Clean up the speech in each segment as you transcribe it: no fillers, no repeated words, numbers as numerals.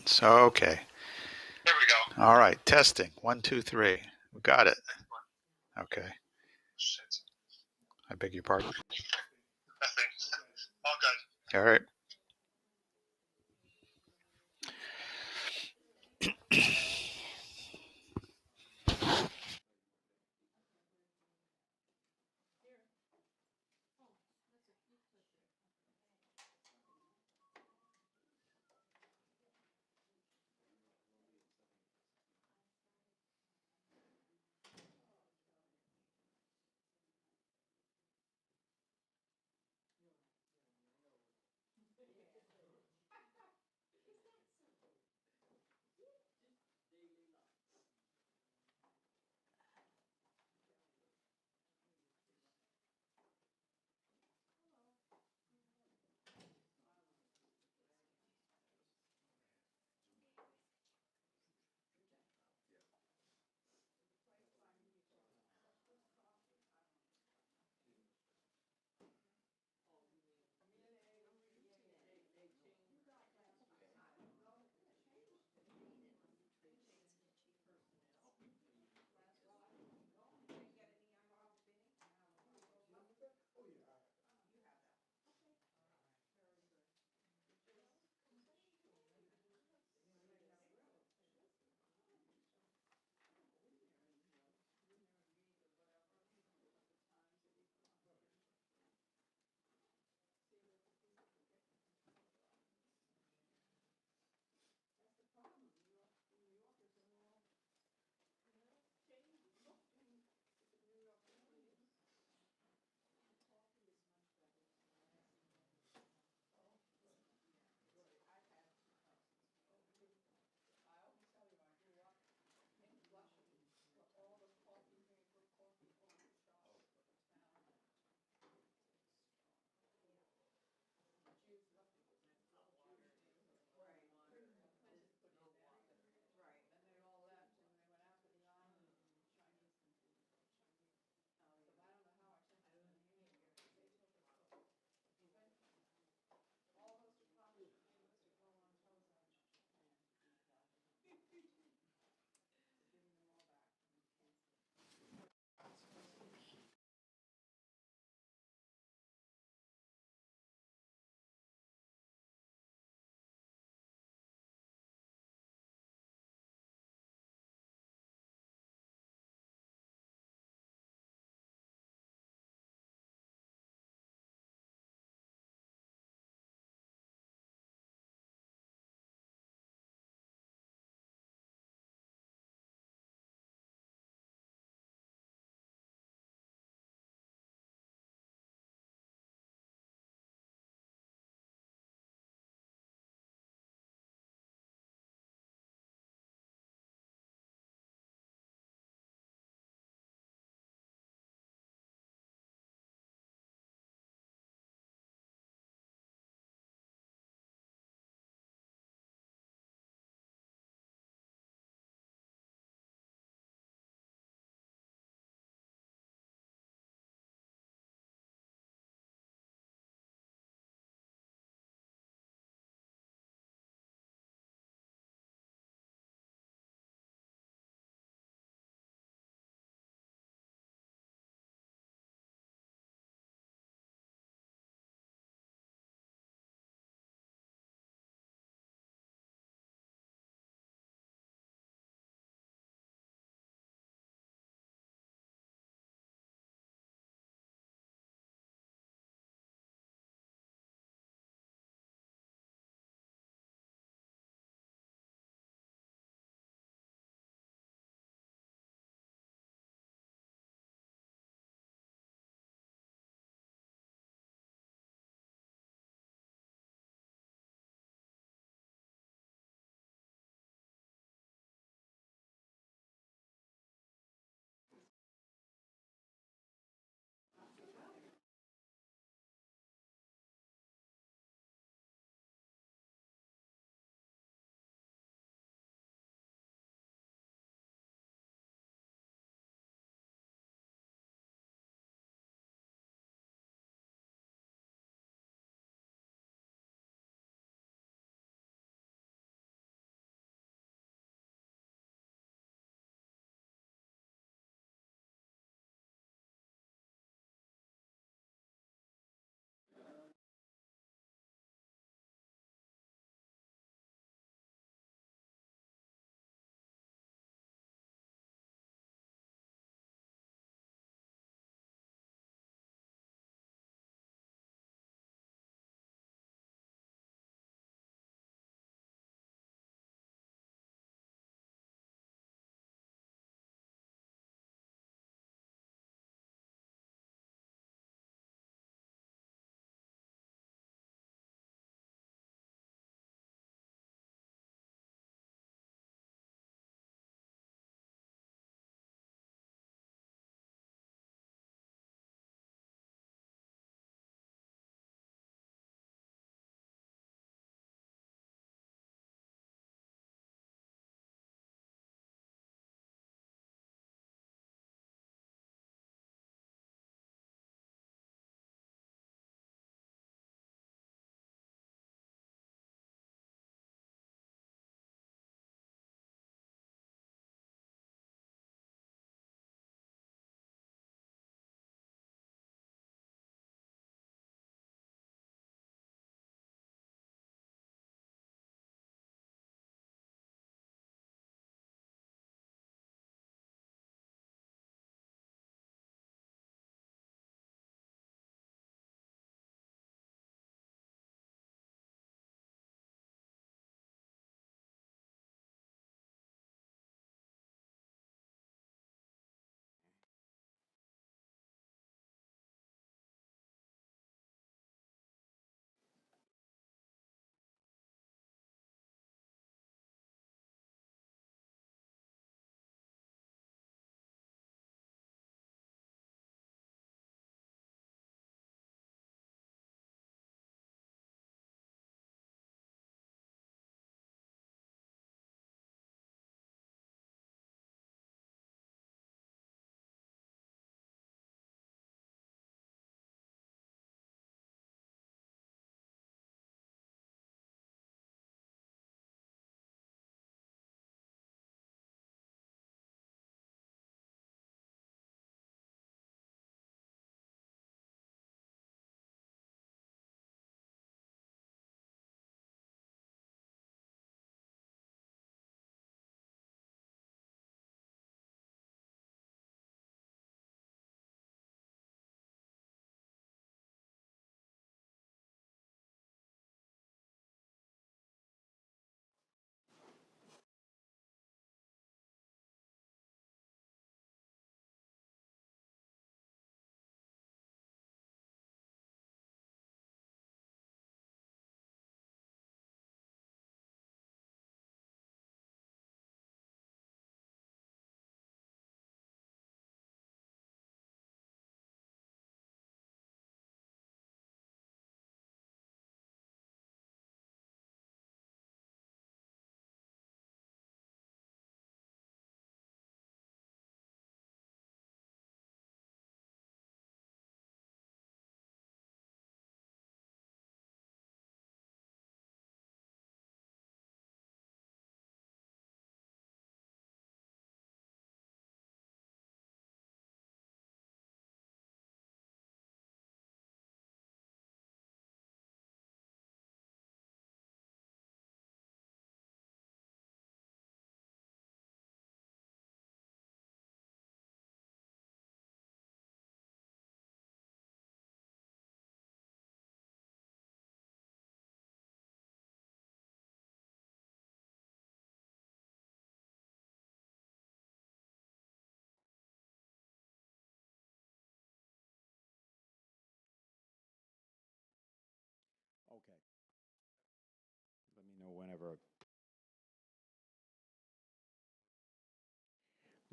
So, okay. There we go. All right. Testing. 1, 2, 3. We got it. Okay. I beg your pardon. Nothing. All good. All right.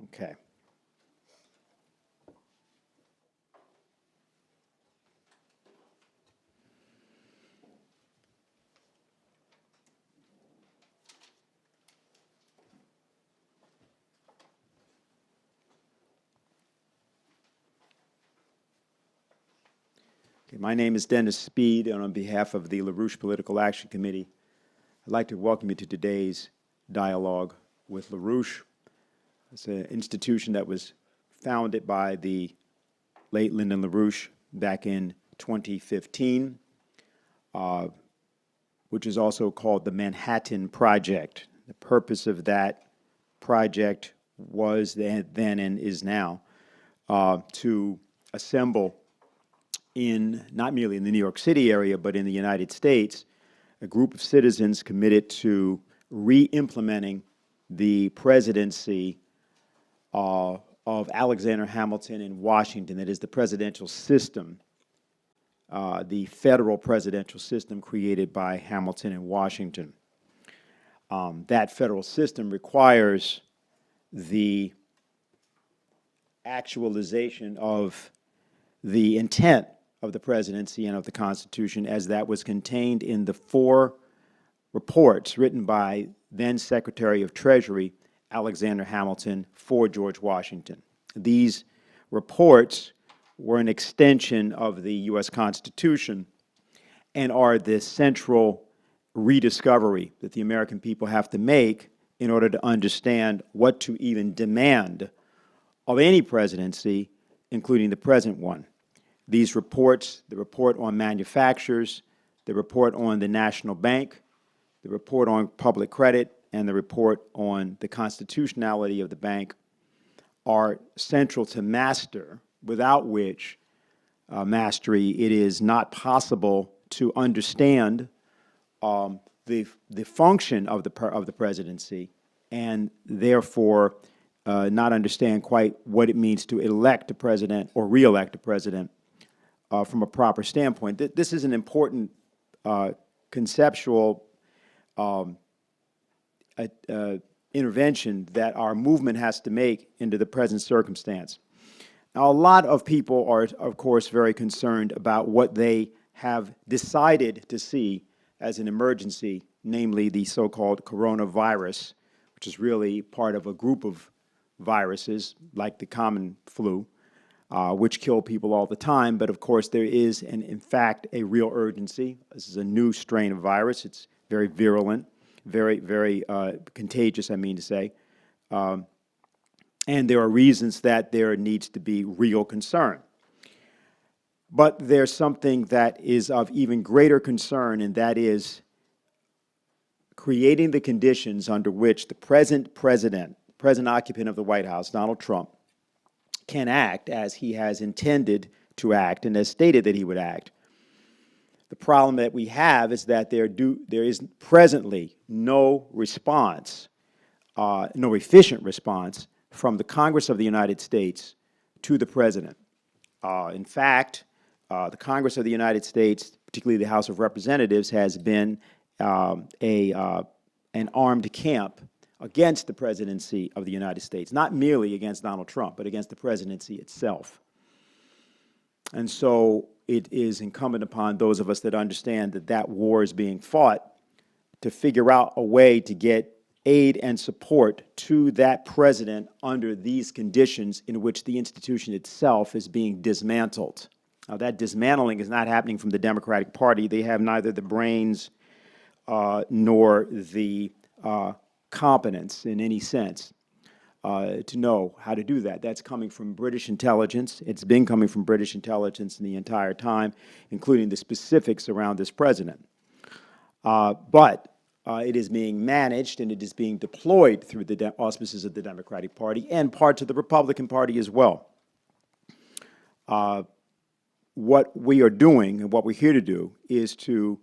Okay. Okay, my name is Dennis Speed, and on behalf of the LaRouche Political Action Committee, I'd like to welcome you to today's dialogue with LaRouche. It's an institution that was founded by the late Lyndon LaRouche back in 2015, which is also called the Manhattan Project. The purpose of that project was then and is now to assemble not merely in the New York City area, but in the United States, a group of citizens committed to re-implementing the presidency of Alexander Hamilton in Washington. That is the presidential system, the federal presidential system created by Hamilton in Washington. That federal system requires the actualization of the intent of the presidency and of the Constitution as that was contained in the 4 reports written by then Secretary of Treasury Alexander Hamilton for George Washington. These reports were an extension of the U.S. Constitution and are the central rediscovery that the American people have to make in order to understand what to even demand of any presidency, including the present one. These reports, the report on manufacturers, the report on the National Bank, the report on public credit, and the report on the constitutionality of the bank are central to master, without which mastery it is not possible to understand the function of the presidency, and therefore not understand quite what it means to elect a president or re-elect a president from a proper standpoint. This is an important conceptual intervention that our movement has to make into the present circumstance. Now, a lot of people are, of course, very concerned about what they have decided to see as an emergency, namely the so-called coronavirus, which is really part of a group of viruses like the common flu, which kill people all the time. But of course, there is, in fact, a real urgency. This is a new strain of virus. It's very virulent, very, very contagious, I mean to say. And there are reasons that there needs to be real concern. But there's something that is of even greater concern, and that is creating the conditions under which the present president, present occupant of the White House, Donald Trump, can act as he has intended to act and has stated that he would act. The problem that we have is that there is presently no response, no efficient response from the Congress of the United States to the president. In fact, the Congress of the United States, particularly the House of Representatives, has been an armed camp against the presidency of the United States, not merely against Donald Trump, but against the presidency itself. And so it is incumbent upon those of us that understand that that war is being fought to figure out a way to get aid and support to that president under these conditions in which the institution itself is being dismantled. Now, that dismantling is not happening from the Democratic Party. They have neither the brains nor the competence in any sense to know how to do that. That's coming from British intelligence. It's been coming from British intelligence the entire time, including the specifics around this president. But it is being managed and it is being deployed through the auspices of the Democratic Party and parts of the Republican Party as well. What we are doing and what we're here to do is to,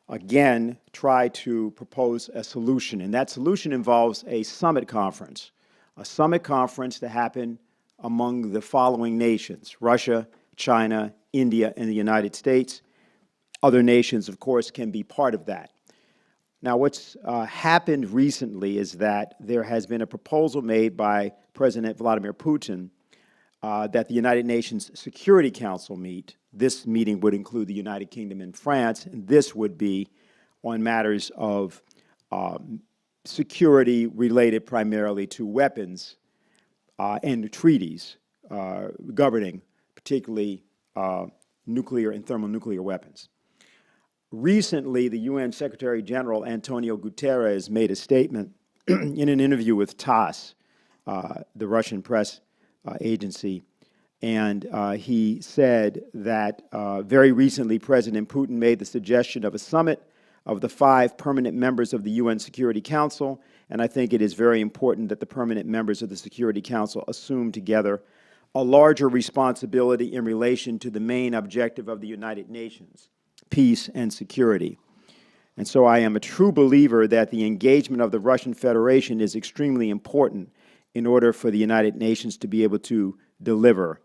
again, try to propose a solution. And that solution involves a summit conference to happen among the following nations: Russia, China, India, and the United States. Other nations, of course, can be part of that. Now, what's happened recently is that there has been a proposal made by President Vladimir Putin that the United Nations Security Council meet. This meeting would include the United Kingdom and France, and this would be on matters of security related primarily to weapons and treaties governing particularly nuclear and thermonuclear weapons. Recently, the UN Secretary General Antonio Guterres made a statement in an interview with TASS, the Russian press agency, and he said that very recently President Putin made the suggestion of a summit of the 5 permanent members of the UN Security Council, and I think it is very important that the permanent members of the Security Council assume together a larger responsibility in relation to the main objective of the United Nations, peace and security. And so I am a true believer that the engagement of the Russian Federation is extremely important in order for the United Nations to be able to deliver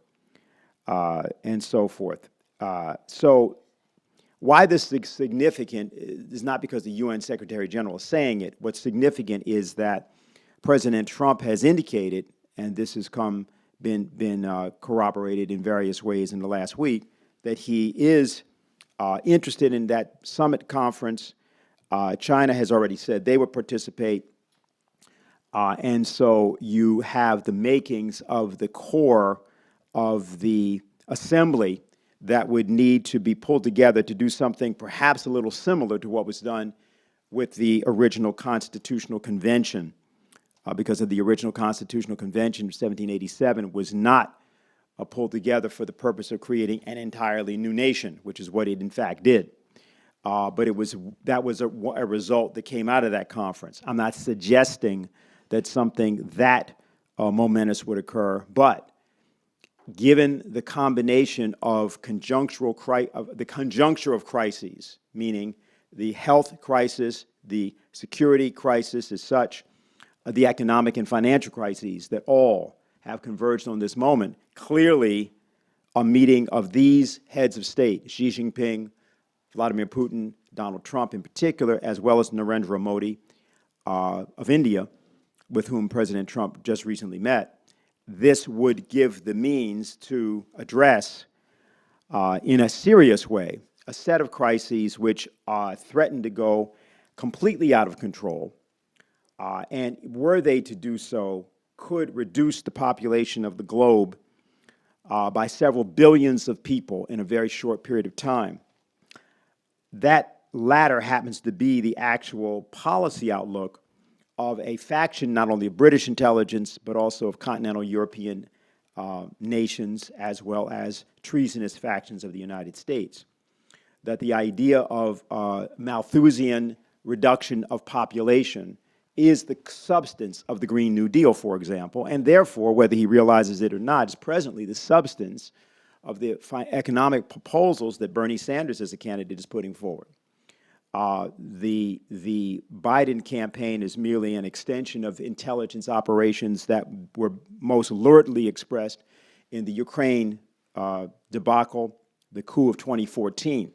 and so forth. So why this is significant is not because the UN Secretary General is saying it. What's significant is that President Trump has indicated, and this has been corroborated in various ways in the last week, that he is interested in that summit conference. China has already said they would participate. And so you have the makings of the core of the assembly that would need to be pulled together to do something perhaps a little similar to what was done with the original Constitutional Convention, because of the original Constitutional Convention of 1787 was not pulled together for the purpose of creating an entirely new nation, which is what it in fact did. But that was a result that came out of that conference. I'm not suggesting that something that momentous would occur, but given the combination of the conjuncture of crises, meaning the health crisis, the security crisis as such, the economic and financial crises that all have converged on this moment, clearly a meeting of these heads of state, Xi Jinping, Vladimir Putin, Donald Trump in particular, as well as Narendra Modi of India, with whom President Trump just recently met, this would give the means to address in a serious way a set of crises which threaten to go completely out of control, and were they to do so, could reduce the population of the globe by several billions of people in a very short period of time. That latter happens to be the actual policy outlook of a faction, not only of British intelligence, but also of continental European nations, as well as treasonous factions of the United States. That the idea of Malthusian reduction of population is the substance of the Green New Deal, for example, and therefore, whether he realizes it or not, is presently the substance of the economic proposals that Bernie Sanders as a candidate is putting forward. The Biden campaign is merely an extension of intelligence operations that were most luridly expressed in the Ukraine debacle, the coup of 2014,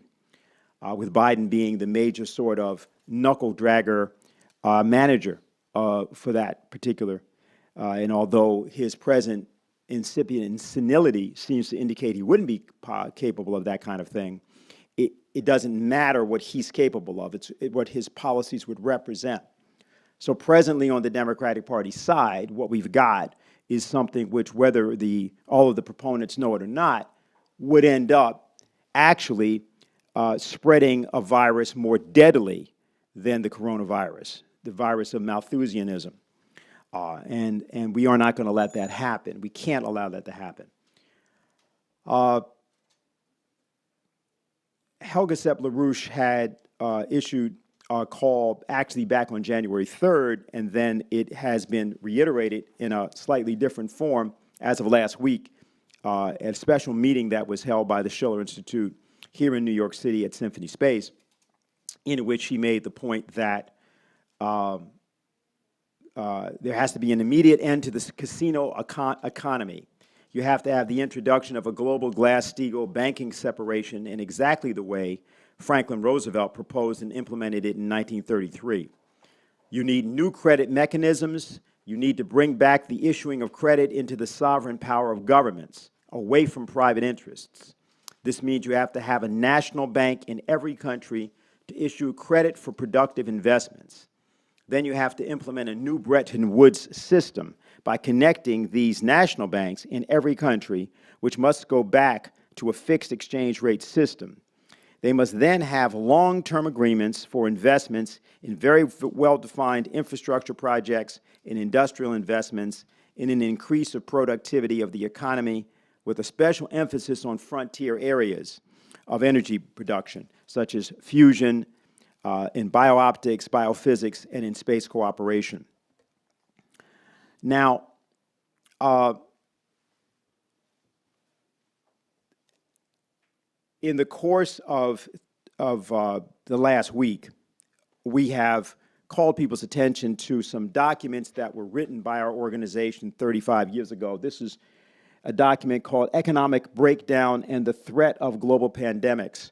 with Biden being the major sort of knuckle-dragger manager for that particular. And although his present incipient senility seems to indicate he wouldn't be capable of that kind of thing, it doesn't matter what he's capable of. It's what his policies would represent. So presently on the Democratic Party side, what we've got is something which, whether all of the proponents know it or not, would end up actually spreading a virus more deadly than the coronavirus, the virus of Malthusianism. And we are not going to let that happen. We can't allow that to happen. Helga Sepp LaRouche had issued a call actually back on January 3rd, and then it has been reiterated in a slightly different form as of last week at a special meeting that was held by the Schiller Institute here in New York City at Symphony Space, in which he made the point that there has to be an immediate end to this casino economy. You have to have the introduction of a global Glass-Steagall banking separation in exactly the way Franklin Roosevelt proposed and implemented it in 1933. You need new credit mechanisms. You need to bring back the issuing of credit into the sovereign power of governments, away from private interests. This means you have to have a national bank in every country to issue credit for productive investments. Then you have to implement a new Bretton Woods system by connecting these national banks in every country, which must go back to a fixed exchange rate system. They must then have long-term agreements for investments in very well-defined infrastructure projects, in industrial investments, in an increase of productivity of the economy, with a special emphasis on frontier areas of energy production, such as fusion, in biooptics, biophysics, and in space cooperation. Now, in the course of the last week, we have called people's attention to some documents that were written by our organization 35 years ago. This is a document called Economic Breakdown and the Threat of Global Pandemics.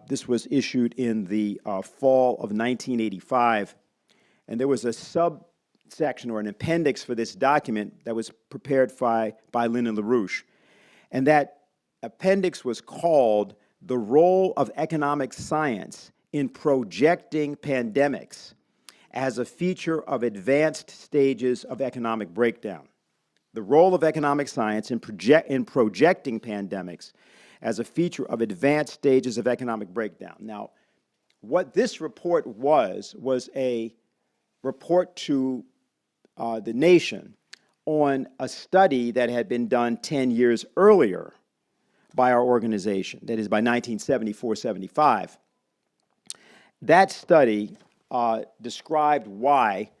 This was issued in the fall of 1985. And there was a subsection or an appendix for this document that was prepared by Lynn and LaRouche. And that appendix was called The Role of Economic Science in Projecting Pandemics as a Feature of Advanced Stages of Economic Breakdown. The role of economic science in projecting pandemics as a feature of advanced stages of economic breakdown. Now, what this report was a report to the nation on a study that had been done 10 years earlier by our organization, that is by 1974-75. That study described why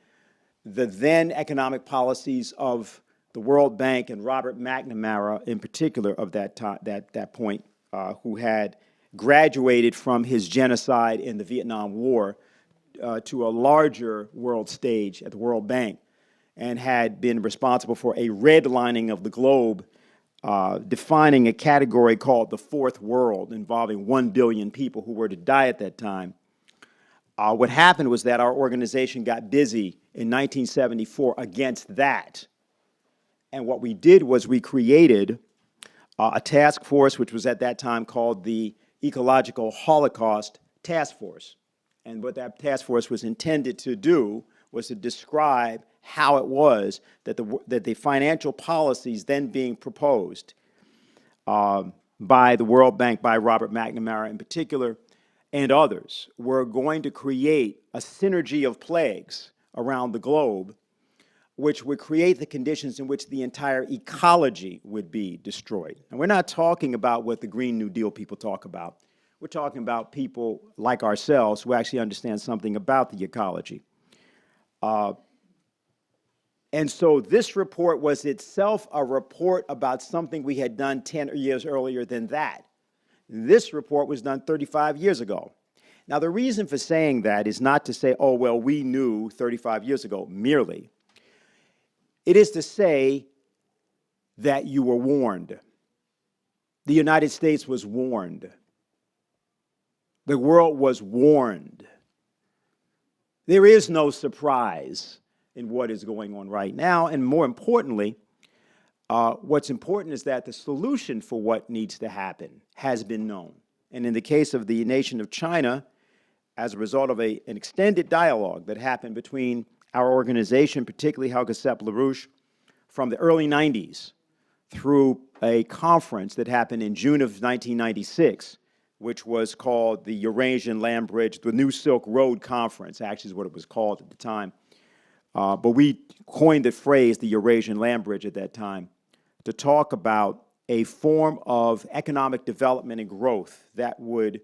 the then economic policies of the World Bank and Robert McNamara, in particular, of that time, that point, who had graduated from his genocide in the Vietnam War to a larger world stage at the World Bank, and had been responsible for a redlining of the globe, defining a category called the Fourth World, involving 1 billion people who were to die at that time. What happened was that our organization got busy in 1974 against that. And what we did was we created a task force, which was at that time called the Ecological Holocaust Task Force. And what that task force was intended to do was to describe how it was that the financial policies then being proposed by the World Bank, by Robert McNamara in particular, and others, were going to create a synergy of plagues around the globe, which would create the conditions in which the entire ecology would be destroyed. And we're not talking about what the Green New Deal people talk about. We're talking about people like ourselves who actually understand something about the ecology. And so this report was itself a report about something we had done 10 years earlier than that. This report was done 35 years ago. Now, the reason for saying that is not to say, oh, well, we knew 35 years ago, merely. It is to say that you were warned. The United States was warned. The world was warned. There is no surprise in what is going on right now, and more importantly, what's important is that the solution for what needs to happen has been known. And in the case of the nation of China, as a result of an extended dialogue that happened between our organization, particularly Helga Sepp-LaRouche, from the early 90s through a conference that happened in June of 1996, which was called the Eurasian Land Bridge, the New Silk Road Conference, actually is what it was called at the time. But we coined the phrase the Eurasian Land Bridge at that time to talk about a form of economic development and growth that would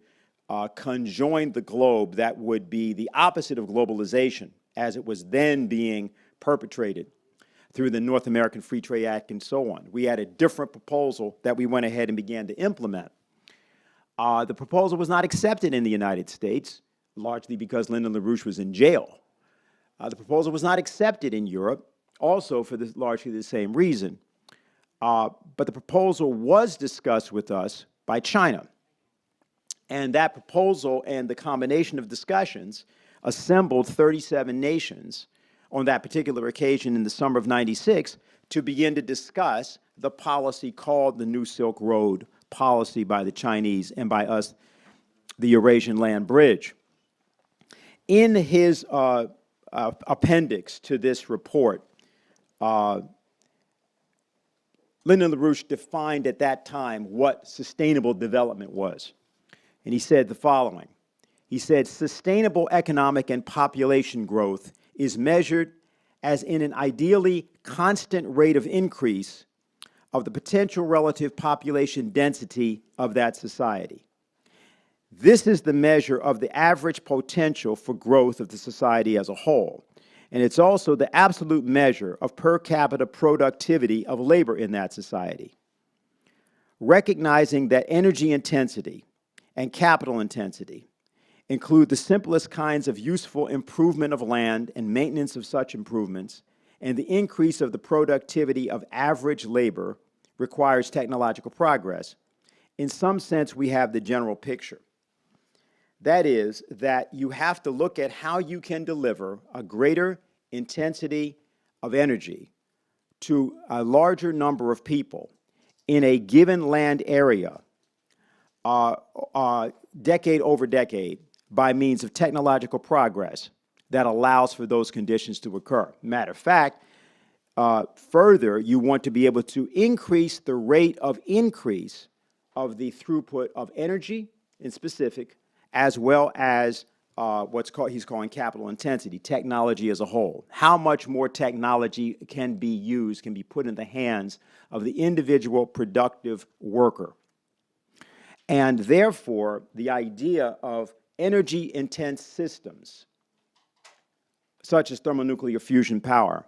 conjoin the globe, that would be the opposite of globalization as it was then being perpetrated through the North American Free Trade Act and so on. We had a different proposal that we went ahead and began to implement. The proposal was not accepted in the United States, largely because Lyndon LaRouche was in jail. The proposal was not accepted in Europe, also for largely the same reason. But the proposal was discussed with us by China. And that proposal and the combination of discussions assembled 37 nations on that particular occasion in the summer of '96 to begin to discuss the policy called the New Silk Road policy by the Chinese and by us, the Eurasian Land Bridge. In his appendix to this report, Lyndon LaRouche defined at that time what sustainable development was. And he said the following. He said, sustainable economic and population growth is measured as in an ideally constant rate of increase of the potential relative population density of that society. This is the measure of the average potential for growth of the society as a whole. And it's also the absolute measure of per capita productivity of labor in that society. Recognizing that energy intensity and capital intensity include the simplest kinds of useful improvement of land and maintenance of such improvements, and the increase of the productivity of average labor requires technological progress. In some sense, we have the general picture. That is, that you have to look at how you can deliver a greater intensity of energy to a larger number of people in a given land area, decade over decade, by means of technological progress that allows for those conditions to occur. Matter of fact, further, you want to be able to increase the rate of increase of the throughput of energy in specific, as well as he's calling capital intensity, technology as a whole. How much more technology can be used, can be put in the hands of the individual productive worker. And therefore, the idea of energy-intense systems, such as thermonuclear fusion power,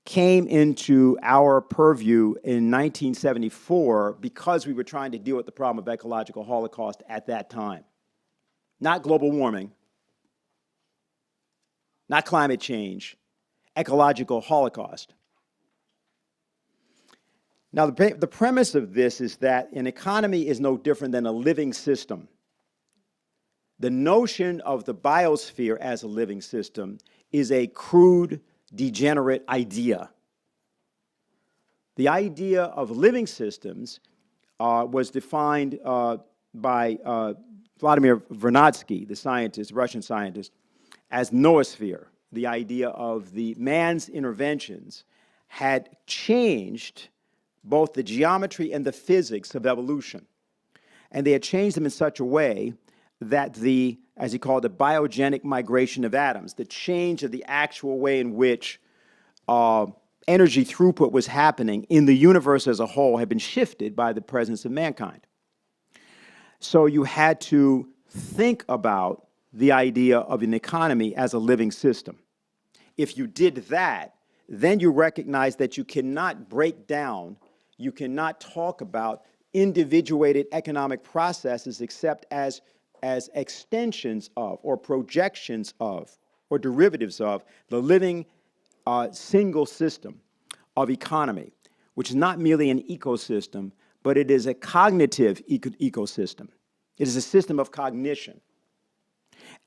came into our purview in 1974 because we were trying to deal with the problem of ecological holocaust at that time. Not global warming, not climate change, ecological holocaust. Now, the premise of this is that an economy is no different than a living system. The notion of the biosphere as a living system is a crude, degenerate idea. The idea of living systems was defined by Vladimir Vernadsky, the scientist, Russian scientist, as noosphere. The idea of the man's interventions had changed both the geometry and the physics of evolution. And they had changed them in such a way that the, as he called it, biogenic migration of atoms, the change of the actual way in which energy throughput was happening in the universe as a whole had been shifted by the presence of mankind. So you had to think about the idea of an economy as a living system. If you did that, then you recognize that you cannot break down, you cannot talk about individuated economic processes except as extensions of, or projections of, or derivatives of the living single system of economy, which is not merely an ecosystem, but it is a cognitive ecosystem. It is a system of cognition.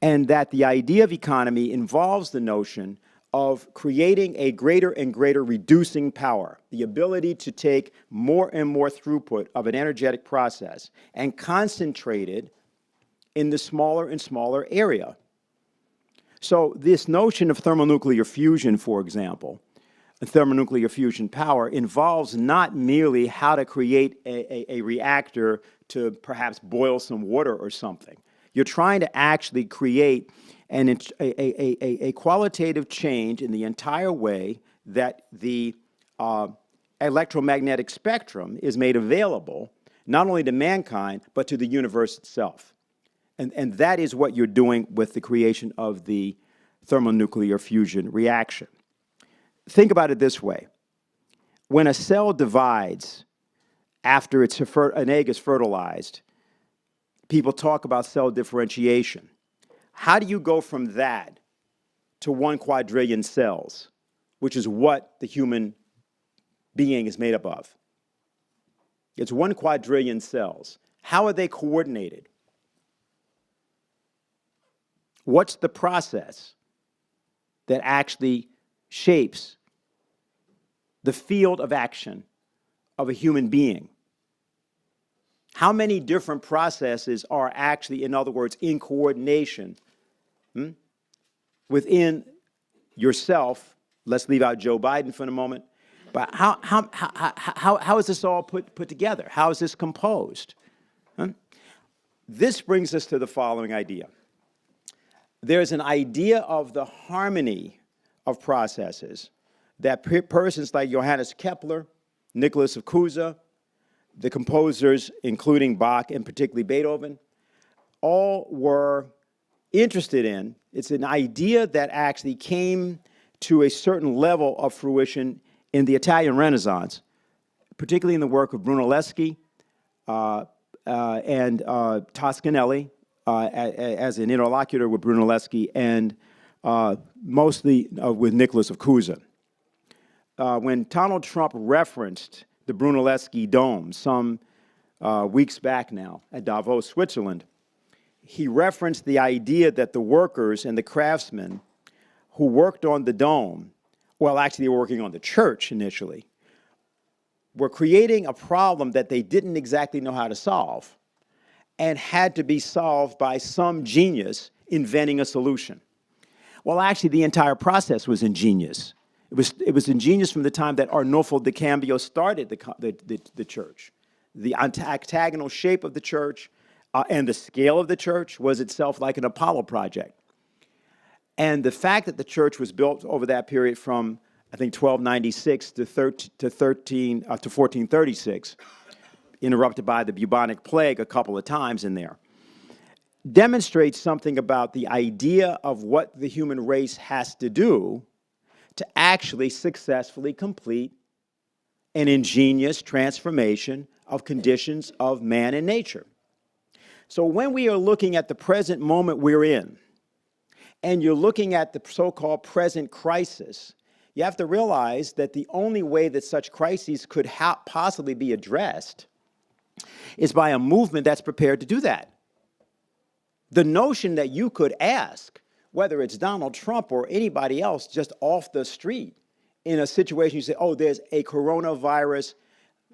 And that the idea of economy involves the notion of creating a greater and greater reducing power, the ability to take more and more throughput of an energetic process and concentrate it in the smaller and smaller area. So this notion of thermonuclear fusion, for example, thermonuclear fusion power involves not merely how to create a reactor to perhaps boil some water or something. You're trying to actually create a qualitative change in the entire way that the electromagnetic spectrum is made available, not only to mankind, but to the universe itself. And that is what you're doing with the creation of the thermonuclear fusion reaction. Think about it this way. When a cell divides after an egg is fertilized, people talk about cell differentiation. How do you go from that to 1 quadrillion cells, which is what the human being is made up of? It's 1 quadrillion cells. How are they coordinated? What's the process that actually shapes the field of action of a human being? How many different processes are actually, in other words, in coordination within yourself? Let's leave out Joe Biden for a moment. But how is this all put together? How is this composed? This brings us to the following idea. There's an idea of the harmony of processes that persons like Johannes Kepler, Nicholas of Cusa, the composers, including Bach and particularly Beethoven, all were interested in. It's an idea that actually came to a certain level of fruition in the Italian Renaissance, particularly in the work of Brunelleschi and Toscanelli as an interlocutor with Brunelleschi, and mostly with Nicholas of Cusa. When Donald Trump referenced the Brunelleschi Dome some weeks back now at Davos, Switzerland, he referenced the idea that the workers and the craftsmen who worked on the dome, well, actually they were working on the church initially, were creating a problem that they didn't exactly know how to solve and had to be solved by some genius inventing a solution. Well, actually, the entire process was ingenious. It was ingenious from the time that Arnolfo di Cambio started the church. The octagonal shape of the church and the scale of the church was itself like an Apollo project. And the fact that the church was built over that period from, I think, 1296 to 1436, interrupted by the bubonic plague a couple of times in there, demonstrates something about the idea of what the human race has to do to actually successfully complete an ingenious transformation of conditions of man and nature. So when we are looking at the present moment we're in, and you're looking at the so-called present crisis, you have to realize that the only way that such crises could possibly be addressed is by a movement that's prepared to do that. The notion that you could ask, whether it's Donald Trump or anybody else just off the street, in a situation you say, oh, there's a coronavirus,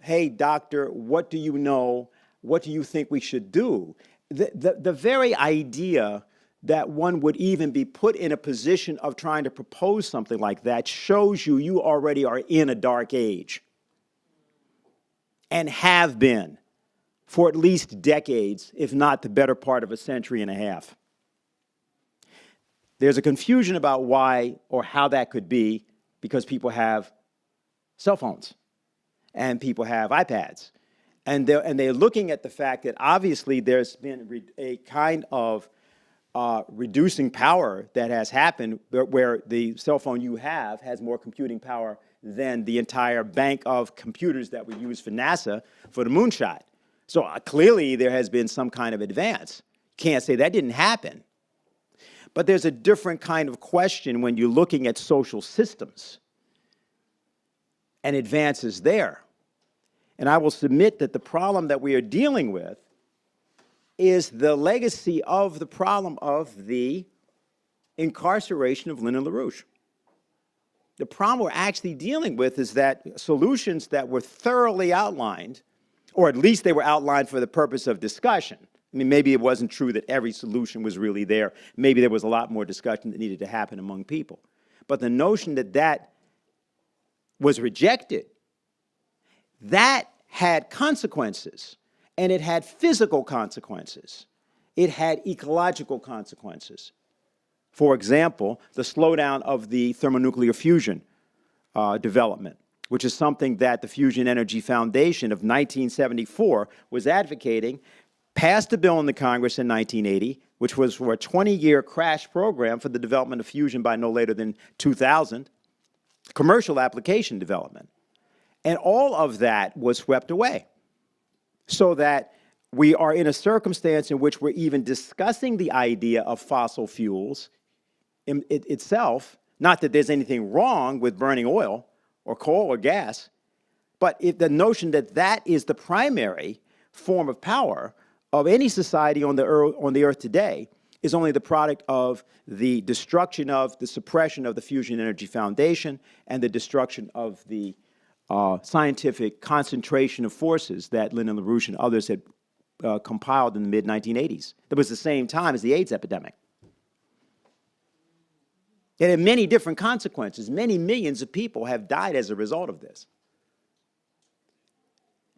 hey, doctor, what do you know? What do you think we should do? The very idea that one would even be put in a position of trying to propose something like that shows you already are in a dark age and have been for at least decades, if not the better part of a century and a half. There's a confusion about why or how that could be because people have cell phones and people have iPads. And they're looking at the fact that obviously there's been a kind of reducing power that has happened where the cell phone you have has more computing power than the entire bank of computers that we use for NASA for the moonshot. So clearly there has been some kind of advance. Can't say that didn't happen. But there's a different kind of question when you're looking at social systems and advances there. And I will submit that the problem that we are dealing with is the legacy of the problem of the incarceration of Lyndon LaRouche. The problem we're actually dealing with is that solutions that were thoroughly outlined, or at least they were outlined for the purpose of discussion. I mean, maybe it wasn't true that every solution was really there. Maybe there was a lot more discussion that needed to happen among people. But the notion that that was rejected, that had consequences, and it had physical consequences. It had ecological consequences. For example, the slowdown of the thermonuclear fusion development, which is something that the Fusion Energy Foundation of 1974 was advocating, passed a bill in the Congress in 1980, which was for a 20-year crash program for the development of fusion by no later than 2000, commercial application development. And all of that was swept away, so that we are in a circumstance in which we're even discussing the idea of fossil fuels in itself. Not that there's anything wrong with burning oil or coal or gas, but if the notion that that is the primary form of power of any society on the earth today is only the product of the destruction of, the suppression of the Fusion Energy Foundation and the destruction of the scientific concentration of forces that Lyndon LaRouche and others had compiled in the mid-1980s. That was the same time as the AIDS epidemic. It had many different consequences. Many millions of people have died as a result of this.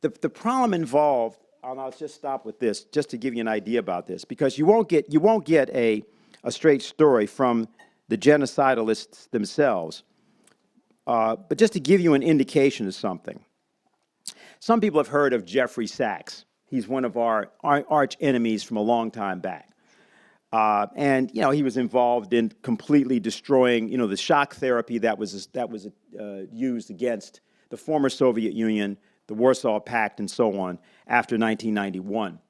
The problem involved, and I'll just stop with this, just to give you an idea about this, because you won't get a straight story from the genocidalists themselves. But just to give you an indication of something. Some people have heard of Jeffrey Sachs. He's one of our arch enemies from a long time back. And he was involved in completely destroying, the shock therapy that was used against the former Soviet Union, the Warsaw Pact, and so on after 1991.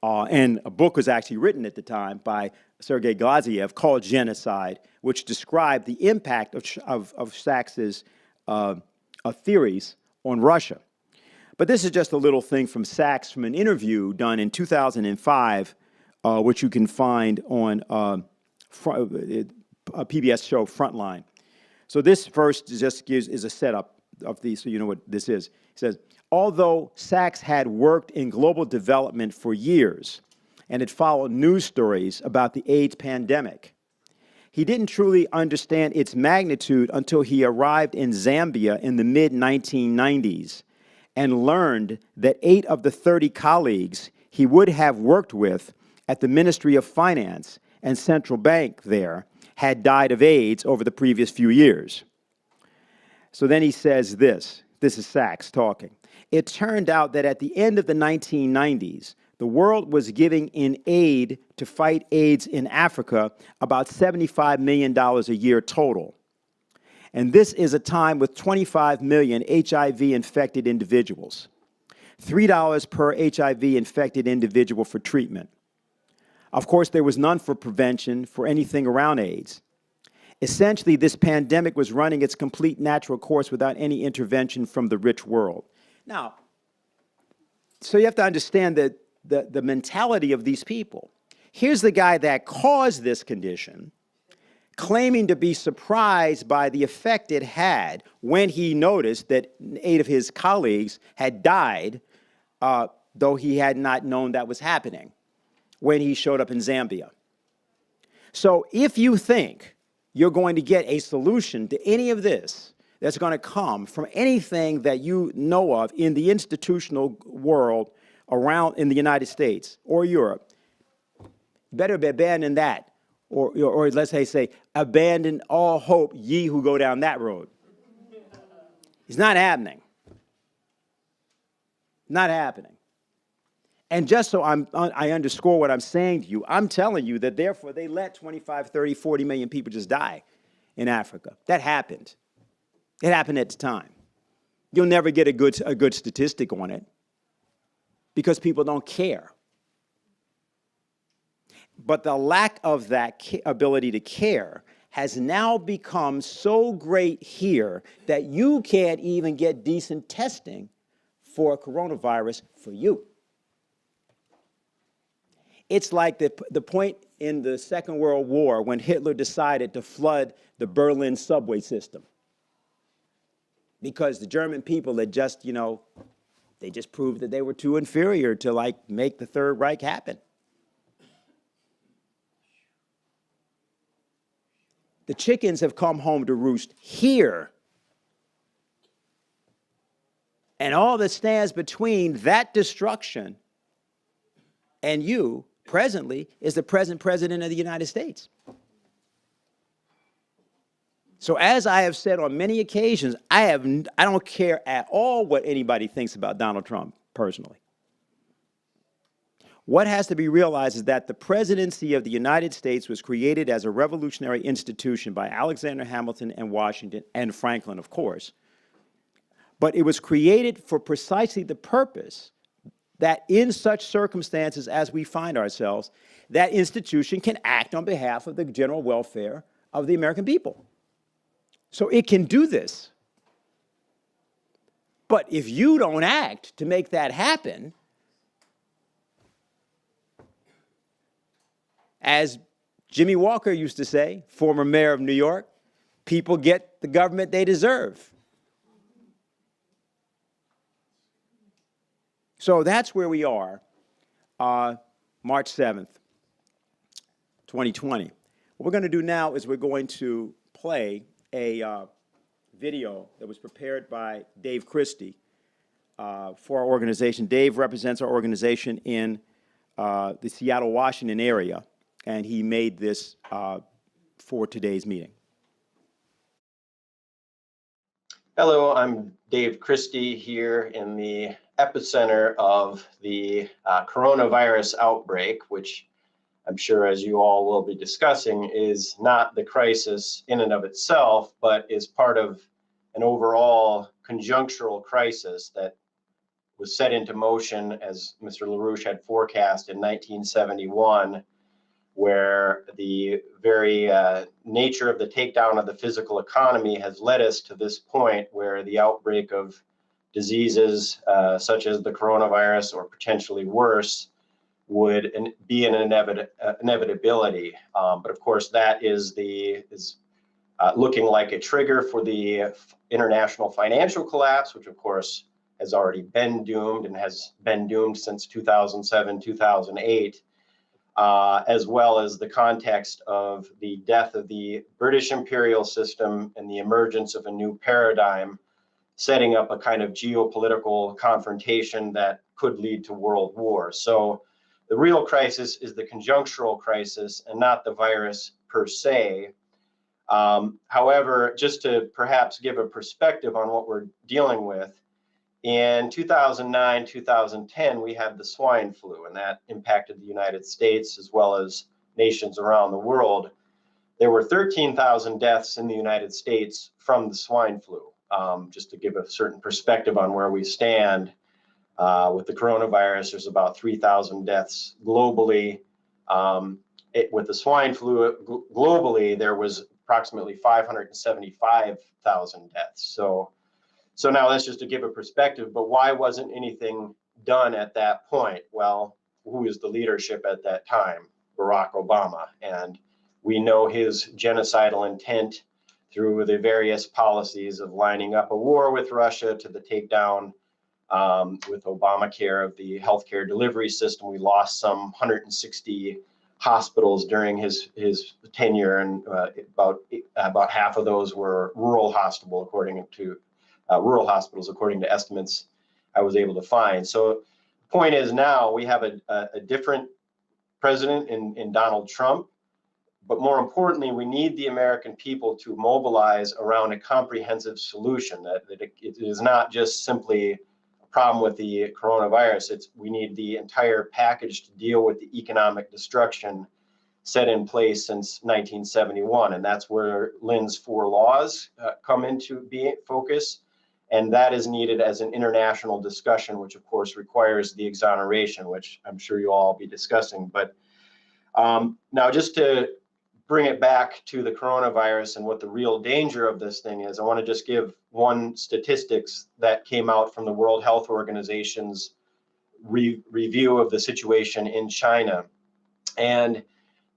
And a book was actually written at the time by Sergei Glaziev called Genocide, which described the impact of Sachs's theories on Russia. But this is just a little thing from Sachs from an interview done in 2005, which you can find on a PBS show, Frontline. So this first just is a setup of these, so you know what this is. He says, although Sachs had worked in global development for years and had followed news stories about the AIDS pandemic, he didn't truly understand its magnitude until he arrived in Zambia in the mid-1990s and learned that 8 of the 30 colleagues he would have worked with at the Ministry of Finance and Central Bank there had died of AIDS over the previous few years. So then he says this is Sachs talking. It turned out that at the end of the 1990s, the world was giving in aid to fight AIDS in Africa about $75 million a year total. And this is a time with 25 million HIV-infected individuals, $3 per HIV-infected individual for treatment. Of course, there was none for prevention for anything around AIDS. Essentially, this pandemic was running its complete natural course without any intervention from the rich world. Now, so you have to understand that the mentality of these people. Here's the guy that caused this condition, claiming to be surprised by the effect it had when he noticed that 8 of his colleagues had died, though he had not known that was happening when he showed up in Zambia. So if you think you're going to get a solution to any of this that's going to come from anything that you know of in the institutional world around in the United States or Europe, better abandon that. Or let's say, abandon all hope, ye who go down that road. It's not happening. Not happening. And just so I underscore what I'm saying to you, I'm telling you that therefore they let 25, 30, 40 million people just die in Africa. That happened. It happened at the time. You'll never get a good statistic on it because people don't care. But the lack of that ability to care has now become so great here that you can't even get decent testing for coronavirus for you. It's like the point in the Second World War when Hitler decided to flood the Berlin subway system because the German people had just, they just proved that they were too inferior to make the Third Reich happen. The chickens have come home to roost here. And all that stands between that destruction and you presently is the present president of the United States. So as I have said on many occasions, I don't care at all what anybody thinks about Donald Trump personally. What has to be realized is that the presidency of the United States was created as a revolutionary institution by Alexander Hamilton and Washington and Franklin, of course. But it was created for precisely the purpose that in such circumstances as we find ourselves, that institution can act on behalf of the general welfare of the American people. So it can do this. But if you don't act to make that happen, as Jimmy Walker used to say, former mayor of New York, people get the government they deserve. So that's where we are, March 7th, 2020. What we're going to do now is we're going to play a video that was prepared by Dave Christie for our organization. Dave represents our organization in the Seattle, Washington area, and he made this for today's meeting. Hello, I'm Dave Christie here in the epicenter of the coronavirus outbreak, which I'm sure, as you all will be discussing, is not the crisis in and of itself, but is part of an overall conjunctural crisis that was set into motion, as Mr. LaRouche had forecast, in 1971, where the very nature of the takedown of the physical economy has led us to this point where the outbreak of diseases such as the coronavirus, or potentially worse, would be an inevitability. But of course, that is looking like a trigger for the international financial collapse, which of course has already been doomed and has been doomed since 2007, 2008. As well as the context of the death of the British imperial system and the emergence of a new paradigm, setting up a kind of geopolitical confrontation that could lead to world war. So the real crisis is the conjunctural crisis and not the virus per se. However, just to perhaps give a perspective on what we're dealing with, in 2009, 2010, we had the swine flu, and that impacted the United States as well as nations around the world. There were 13,000 deaths in the United States from the swine flu, just to give a certain perspective on where we stand. With the coronavirus, there's about 3,000 deaths globally. With the swine flu globally, there was approximately 575,000 deaths. So now that's just to give a perspective, but why wasn't anything done at that point? Well, who was the leadership at that time? Barack Obama. And we know his genocidal intent through the various policies of lining up a war with Russia to the takedown with Obamacare of the healthcare delivery system. We lost some 160 hospitals during his tenure, and about half of those were rural hospitals, according to estimates I was able to find. So the point is, now we have a different president in Donald Trump, but more importantly, we need the American people to mobilize around a comprehensive solution. That it is not just simply a problem with the coronavirus. We need the entire package to deal with the economic destruction set in place since 1971, and that's where Lynn's 4 laws come into focus. And that is needed as an international discussion, which of course requires the exoneration, which I'm sure you'll all be discussing. But now, just to bring it back to the coronavirus and what the real danger of this thing is, I want to just give one statistics that came out from the World Health Organization's review of the situation in China. And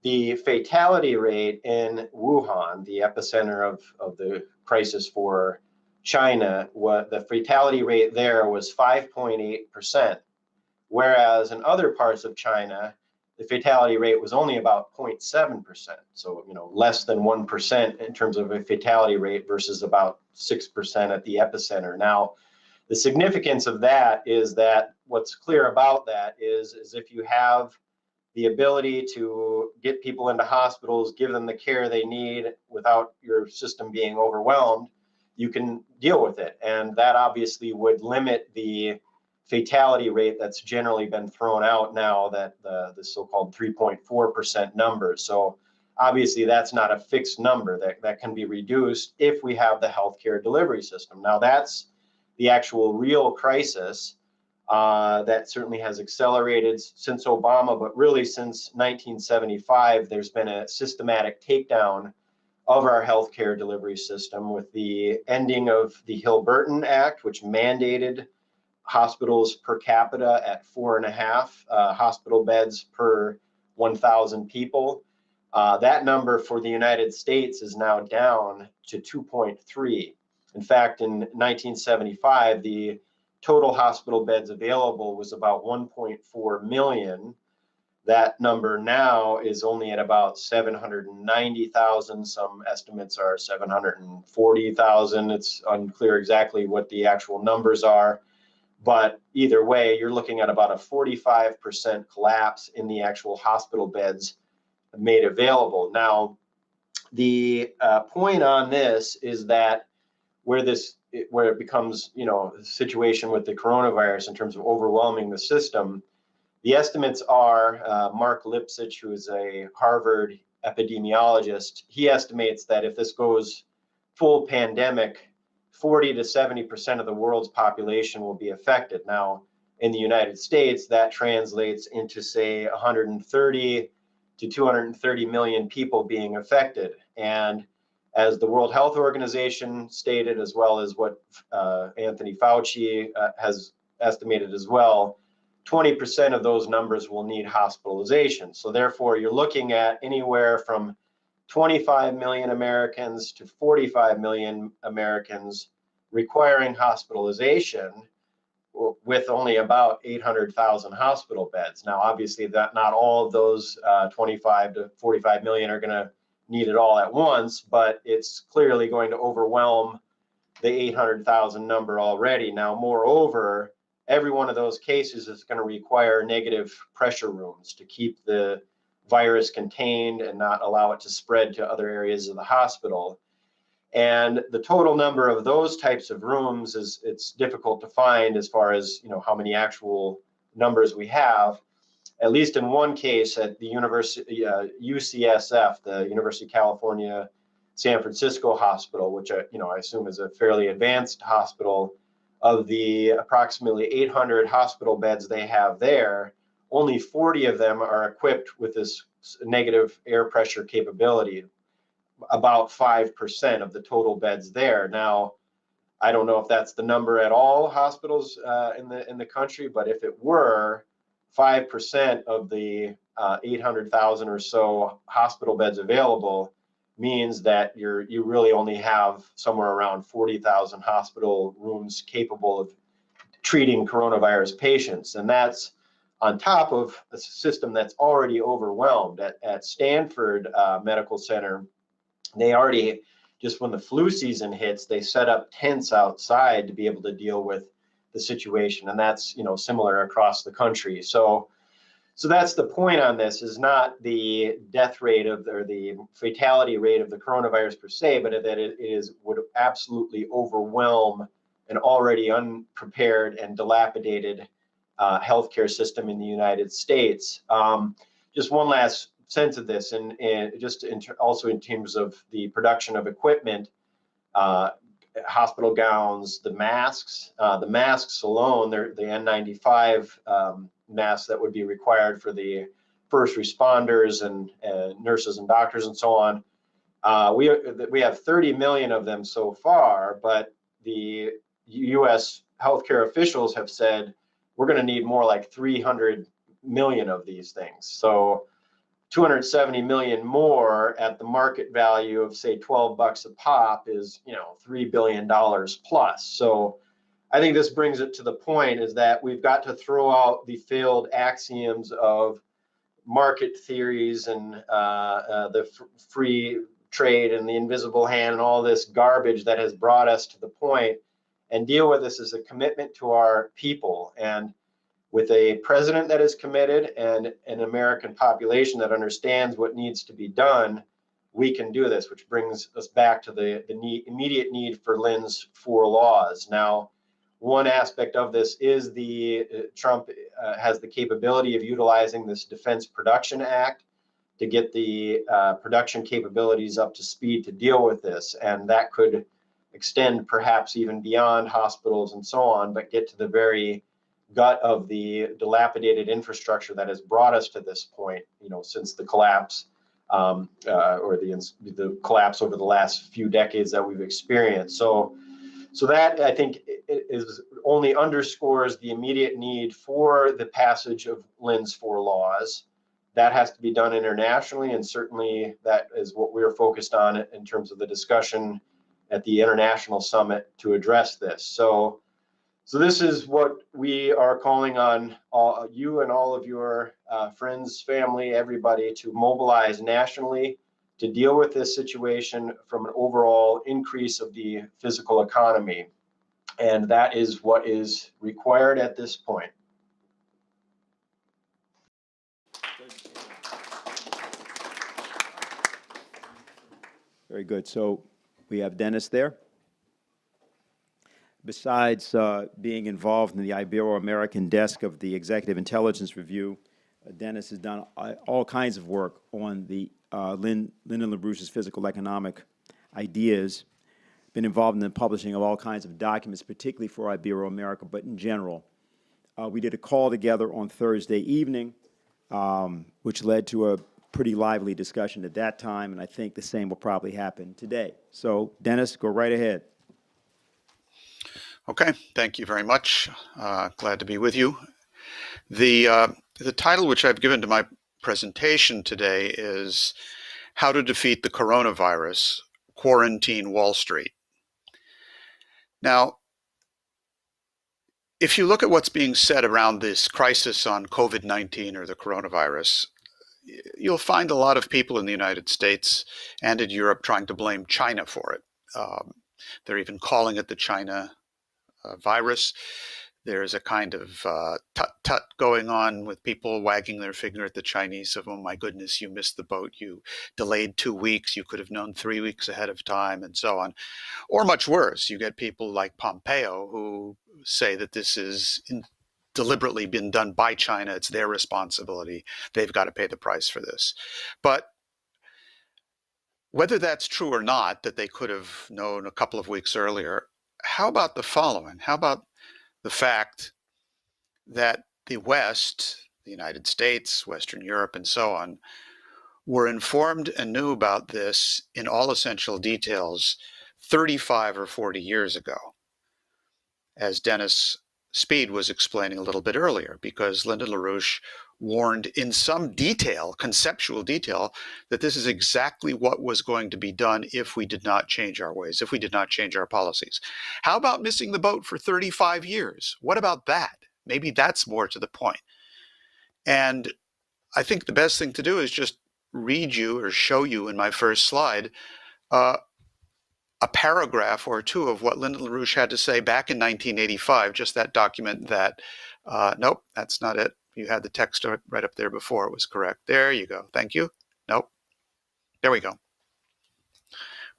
the fatality rate in Wuhan, the epicenter of the crisis for China, the fatality rate there was 5.8%, whereas in other parts of China, the fatality rate was only about 0.7%. So, less than 1% in terms of a fatality rate versus about 6% at the epicenter. Now, the significance of that is that what's clear about that is if you have the ability to get people into hospitals, give them the care they need without your system being overwhelmed, you can deal with it. And that obviously would limit the fatality rate that's generally been thrown out now, that the so-called 3.4% number. So obviously that's not a fixed number, that can be reduced if we have the healthcare delivery system. Now that's the actual real crisis that certainly has accelerated since Obama, but really since 1975, there's been a systematic takedown of our healthcare delivery system with the ending of the Hill-Burton Act, which mandated hospitals per capita at 4.5 hospital beds per 1,000 people. That number for the United States is now down to 2.3. In fact, in 1975, the total hospital beds available was about 1.4 million. That number now is only at about 790,000. Some estimates are 740,000. It's unclear exactly what the actual numbers are. But either way, you're looking at about a 45% collapse in the actual hospital beds made available. Now, the point on this is that where it becomes, a situation with the coronavirus in terms of overwhelming the system, the estimates are, Mark Lipsitch, who is a Harvard epidemiologist, he estimates that if this goes full pandemic, 40 to 70% of the world's population will be affected. Now, in the United States, that translates into, say, 130 to 230 million people being affected. And as the World Health Organization stated, as well as what Anthony Fauci has estimated as well, 20% of those numbers will need hospitalization. So therefore, you're looking at anywhere from 25 million Americans to 45 million Americans requiring hospitalization, with only about 800,000 hospital beds. Now, obviously, that not all of those 25 to 45 million are going to need it all at once, but it's clearly going to overwhelm the 800,000 number already. Now, moreover, every one of those cases is going to require negative pressure rooms to keep the virus contained and not allow it to spread to other areas of the hospital. And the total number of those types of rooms it's difficult to find as far as how many actual numbers we have. At least in one case at the University UCSF, the University of California San Francisco Hospital, which I assume is a fairly advanced hospital, of the approximately 800 hospital beds they have there, only 40 of them are equipped with this negative air pressure capability, about 5% of the total beds there. Now, I don't know if that's the number at all hospitals in the country, but if it were, 5% of the 800,000 or so hospital beds available means that you really only have somewhere around 40,000 hospital rooms capable of treating coronavirus patients. And that's on top of a system that's already overwhelmed. At Stanford Medical Center, they already, just when the flu season hits, they set up tents outside to be able to deal with the situation. And that's, similar across the country. So that's the point on this, is not the death rate or the fatality rate of the coronavirus per se, but that it would absolutely overwhelm an already unprepared and dilapidated healthcare system in the United States. Just one last sense of this, and just also in terms of the production of equipment, hospital gowns, the masks alone, the N95 masks that would be required for the first responders and nurses and doctors and so on. We have 30 million of them so far, but the U.S. healthcare officials have said we're going to need more like 300 million of these things. So 270 million more at the market value of, say, $12 a pop is, $3 billion plus. So I think this brings it to the point, is that we've got to throw out the failed axioms of market theories and the free trade and the invisible hand and all this garbage that has brought us to the point, and deal with this as a commitment to our people. And with a president that is committed and an American population that understands what needs to be done, we can do this, which brings us back to the immediate need for Lynn's 4 laws. Now, one aspect of this is Trump has the capability of utilizing this Defense Production Act to get the production capabilities up to speed to deal with this. And that could extend perhaps even beyond hospitals and so on, but get to the very gut of the dilapidated infrastructure that has brought us to this point, since the collapse or the collapse over the last few decades that we've experienced. So that, I think, is only underscores the immediate need for the passage of Lynn's 4 laws. that has to be done internationally, and certainly that is what we're focused on in terms of the discussion at the international summit to address this. So this is what we are calling on you and all of your friends, family, everybody to mobilize nationally to deal with this situation from an overall increase of the physical economy. And that is what is required at this point. Very good. So we have Dennis there. Besides being involved in the Ibero-American desk of the Executive Intelligence Review, Dennis has done all kinds of work on the Lyndon LaRouche's physical economic ideas, been involved in the publishing of all kinds of documents, particularly for Ibero-America, but in general. We did a call together on Thursday evening, which led to a pretty lively discussion at that time, and I think the same will probably happen today. So, Dennis, go right ahead. Okay, thank you very much. Glad to be with you. The title which I've given to my presentation today is How to Defeat the Coronavirus, Quarantine Wall Street. Now, if you look at what's being said around this crisis on COVID-19 or the coronavirus, you'll find a lot of people in the United States and in Europe trying to blame China for it. They're even calling it the China virus. There's a kind of tut-tut going on with people wagging their finger at the Chinese of, oh my goodness, you missed the boat, you delayed 2 weeks, you could have known 3 weeks ahead of time, and so on. Or much worse, you get people like Pompeo who say that this is deliberately been done by China, it's their responsibility, they've got to pay the price for this. But whether that's true or not, that they could have known a couple of weeks earlier, how about the following? How about the fact that the West, the United States, Western Europe, and so on, were informed and knew about this in all essential details 35 or 40 years ago, as Dennis Speed was explaining a little bit earlier, because Lyndon LaRouche warned in some detail, conceptual detail, that this is exactly what was going to be done if we did not change our ways, if we did not change our policies. How about missing the boat for 35 years? What about that? Maybe that's more to the point. And I think the best thing to do is just read you or show you in my first slide a paragraph or two of what Lyndon LaRouche had to say back in 1985, just that document that, nope, that's not it. You had the text right up there before it was correct. There you go. Thank you. Nope. There we go.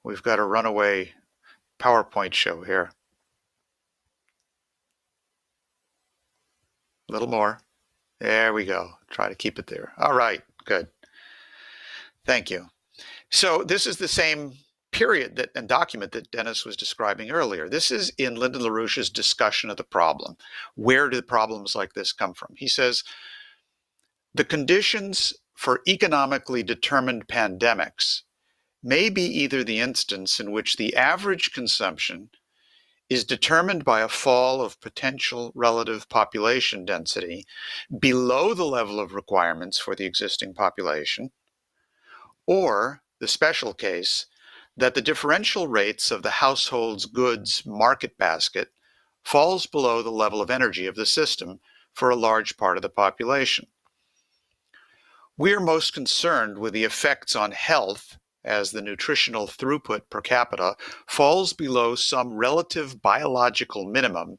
We've got a runaway PowerPoint show here. A little more. There we go. Try to keep it there. All right. Good. Thank you. So this is the same period and document that Dennis was describing earlier. This is in Lyndon LaRouche's discussion of the problem. Where do problems like this come from? He says, the conditions for economically determined pandemics may be either the instance in which the average consumption is determined by a fall of potential relative population density below the level of requirements for the existing population, or the special case that the differential rates of the household's goods market basket falls below the level of energy of the system for a large part of the population. We are most concerned with the effects on health as the nutritional throughput per capita falls below some relative biological minimum,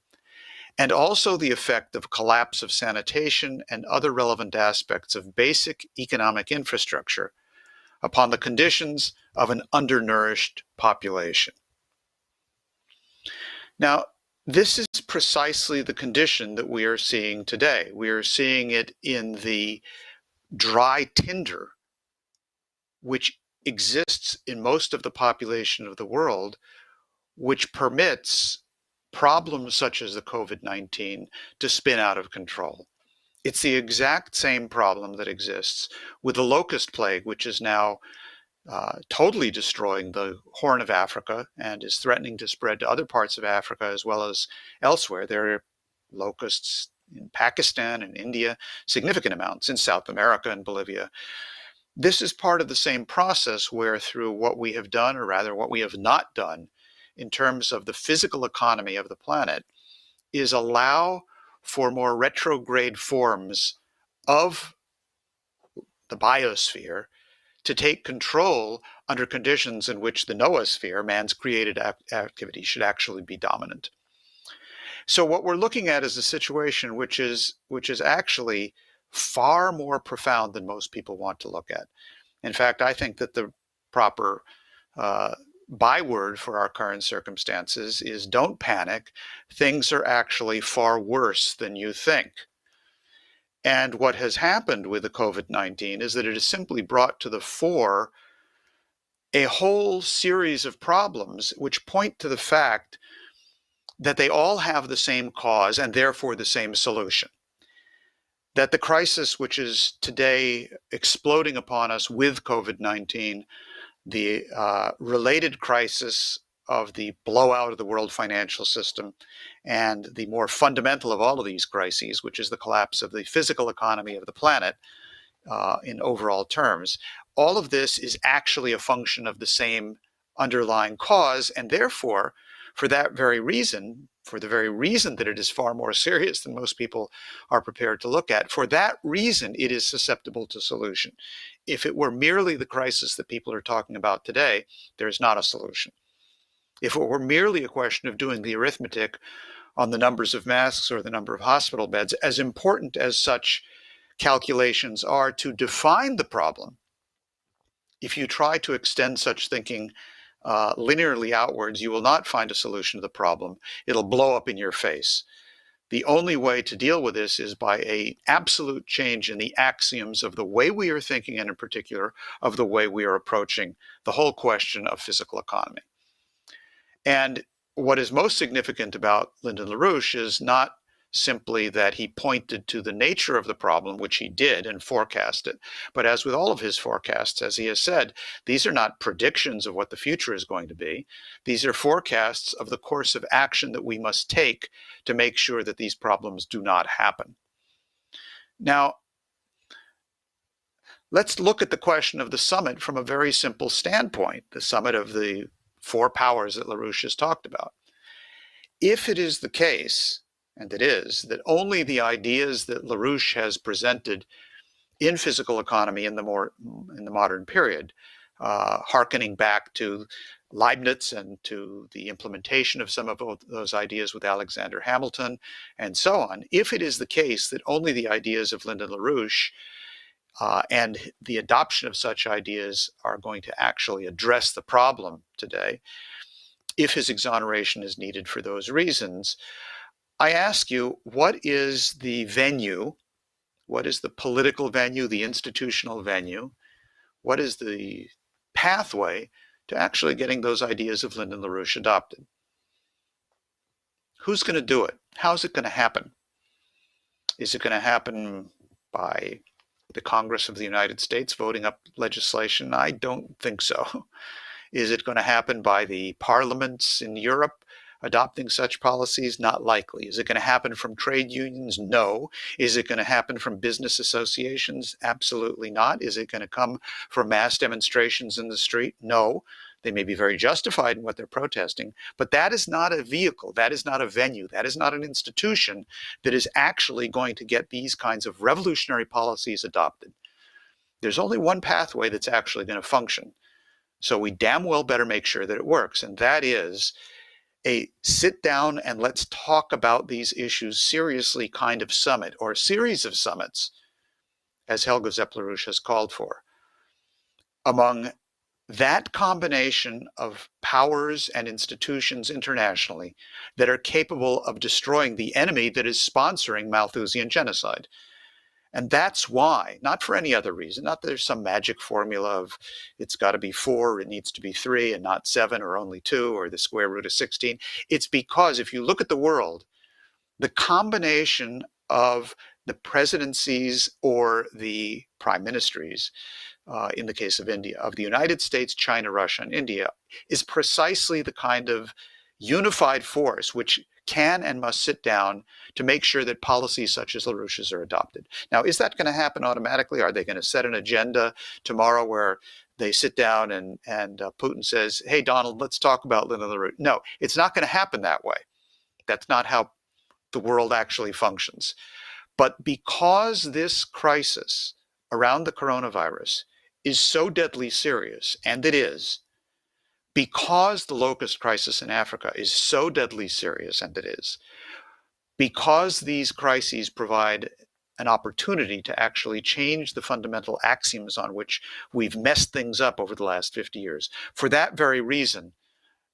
and also the effect of collapse of sanitation and other relevant aspects of basic economic infrastructure upon the conditions of an undernourished population. Now, this is precisely the condition that we are seeing today. We are seeing it in the dry tinder, which exists in most of the population of the world, which permits problems such as the COVID-19 to spin out of control. It's the exact same problem that exists with the locust plague, which is now totally destroying the Horn of Africa and is threatening to spread to other parts of Africa as well as elsewhere. There are locusts in Pakistan and India, significant amounts in South America and Bolivia. This is part of the same process where through what we have done, or rather what we have not done, in terms of the physical economy of the planet, is allow for more retrograde forms of the biosphere to take control under conditions in which the noosphere, man's created activity, should actually be dominant. So what we're looking at is a situation which is actually far more profound than most people want to look at. In fact, I think that the proper byword for our current circumstances is don't panic. Things are actually far worse than you think. And what has happened with the COVID-19 is that it has simply brought to the fore a whole series of problems which point to the fact that they all have the same cause and therefore the same solution. That the crisis which is today exploding upon us with COVID-19, the related crisis of the blowout of the world financial system, and the more fundamental of all of these crises, which is the collapse of the physical economy of the planet in overall terms, all of this is actually a function of the same underlying cause, and therefore, for that very reason, for the very reason that it is far more serious than most people are prepared to look at, for that reason it is susceptible to solution. If it were merely the crisis that people are talking about today, there is not a solution. If it were merely a question of doing the arithmetic on the numbers of masks or the number of hospital beds, as important as such calculations are to define the problem, if you try to extend such thinking linearly outwards, you will not find a solution to the problem. It'll blow up in your face. The only way to deal with this is by an absolute change in the axioms of the way we are thinking, and in particular of the way we are approaching the whole question of physical economy. And what is most significant about Lyndon LaRouche is not simply that he pointed to the nature of the problem, which he did, and forecast it. But as with all of his forecasts, as he has said, these are not predictions of what the future is going to be. These are forecasts of the course of action that we must take to make sure that these problems do not happen. Now, let's look at the question of the summit from a very simple standpoint, the summit of the four powers that LaRouche has talked about. If it is the case, and it is, that only the ideas that LaRouche has presented in physical economy in the modern period, hearkening back to Leibniz and to the implementation of some of those ideas with Alexander Hamilton and so on, if it is the case that only the ideas of Lyndon LaRouche and the adoption of such ideas are going to actually address the problem today, if his exoneration is needed for those reasons, I ask you, what is the venue? What is the political venue, the institutional venue? What is the pathway to actually getting those ideas of Lyndon LaRouche adopted? Who's going to do it? How's it going to happen? Is it going to happen by the Congress of the United States voting up legislation? I don't think so. Is it going to happen by the parliaments in Europe adopting such policies? Not likely. Is it going to happen from trade unions? No. Is it going to happen from business associations? Absolutely not. Is it going to come from mass demonstrations in the street? No. They may be very justified in what they're protesting, but that is not a vehicle. That is not a venue. That is not an institution that is actually going to get these kinds of revolutionary policies adopted. There's only one pathway that's actually going to function. So we damn well better make sure that it works, and that is a sit down and let's talk about these issues seriously kind of summit, or a series of summits, as Helga Zepp-LaRouche has called for, among that combination of powers and institutions internationally that are capable of destroying the enemy that is sponsoring Malthusian genocide. And that's why, not for any other reason, not that there's some magic formula of it's got to be 4, it needs to be 3, and not 7 or only 2 or the square root of 16. It's because if you look at the world, the combination of the presidencies or the prime ministries, in the case of India, of the United States, China, Russia, and India, is precisely the kind of unified force which can and must sit down to make sure that policies such as LaRouche's are adopted. Now, is that going to happen automatically? Are they going to set an agenda tomorrow where they sit down and Putin says, hey, Donald, let's talk about LaRouche? No, it's not going to happen that way. That's not how the world actually functions. But because this crisis around the coronavirus is so deadly serious, and it is, because the locust crisis in Africa is so deadly serious, and it is, because these crises provide an opportunity to actually change the fundamental axioms on which we've messed things up over the last 50 years. For that very reason,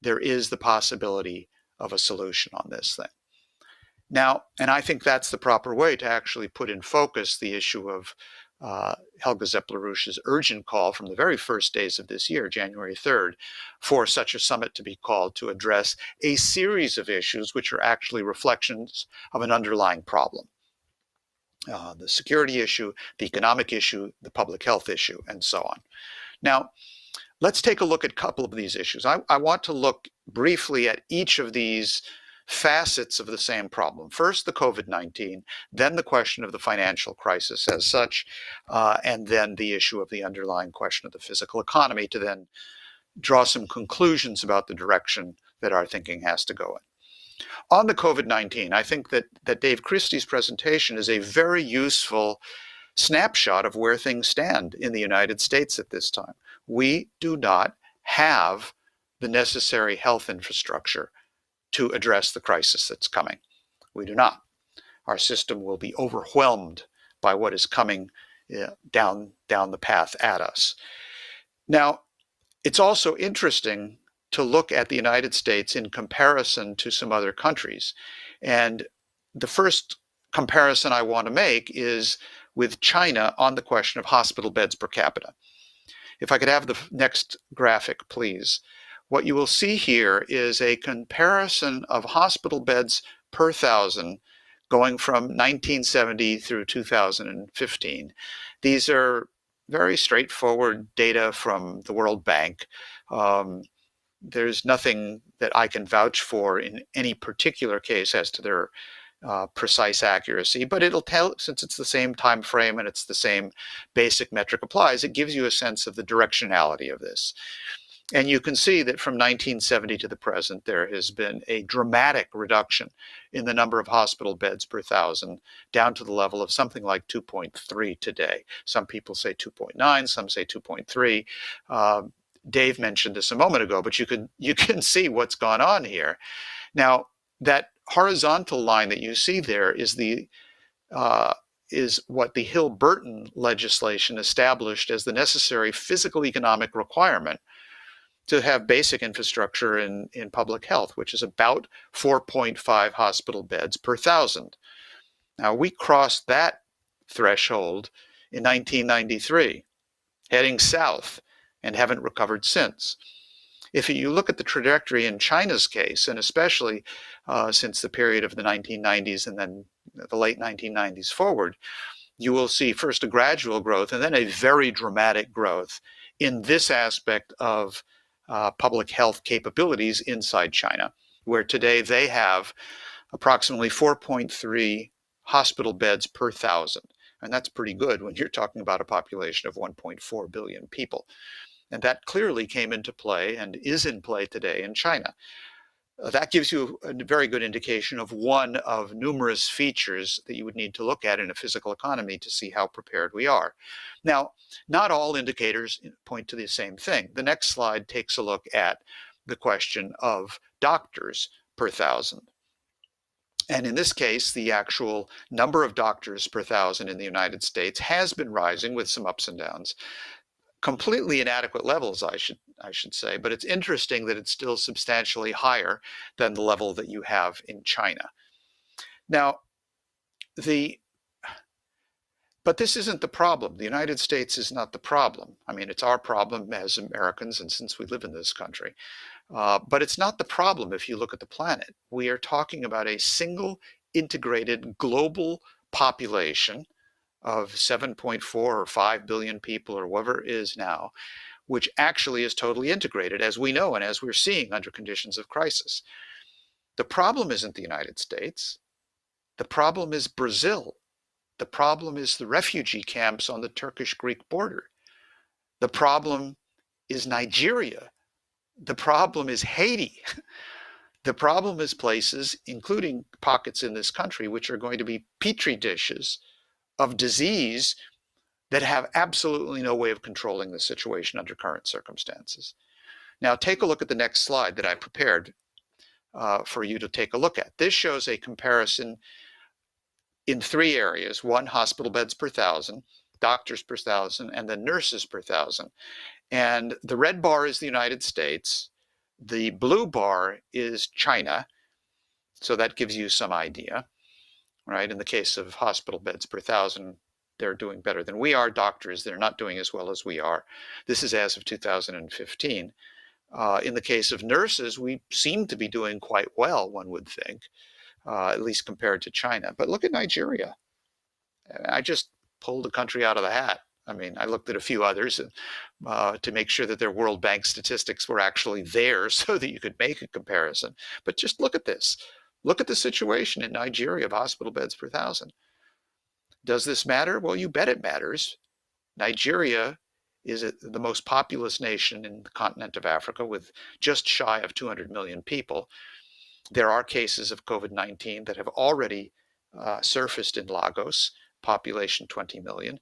there is the possibility of a solution on this thing. Now, and I think that's the proper way to actually put in focus the issue of Helga Zepp-LaRouche's urgent call from the very first days of this year, January 3rd, for such a summit to be called to address a series of issues which are actually reflections of an underlying problem. The security issue, the economic issue, the public health issue, and so on. Now, let's take a look at a couple of these issues. I want to look briefly at each of these facets of the same problem. First, the COVID-19, then the question of the financial crisis as such, and then the issue of the underlying question of the physical economy, to then draw some conclusions about the direction that our thinking has to go in. On the COVID-19, I think that Dave Christie's presentation is a very useful snapshot of where things stand in the United States at this time. We do not have the necessary health infrastructure to address the crisis that's coming. We do not. Our system will be overwhelmed by what is coming down the path at us. Now, it's also interesting to look at the United States in comparison to some other countries. And the first comparison I want to make is with China on the question of hospital beds per capita. If I could have the next graphic, please. What you will see here is a comparison of hospital beds per 1,000 going from 1970 through 2015. These are very straightforward data from the World Bank. There's nothing that I can vouch for in any particular case as to their precise accuracy, but it'll tell, since it's the same time frame and it's the same basic metric applies, it gives you a sense of the directionality of this. And you can see that from 1970 to the present, there has been a dramatic reduction in the number of hospital beds per 1,000, down to the level of something like 2.3 today. Some people say 2.9, some say 2.3. Dave mentioned this a moment ago, but you can see what's gone on here. Now, that horizontal line that you see there is what the Hill-Burton legislation established as the necessary physical economic requirement to have basic infrastructure in public health, which is about 4.5 hospital beds per 1,000. Now, we crossed that threshold in 1993, heading south, and haven't recovered since. If you look at the trajectory in China's case, and especially since the period of the 1990s and then the late 1990s forward, you will see first a gradual growth and then a very dramatic growth in this aspect of public health capabilities inside China, where today they have approximately 4.3 hospital beds per 1,000. And that's pretty good when you're talking about a population of 1.4 billion people. And that clearly came into play and is in play today in China. That gives you a very good indication of one of numerous features that you would need to look at in a physical economy to see how prepared we are. Now, not all indicators point to the same thing. The next slide takes a look at the question of doctors per 1,000. And in this case, the actual number of doctors per 1,000 in the United States has been rising with some ups and downs. Completely inadequate levels, I should say, but it's interesting that it's still substantially higher than the level that you have in China. Now, but this isn't the problem. The United States is not the problem. I mean, it's our problem as Americans, and since we live in this country. But it's not the problem if you look at the planet. We are talking about a single integrated global population of 7.4 or 5 billion people or whatever it is now, which actually is totally integrated, as we know and as we're seeing under conditions of crisis. The problem isn't the United States. The problem is Brazil. The problem is the refugee camps on the Turkish-Greek border. The problem is Nigeria. The problem is Haiti. The problem is places, including pockets in this country, which are going to be petri dishes of disease that have absolutely no way of controlling the situation under current circumstances. Now, take a look at the next slide that I prepared for you to take a look at. This shows a comparison in 3 areas: 1, hospital beds per 1,000, doctors per 1,000, and then nurses per 1,000. And the red bar is the United States. The blue bar is China. So that gives you some idea, right? In the case of hospital beds per 1,000, they're doing better than we are. Doctors, they're not doing as well as we are. This is as of 2015. In the case of nurses, we seem to be doing quite well, one would think, at least compared to China. But look at Nigeria. I just pulled a country out of the hat. I mean, I looked at a few others to make sure that their World Bank statistics were actually there so that you could make a comparison. But just look at this. Look at the situation in Nigeria of hospital beds per 1,000. Does this matter? Well, you bet it matters. Nigeria is the most populous nation in the continent of Africa with just shy of 200 million people. There are cases of COVID-19 that have already surfaced in Lagos, population 20 million.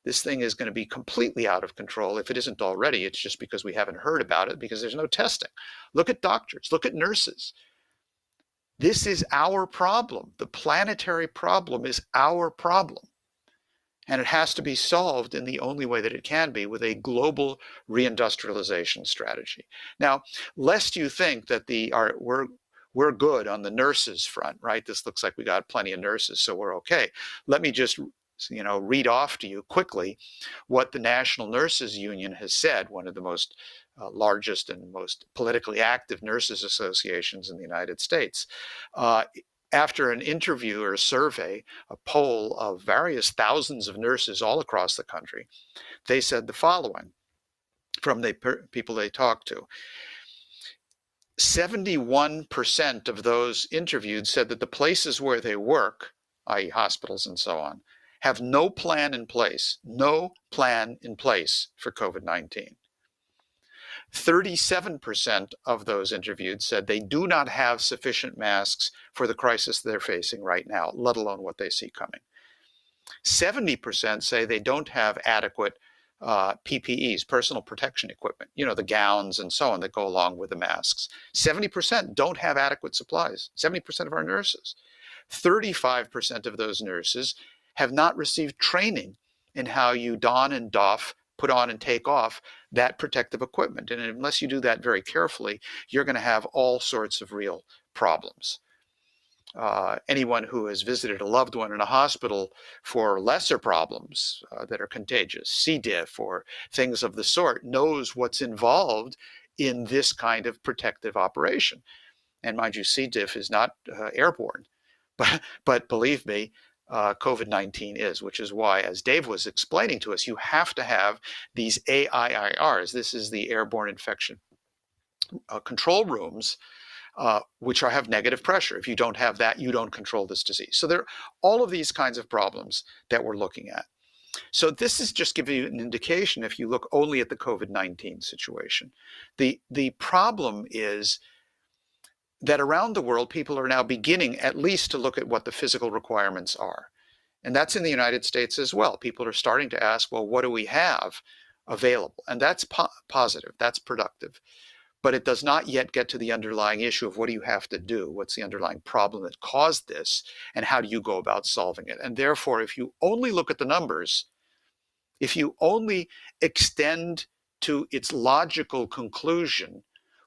This thing is going to be completely out of control. If it isn't already, it's just because we haven't heard about it because there's no testing. Look at doctors, look at nurses. This is our problem. The planetary problem is our problem. And it has to be solved in the only way that it can be, with a global reindustrialization strategy. Now, lest you think that we're good on the nurses front, right? This looks like we got plenty of nurses, so we're okay. Let me just read off to you quickly what the National Nurses Union has said, one of the most largest and most politically active nurses associations in the United States. After an interview or a survey, a poll of various thousands of nurses all across the country, they said the following from the people they talked to. 71% of those interviewed said that the places where they work, i.e. hospitals and so on, have no plan in place for COVID-19. 37% of those interviewed said they do not have sufficient masks for the crisis they're facing right now, let alone what they see coming. 70% say they don't have adequate PPEs, personal protection equipment, the gowns and so on that go along with the masks. 70% don't have adequate supplies, 70% of our nurses. 35% of those nurses have not received training in how you don and doff, put on and take off that protective equipment. And unless you do that very carefully, you're going to have all sorts of real problems. Anyone who has visited a loved one in a hospital for lesser problems that are contagious, C. diff or things of the sort, knows what's involved in this kind of protective operation. And mind you, C. diff is not airborne, but believe me, COVID-19 is, which is why, as Dave was explaining to us, you have to have these AIIRs. This is the airborne infection control rooms, which have negative pressure. If you don't have that, you don't control this disease. So there are all of these kinds of problems that we're looking at. So this is just giving you an indication if you look only at the COVID-19 situation. The problem is that around the world, people are now beginning at least to look at what the physical requirements are. And that's in the United States as well. People are starting to ask, well, what do we have available? And that's positive, that's productive. But it does not yet get to the underlying issue of what do you have to do? What's the underlying problem that caused this? And how do you go about solving it? And therefore, if you only look at the numbers, if you only extend to its logical conclusion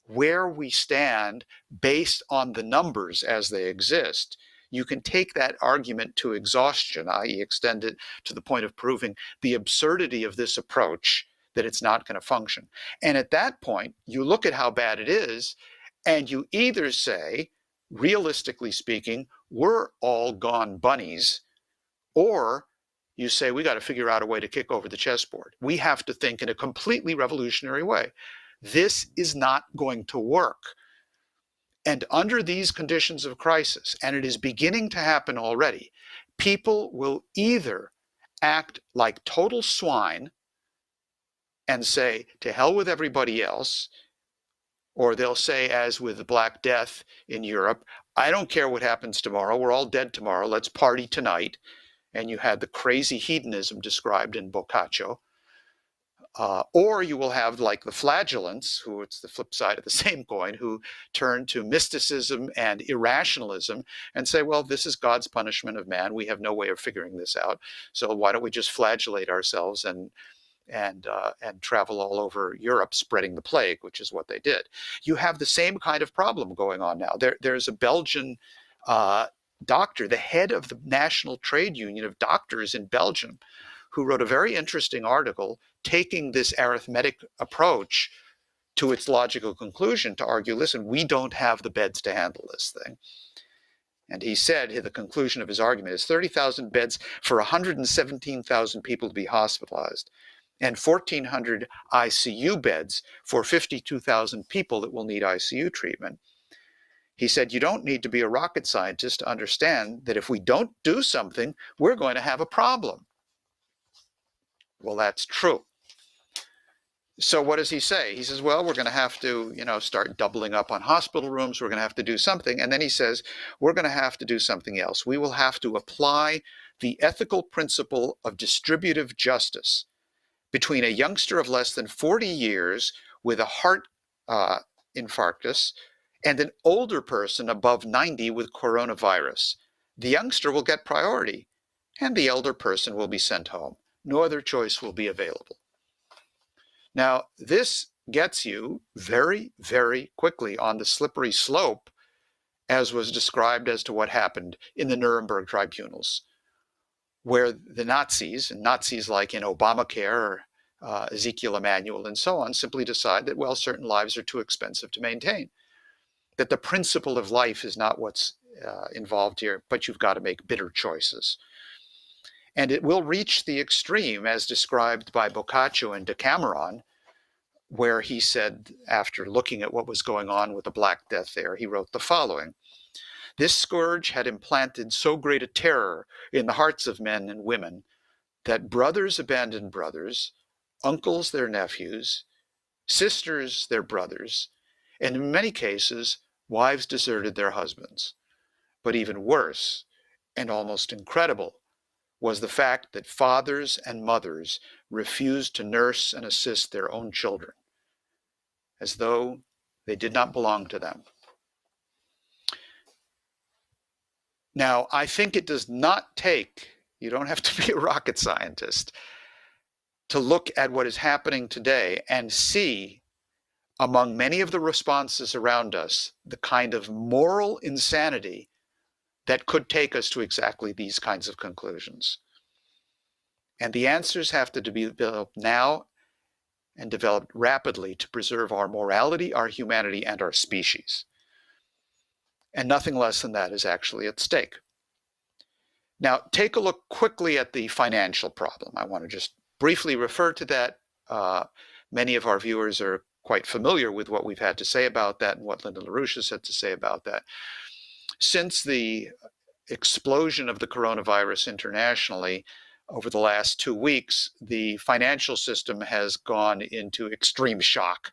where we stand based on the numbers as they exist, you can take that argument to exhaustion, i.e. extend it to the point of proving the absurdity of this approach, that it's not going to function. And at that point, you look at how bad it is, and you either say, realistically speaking, we're all gone bunnies, or you say, we got to figure out a way to kick over the chessboard. We have to think in a completely revolutionary way. This is not going to work. And under these conditions of crisis, and it is beginning to happen already, people will either act like total swine and say, to hell with everybody else, or they'll say, as with the Black Death in Europe, I don't care what happens tomorrow, we're all dead tomorrow, let's party tonight. And you had the crazy hedonism described in Boccaccio. Or you will have like the flagellants, who it's the flip side of the same coin, who turn to mysticism and irrationalism and say, well, this is God's punishment of man. We have no way of figuring this out. So why don't we just flagellate ourselves and travel all over Europe spreading the plague, which is what they did. You have the same kind of problem going on now. There's a Belgian doctor, the head of the National Trade Union of Doctors in Belgium, who wrote a very interesting article taking this arithmetic approach to its logical conclusion to argue, listen, we don't have the beds to handle this thing. And he said the conclusion of his argument is 30,000 beds for 117,000 people to be hospitalized, and 1,400 ICU beds for 52,000 people that will need ICU treatment. He said, you don't need to be a rocket scientist to understand that if we don't do something, we're going to have a problem. Well, that's true. So what does he say? He says, well, we're going to have to, start doubling up on hospital rooms. We're going to have to do something. And then he says, we're going to have to do something else. We will have to apply the ethical principle of distributive justice between a youngster of less than 40 years with a heart infarctus and an older person above 90 with coronavirus. The youngster will get priority, and the elder person will be sent home. No other choice will be available. Now, this gets you very, very quickly on the slippery slope, as was described as to what happened in the Nuremberg tribunals, where the Nazis, and Nazis like in Obamacare or Ezekiel Emanuel and so on, simply decide that, well, certain lives are too expensive to maintain, that the principle of life is not what's involved here, but you've got to make bitter choices. And it will reach the extreme, as described by Boccaccio and Decameron, where he said, after looking at what was going on with the Black Death there, he wrote the following: this scourge had implanted so great a terror in the hearts of men and women that brothers abandoned brothers, uncles their nephews, sisters their brothers, and in many cases, wives deserted their husbands. But even worse, and almost incredible, was the fact that fathers and mothers refused to nurse and assist their own children, as though they did not belong to them. Now, I think it does not take, you don't have to be a rocket scientist, to look at what is happening today and see among many of the responses around us the kind of moral insanity that could take us to exactly these kinds of conclusions. And the answers have to be developed now and developed rapidly to preserve our morality, our humanity, and our species. And nothing less than that is actually at stake. Now, take a look quickly at the financial problem. I want to just briefly refer to that. Many of our viewers are quite familiar with what we've had to say about that and what Linda LaRouche has had to say about that. Since the explosion of the coronavirus internationally over the last 2 weeks, the financial system has gone into extreme shock,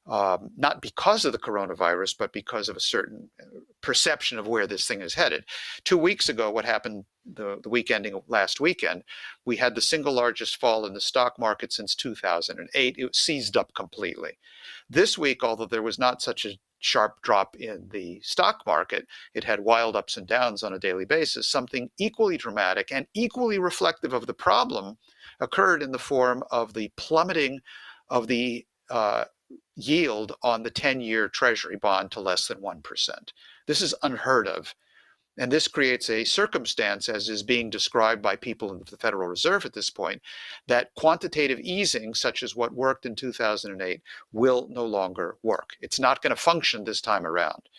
not because of the coronavirus, but because of a certain perception of where this thing is headed. 2 weeks ago, what happened the week ending last weekend, we had the single largest fall in the stock market since 2008. It seized up completely. This week, although there was not such a sharp drop in the stock market, it had wild ups and downs on a daily basis. Something equally dramatic and equally reflective of the problem occurred in the form of the plummeting of the yield on the 10-year Treasury bond to less than 1%. This is unheard of. And this creates a circumstance, as is being described by people in the Federal Reserve at this point, that quantitative easing, such as what worked in 2008, will no longer work. It's not going to function this time around.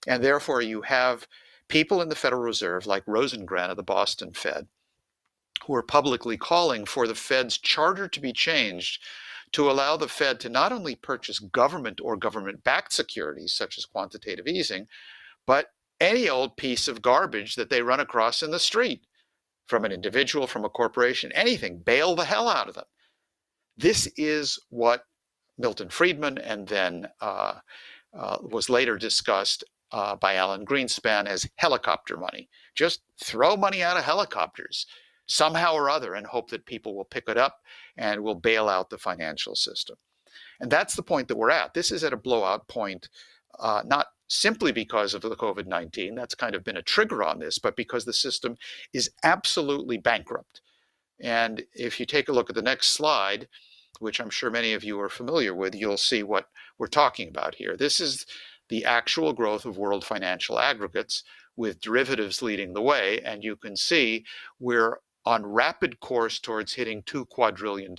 And therefore, you have people in the Federal Reserve, like Rosengren of the Boston Fed, who are publicly calling for the Fed's charter to be changed to allow the Fed to not only purchase government or government-backed securities, such as quantitative easing, but any old piece of garbage that they run across in the street, from an individual, from a corporation, anything, bail the hell out of them. This is what Milton Friedman and then was later discussed by Alan Greenspan as helicopter money. Just throw money out of helicopters somehow or other and hope that people will pick it up and will bail out the financial system. And that's the point that we're at. This is at a blowout point, not simply because of the COVID-19, that's kind of been a trigger on this, but because the system is absolutely bankrupt. And if you take a look at the next slide, which I'm sure many of you are familiar with, you'll see what we're talking about here. This is the actual growth of world financial aggregates, with derivatives leading the way, and you can see we're on rapid course towards hitting $2 quadrillion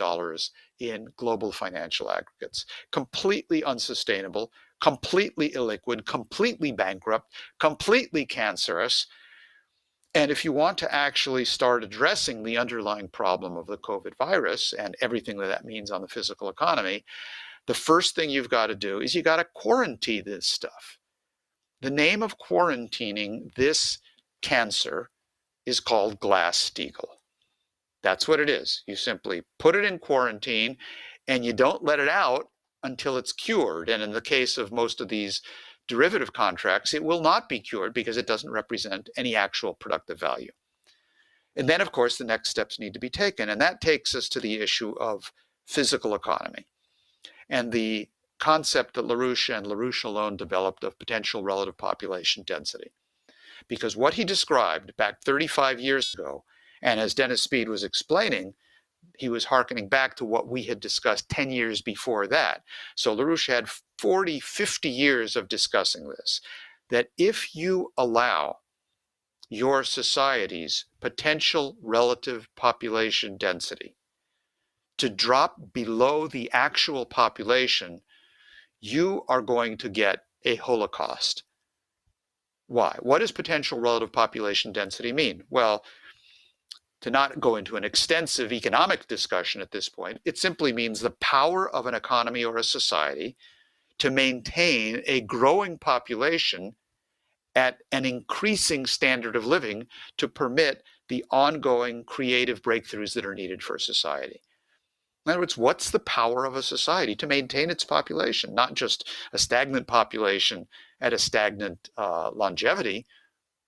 in global financial aggregates. Completely unsustainable, completely illiquid, completely bankrupt, completely cancerous. And if you want to actually start addressing the underlying problem of the COVID virus and everything that that means on the physical economy, the first thing you've got to do is you got to quarantine this stuff. The name of quarantining this cancer is called Glass-Steagall. That's what it is. You simply put it in quarantine and you don't let it out until it's cured. And in the case of most of these derivative contracts, it will not be cured because it doesn't represent any actual productive value. And then, of course, the next steps need to be taken. And that takes us to the issue of physical economy and the concept that LaRouche and LaRouche alone developed of potential relative population density. Because what he described back 35 years ago, and as Dennis Speed was explaining, he was hearkening back to what we had discussed 10 years before that. So LaRouche had 40, 50 years of discussing this, that if you allow your society's potential relative population density to drop below the actual population, you are going to get a holocaust. Why? What does potential relative population density mean? Well, to not go into an extensive economic discussion at this point, it simply means the power of an economy or a society to maintain a growing population at an increasing standard of living to permit the ongoing creative breakthroughs that are needed for society. In other words, what's the power of a society to maintain its population, not just a stagnant population at a stagnant longevity,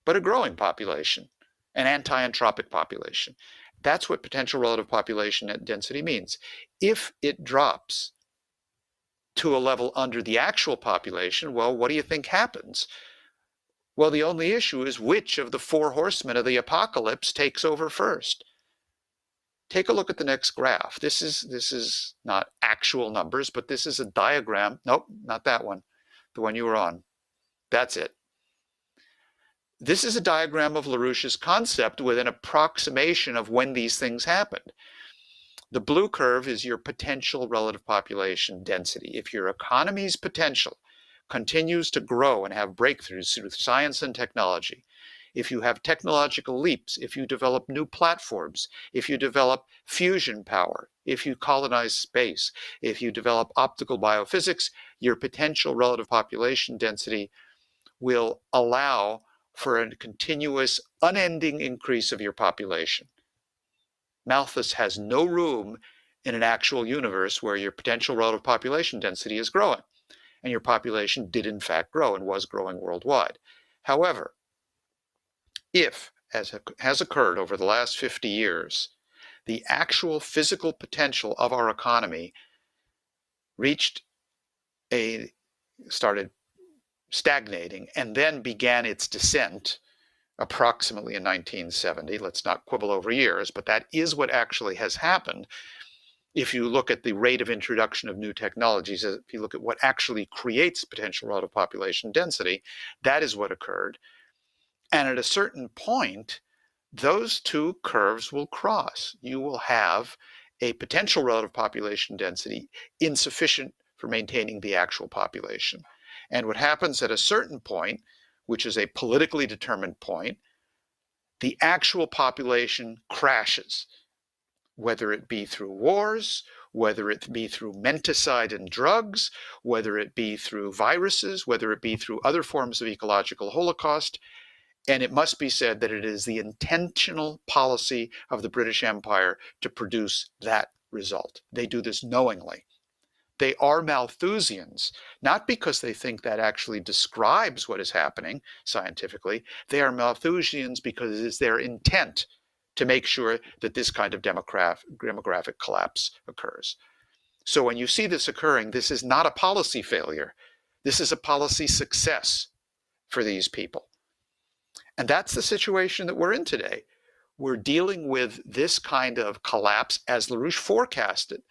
but a growing population, an anti-entropic population. That's what potential relative population density means. If it drops to a level under the actual population, well, what do you think happens? Well, the only issue is which of the four horsemen of the apocalypse takes over first. Take a look at the next graph. This is not actual numbers, but this is a diagram. Nope, not that one. The one you were on. That's it. This is a diagram of LaRouche's concept with an approximation of when these things happened. The blue curve is your potential relative population density. If your economy's potential continues to grow and have breakthroughs through science and technology, if you have technological leaps, if you develop new platforms, if you develop fusion power, if you colonize space, if you develop optical biophysics, your potential relative population density will allow for a continuous, unending increase of your population. Malthus has no room in an actual universe where your potential relative population density is growing. And your population did in fact grow and was growing worldwide. However, if, as has occurred over the last 50 years, the actual physical potential of our economy started stagnating and then began its descent approximately in 1970. Let's not quibble over years, but that is what actually has happened. If you look at the rate of introduction of new technologies, if you look at what actually creates potential relative population density, that is what occurred. And at a certain point, those two curves will cross. You will have a potential relative population density insufficient for maintaining the actual population. And what happens at a certain point, which is a politically determined point, the actual population crashes, whether it be through wars whether it be through menticide and drugs, whether it be through viruses, whether it be through other forms of ecological holocaust. And it must be said that it is the intentional policy of the British Empire to produce that result. They do this knowingly. They are Malthusians, not because they think that actually describes what is happening scientifically. They are Malthusians because it is their intent to make sure that this kind of demographic collapse occurs. So when you see this occurring, this is not a policy failure. This is a policy success for these people. And that's the situation that we're in today. We're dealing with this kind of collapse as LaRouche forecasted.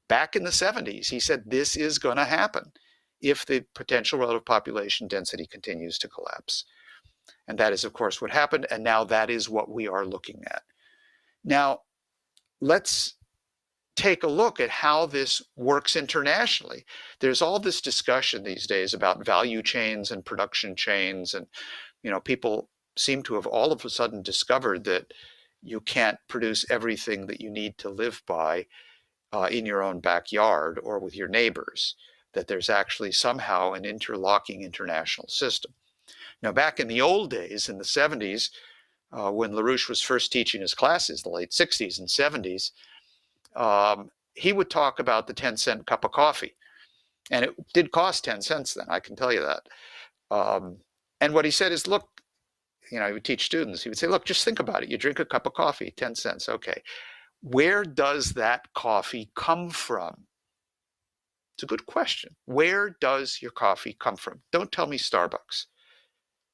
Back in the 70s, he said this is going to happen if the potential relative population density continues to collapse. And that is, of course, what happened. And now that is what we are looking at. Now, let's take a look at how this works internationally. There's all this discussion these days about value chains and production chains. And, people seem to have all of a sudden discovered that you can't produce everything that you need to live by in your own backyard or with your neighbors, that there's actually somehow an interlocking international system. Now, back in the old days, in the 70s, when LaRouche was first teaching his classes, the late 60s and 70s, he would talk about the 10-cent cup of coffee. And it did cost 10 cents then, I can tell you that. And what he said is, look, he would teach students, he would say, look, just think about it. You drink a cup of coffee, 10 cents, okay. Where does that coffee come from? It's a good question. Where does your coffee come from? Don't tell me Starbucks,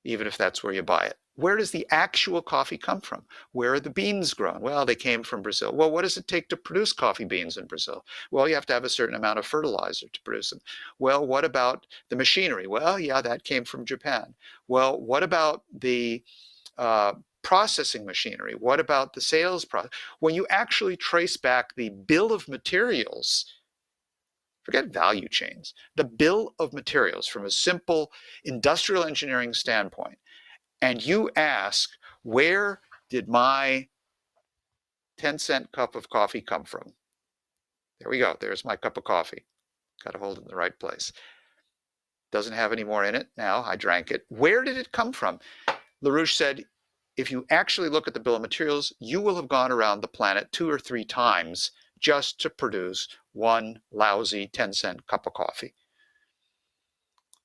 even if that's where you buy it. Where does the actual coffee come from? Where are the beans grown? Well, they came from Brazil. Well, what does it take to produce coffee beans in Brazil? Well, you have to have a certain amount of fertilizer to produce them. Well, what about the machinery? Well, yeah, that came from Japan. Well, what about the processing machinery? What about the sales process? When you actually trace back the bill of materials, forget value chains, the bill of materials from a simple industrial engineering standpoint, and you ask, where did my 10-cent cup of coffee come from? There we go. There's my cup of coffee. Got to hold it in the right place. Doesn't have any more in it now. I drank it. Where did it come from? LaRouche said, if you actually look at the bill of materials, you will have gone around the planet 2 or 3 times just to produce one lousy 10-cent cup of coffee.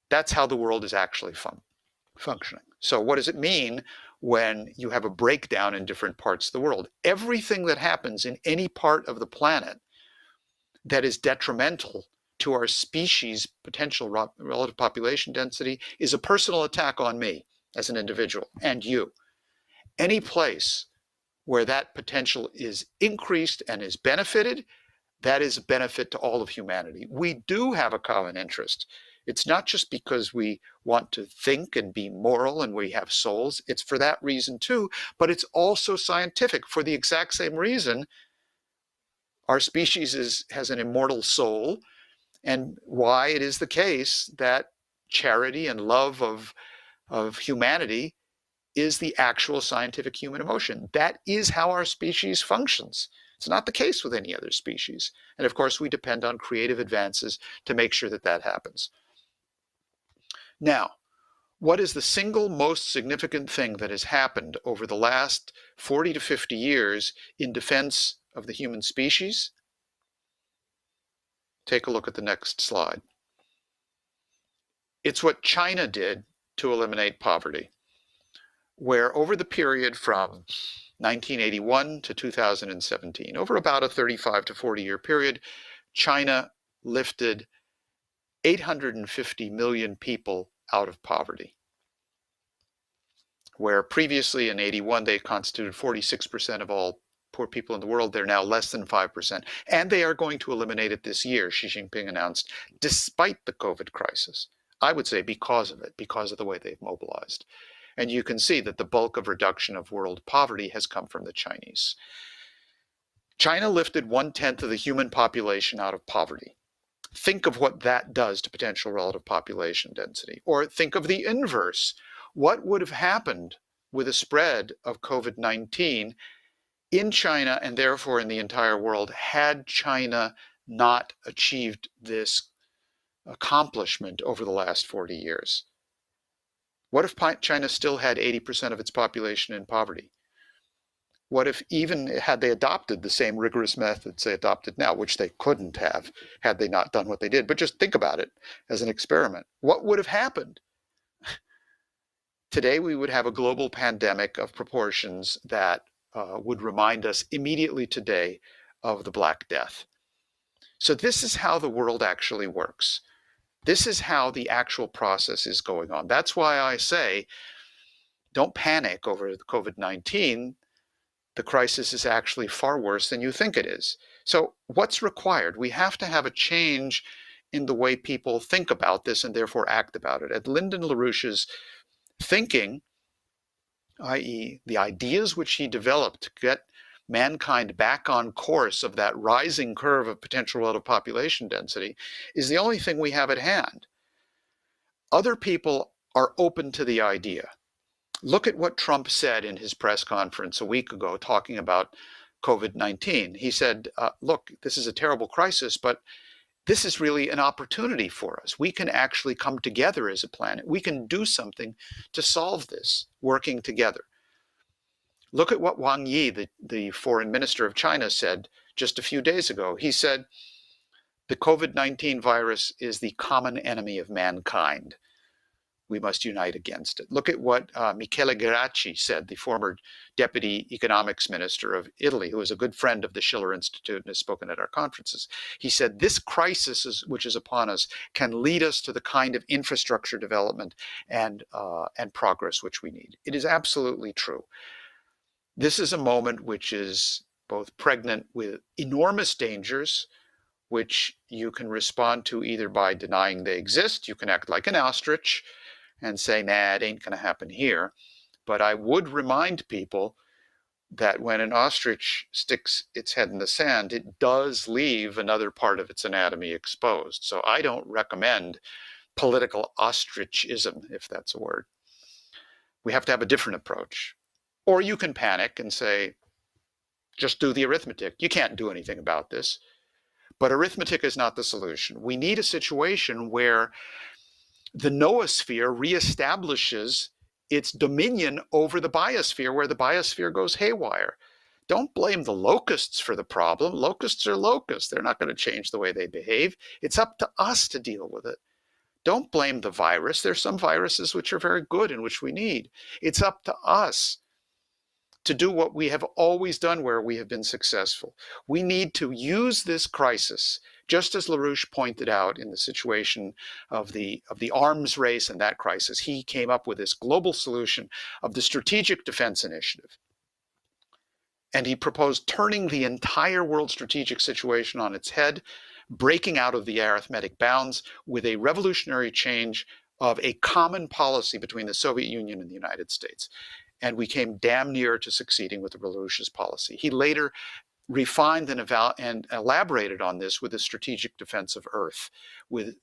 That's how the world is actually functioning. So what does it mean when you have a breakdown in different parts of the world? Everything that happens in any part of the planet that is detrimental to our species' potential relative population density is a personal attack on me as an individual and you. Any place where that potential is increased and is benefited, that is a benefit to all of humanity. We do have a common interest. It's not just because we want to think and be moral and we have souls. It's for that reason too, but it's also scientific for the exact same reason. Our species has an immortal soul, and why it is the case that charity and love of humanity is the actual scientific human emotion. That is how our species functions. It's not the case with any other species. And of course, we depend on creative advances to make sure that that happens. Now, what is the single most significant thing that has happened over the last 40 to 50 years in defense of the human species? Take a look at the next slide. It's what China did to eliminate poverty, where over the period from 1981 to 2017, over about a 35 to 40 year period, China lifted 850 million people out of poverty, where previously in 81 they constituted 46% of all poor people in the world. They're now less than 5%, and they are going to eliminate it this year, Xi Jinping announced, despite the COVID crisis. I would say because of it, because of the way they've mobilized. And you can see that the bulk of reduction of world poverty has come from the Chinese. China lifted 1/10 of the human population out of poverty. Think of what that does to potential relative population density. Or think of the inverse. What would have happened with a spread of COVID-19 in China and therefore in the entire world had China not achieved this accomplishment over the last 40 years? What if China still had 80% of its population in poverty? What if, even had they adopted the same rigorous methods they adopted now, which they couldn't have had they not done what they did, but just think about it as an experiment. What would have happened? Today, we would have a global pandemic of proportions that would remind us immediately today of the Black Death. So this is how the world actually works. This is how the actual process is going on. That's why I say, don't panic over the COVID-19. The crisis is actually far worse than you think it is. So what's required? We have to have a change in the way people think about this and therefore act about it. At Lyndon LaRouche's thinking, i.e. the ideas which he developed to get mankind back on course of that rising curve of potential relative population density, is the only thing we have at hand. Other people are open to the idea. Look at what Trump said in his press conference a week ago talking about COVID-19. He said, look, this is a terrible crisis, but this is really an opportunity for us. We can actually come together as a planet. We can do something to solve this, working together. Look at what Wang Yi, the foreign minister of China, said just a few days ago. He said, the COVID-19 virus is the common enemy of mankind. We must unite against it. Look at what Michele Geraci said, the former deputy economics minister of Italy, who is a good friend of the Schiller Institute and has spoken at our conferences. He said, this crisis which is upon us can lead us to the kind of infrastructure development and progress which we need. It is absolutely true. This is a moment which is both pregnant with enormous dangers, which you can respond to either by denying they exist. You can act like an ostrich and say, nah, it ain't going to happen here. But I would remind people that when an ostrich sticks its head in the sand, it does leave another part of its anatomy exposed. So I don't recommend political ostrichism, if that's a word. We have to have a different approach. Or you can panic and say, just do the arithmetic. You can't do anything about this. But arithmetic is not the solution. We need a situation where the noosphere reestablishes its dominion over the biosphere, where the biosphere goes haywire. Don't blame the locusts for the problem. Locusts are locusts. They're not going to change the way they behave. It's up to us to deal with it. Don't blame the virus. There's some viruses which are very good and which we need. It's up to us to do what we have always done where we have been successful. We need to use this crisis, just as LaRouche pointed out in the situation of the arms race and that crisis. He came up with this global solution of the Strategic Defense Initiative. And he proposed turning the entire world strategic situation on its head, breaking out of the arithmetic bounds with a revolutionary change of a common policy between the Soviet Union and the United States. And we came damn near to succeeding with the LaRouche's policy. He later refined and elaborated on this with the strategic defense of Earth, with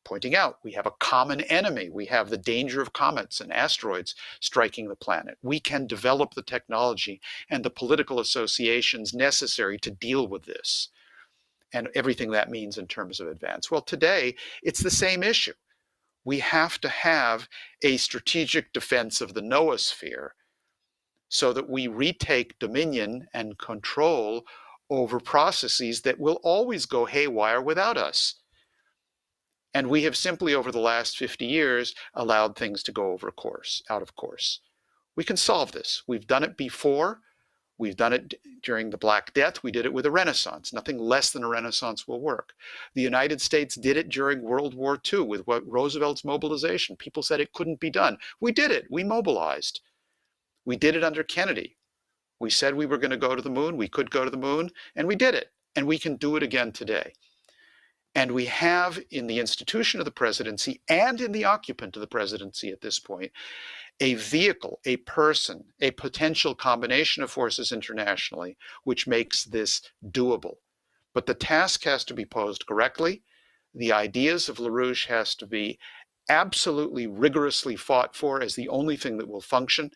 pointing out we have a common enemy. We have the danger of comets and asteroids striking the planet. We can develop the technology and the political associations necessary to deal with this and everything that means in terms of advance. Well, today, it's the same issue. We have to have a strategic defense of the noosphere so that we retake dominion and control over processes that will always go haywire without us. And we have simply, over the last 50 years, allowed things to go out of course. We can solve this. We've done it before. We've done it during the Black Death. We did it with a Renaissance. Nothing less than a Renaissance will work. The United States did it during World War II with Roosevelt's mobilization. People said it couldn't be done. We did it. We mobilized. We did it under Kennedy. We said we were going to go to the moon. We could go to the moon, and we did it. And we can do it again today. And we have in the institution of the presidency and in the occupant of the presidency at this point, a vehicle, a person, a potential combination of forces internationally, which makes this doable. But the task has to be posed correctly. The ideas of LaRouche has to be absolutely rigorously fought for as the only thing that will function.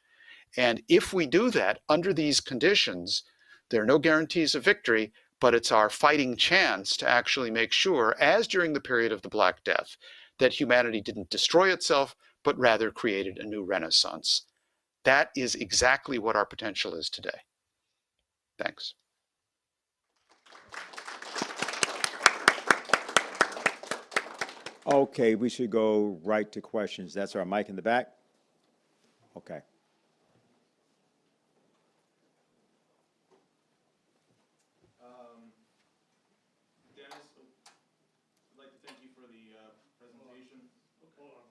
And if we do that under these conditions, there are no guarantees of victory, but it's our fighting chance to actually make sure, as during the period of the Black Death, that humanity didn't destroy itself, but rather created a new renaissance. That is exactly what our potential is today. Thanks. Okay, we should go right to questions. That's our mic in the back. Okay. Dennis, I'd like to thank you for the presentation. Hold on.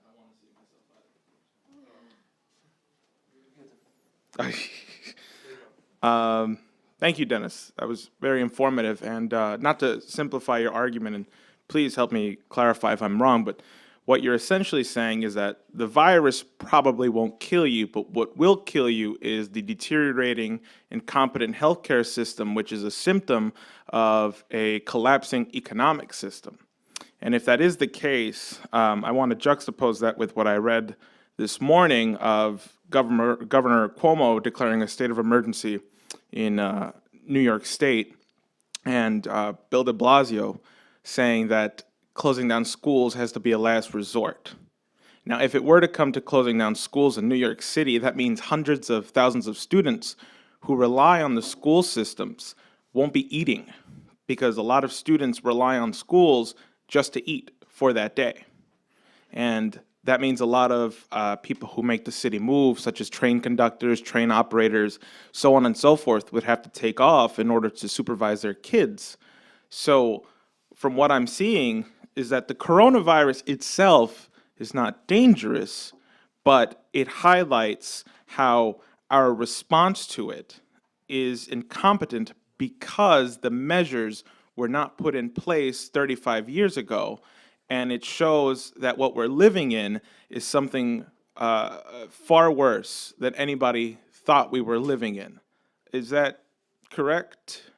I want to see myself out of it. Thank you, Dennis. That was very informative. And not to simplify your argument, and please help me clarify if I'm wrong, but what you're essentially saying is that the virus probably won't kill you, but what will kill you is the deteriorating, incompetent healthcare system, which is a symptom of a collapsing economic system. And if that is the case, I want to juxtapose that with what I read this morning of Governor Cuomo declaring a state of emergency in New York State, and Bill de Blasio saying that closing down schools has to be a last resort. Now, if it were to come to closing down schools in New York City, that means hundreds of thousands of students who rely on the school systems won't be eating, because a lot of students rely on schools just to eat for that day. And that means a lot of people who make the city move, such as train conductors, train operators, so on and so forth, would have to take off in order to supervise their kids. So from what I'm seeing is that the coronavirus itself is not dangerous, but it highlights how our response to it is incompetent because the measures were not put in place 35 years ago. And it shows that what we're living in is something far worse than anybody thought we were living in. Is that correct?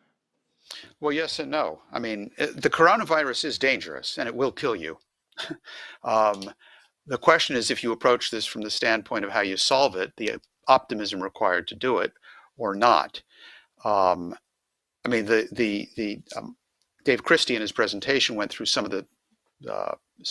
Well, yes and no. I mean, the coronavirus is dangerous and it will kill you. The question is if you approach this from the standpoint of how you solve it, the optimism required to do it, or not. I mean, Dave Christie in his presentation went through some of the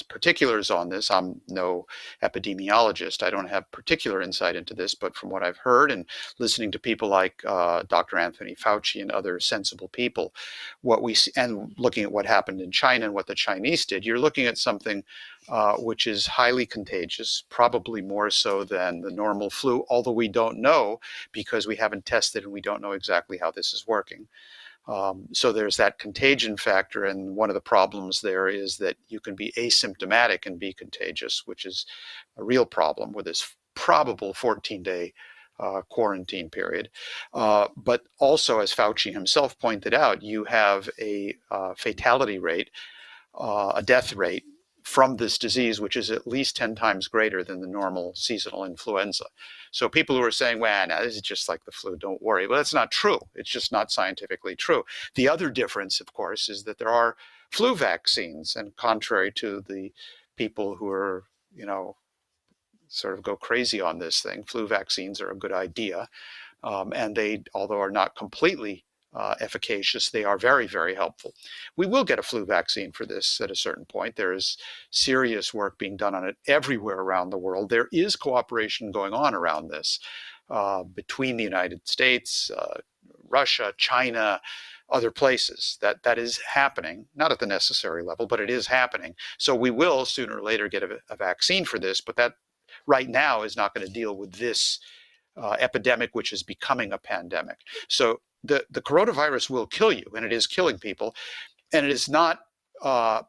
particulars on this. I'm no epidemiologist. I don't have particular insight into this, but from what I've heard and listening to people like Dr. Anthony Fauci and other sensible people, what we see, and looking at what happened in China and what the Chinese did, you're looking at something which is highly contagious, probably more so than the normal flu, although we don't know because we haven't tested and we don't know exactly how this is working. So there's that contagion factor, and one of the problems there is that you can be asymptomatic and be contagious, which is a real problem with this probable 14-day quarantine period. But also, as Fauci himself pointed out, you have a fatality rate, a death rate from this disease, which is at least 10 times greater than the normal seasonal influenza. So people who are saying, well, no, this is just like the flu, don't worry. Well, that's not true. It's just not scientifically true. The other difference, of course, is that there are flu vaccines, and contrary to the people who are, sort of go crazy on this thing, flu vaccines are a good idea. And they, although are not completely efficacious, they are very, very helpful. We will get a flu vaccine for this at a certain point. There is serious work being done on it everywhere around the world. There is cooperation going on around this between the United States, Russia, China, other places. That is happening, not at the necessary level, but it is happening. So we will sooner or later get a vaccine for this, but that right now is not going to deal with this epidemic, which is becoming a pandemic. So the coronavirus will kill you, and it is killing people. And it is not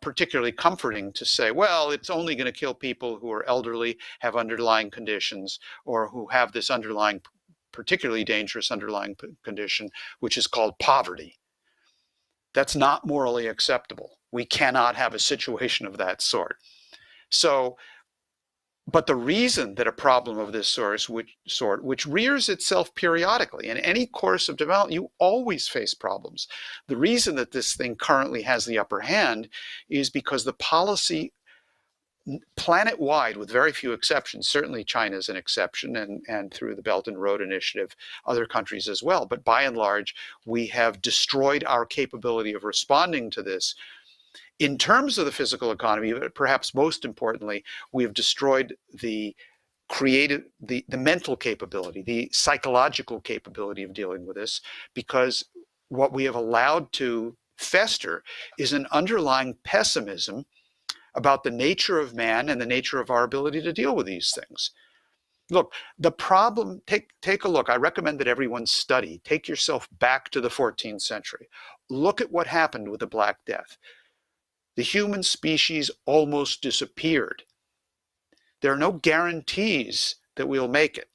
particularly comforting to say, well, it's only going to kill people who are elderly, have underlying conditions, or who have this underlying, particularly dangerous underlying condition, which is called poverty. That's not morally acceptable. We cannot have a situation of that sort. So, but the reason that a problem of this sort, which rears itself periodically in any course of development, you always face problems. The reason that this thing currently has the upper hand is because the policy planet-wide, with very few exceptions, certainly China is an exception, and through the Belt and Road Initiative, other countries as well. But by and large, we have destroyed our capability of responding to this. In terms of the physical economy, but perhaps most importantly, we have destroyed the mental capability, the psychological capability of dealing with this, because what we have allowed to fester is an underlying pessimism about the nature of man and the nature of our ability to deal with these things. Look, the problem, take a look. I recommend that everyone study. Take yourself back to the 14th century. Look at what happened with the Black Death. The human species almost disappeared. There are no guarantees that we'll make it.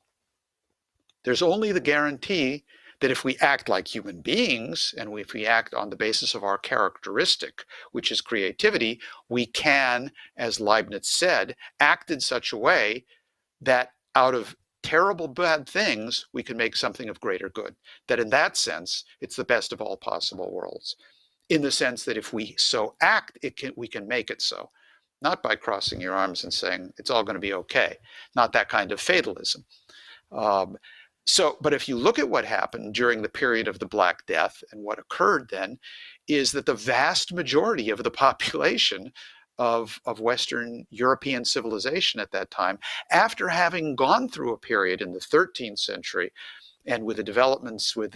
There's only the guarantee that if we act like human beings, and if we act on the basis of our characteristic, which is creativity, we can, as Leibniz said, act in such a way that out of terrible bad things, we can make something of greater good. That in that sense, it's the best of all possible worlds. In the sense that if we so act, we can make it so. Not by crossing your arms and saying, it's all going to be okay. Not that kind of fatalism. But if you look at what happened during the period of the Black Death, and what occurred then is that the vast majority of the population of Western European civilization at that time, after having gone through a period in the 13th century, and with the developments with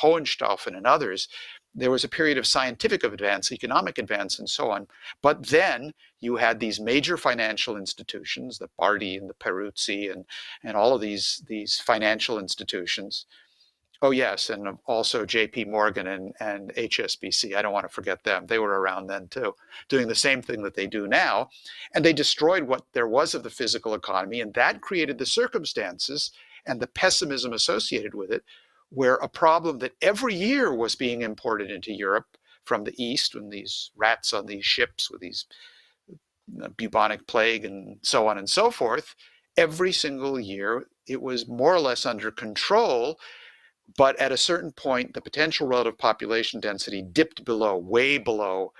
Hohenstaufen and others, there was a period of scientific advance, economic advance, and so on. But then you had these major financial institutions, the Bardi and the Peruzzi and all of these financial institutions. Oh yes, and also J.P. Morgan and HSBC. I don't want to forget them. They were around then too, doing the same thing that they do now. And they destroyed what there was of the physical economy, and that created the circumstances and the pessimism associated with it, where a problem that every year was being imported into Europe from the East, when these rats on these ships with these bubonic plague and so on and so forth, every single year it was more or less under control, but at a certain point the potential relative population density dipped below, way below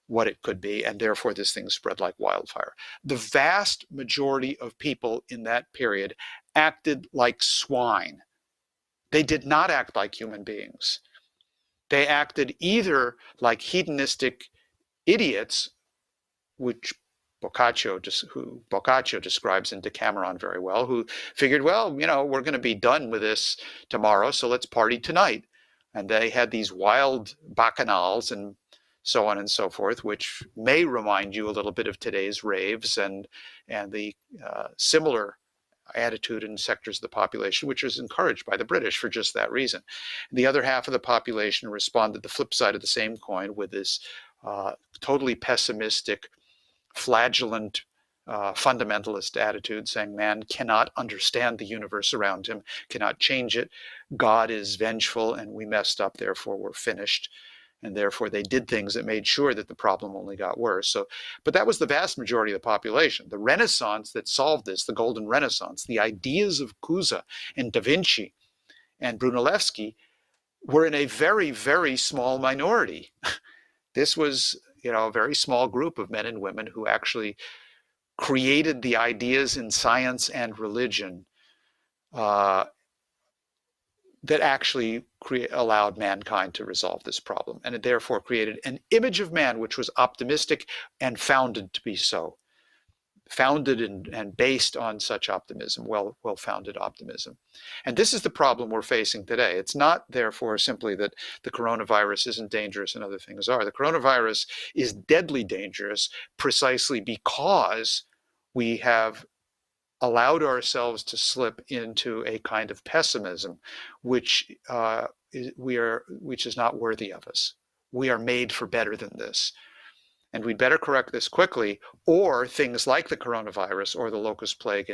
what it could be, and therefore this thing spread like wildfire. The vast majority of people in that period acted like swine. They did not act like human beings. They acted either like hedonistic idiots, which Boccaccio describes in Decameron very well, who figured, well, we're going to be done with this tomorrow, so let's party tonight. And they had these wild bacchanals and so on and so forth, which may remind you a little bit of today's raves and the similar attitude in sectors of the population, which was encouraged by the British for just that reason. The other half of the population responded the flip side of the same coin with this totally pessimistic, flagellant, fundamentalist attitude, saying man cannot understand the universe around him, cannot change it. God is vengeful and we messed up, therefore we're finished. And therefore they did things that made sure that the problem only got worse. But that was the vast majority of the population. The Renaissance that solved this, the Golden Renaissance, the ideas of Cusa and Da Vinci and Brunelleschi were in a very, very small minority. This was, a very small group of men and women who actually created the ideas in science and religion that actually allowed mankind to resolve this problem. And it therefore created an image of man which was optimistic and founded to be so. Founded and based on such optimism, well-founded optimism. And this is the problem we're facing today. It's not, therefore, simply that the coronavirus isn't dangerous and other things are. The coronavirus is deadly dangerous precisely because we have allowed ourselves to slip into a kind of pessimism, which is not worthy of us. We are made for better than this. And we'd better correct this quickly, or things like the coronavirus or the locust plague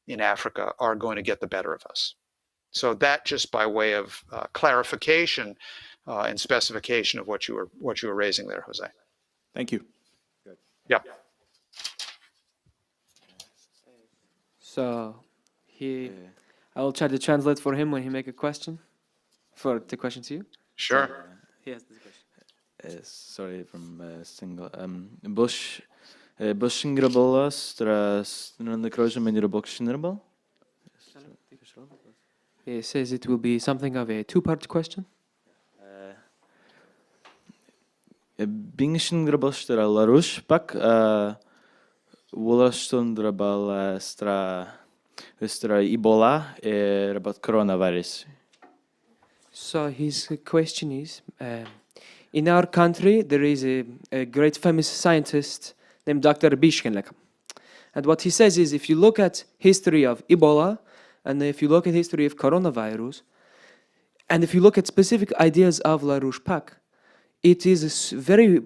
in Africa are going to get the better of us. So that just by way of clarification and specification of what you were raising there, Jose. Thank you. Good. Yeah. So I will try to translate for him when he make a question, for the question to you. Sure. He has this question. Sorry, from single. Bush Bushingrable, the cross and the boxingrable. He says it will be something of a two-part question. Bingishingrable stra LaRouchePAC, Wollastundrabal stra Ebola, about coronavirus. So his question is, in our country, there is a great famous scientist named Dr. Konyndyk. And what he says is, if you look at history of Ebola, and if you look at history of coronavirus, and if you look at specific ideas of LaRouchePAC, it is a very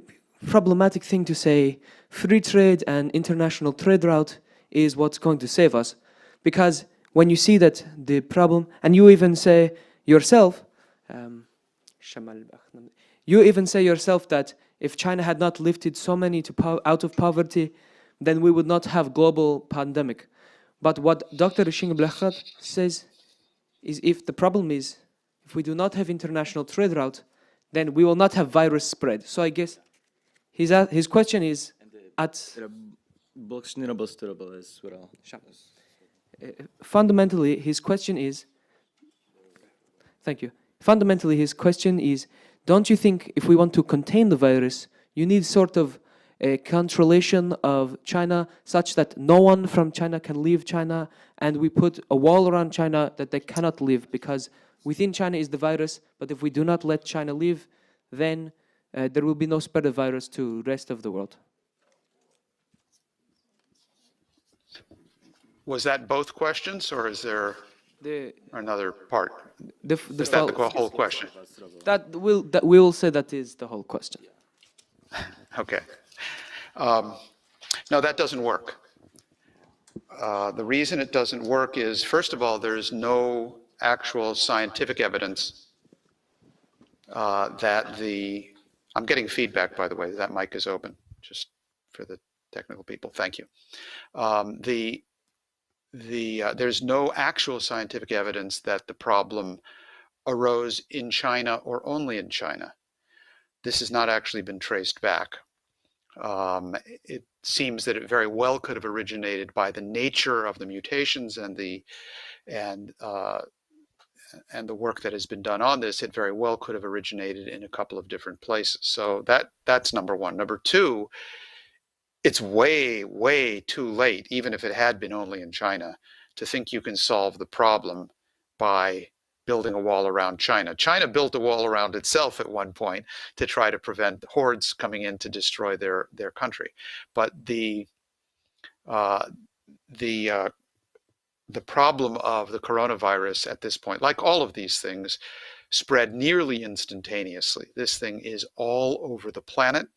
problematic thing to say free trade and international trade route is what's going to save us. Because when you see that the problem, and you even say yourself, that if China had not lifted so many out of poverty, then we would not have global pandemic. But what Dr. Konyndyk says is, if the problem is, if we do not have international trade route, then we will not have virus spread. So I guess his question is fundamentally, his question is, thank you. Fundamentally, his question is, don't you think if we want to contain the virus, you need sort of a controlation of China such that no one from China can leave China, and we put a wall around China that they cannot live, because within China is the virus, but if we do not let China live, then there will be no spread of virus to the rest of the world. Was that both questions, or is there another part? Is that the whole question? That we will say that is the whole question. Okay. No, that doesn't work. The reason it doesn't work is, first of all, there's no actual scientific evidence that I'm getting feedback, by the way, that mic is open, just for the technical people. Thank you. There's no actual scientific evidence that the problem arose in China or only in China. This has not actually been traced back. It seems that it very well could have originated by the nature of the mutations and the work that has been done on this. It very well could have originated in a couple of different places. So that's number one. Number two, it's way, way too late, even if it had been only in China, to think you can solve the problem by building a wall around China. China built a wall around itself at one point to try to prevent hordes coming in to destroy their country. But the problem of the coronavirus at this point, like all of these things, spread nearly instantaneously. This thing is all over the planet,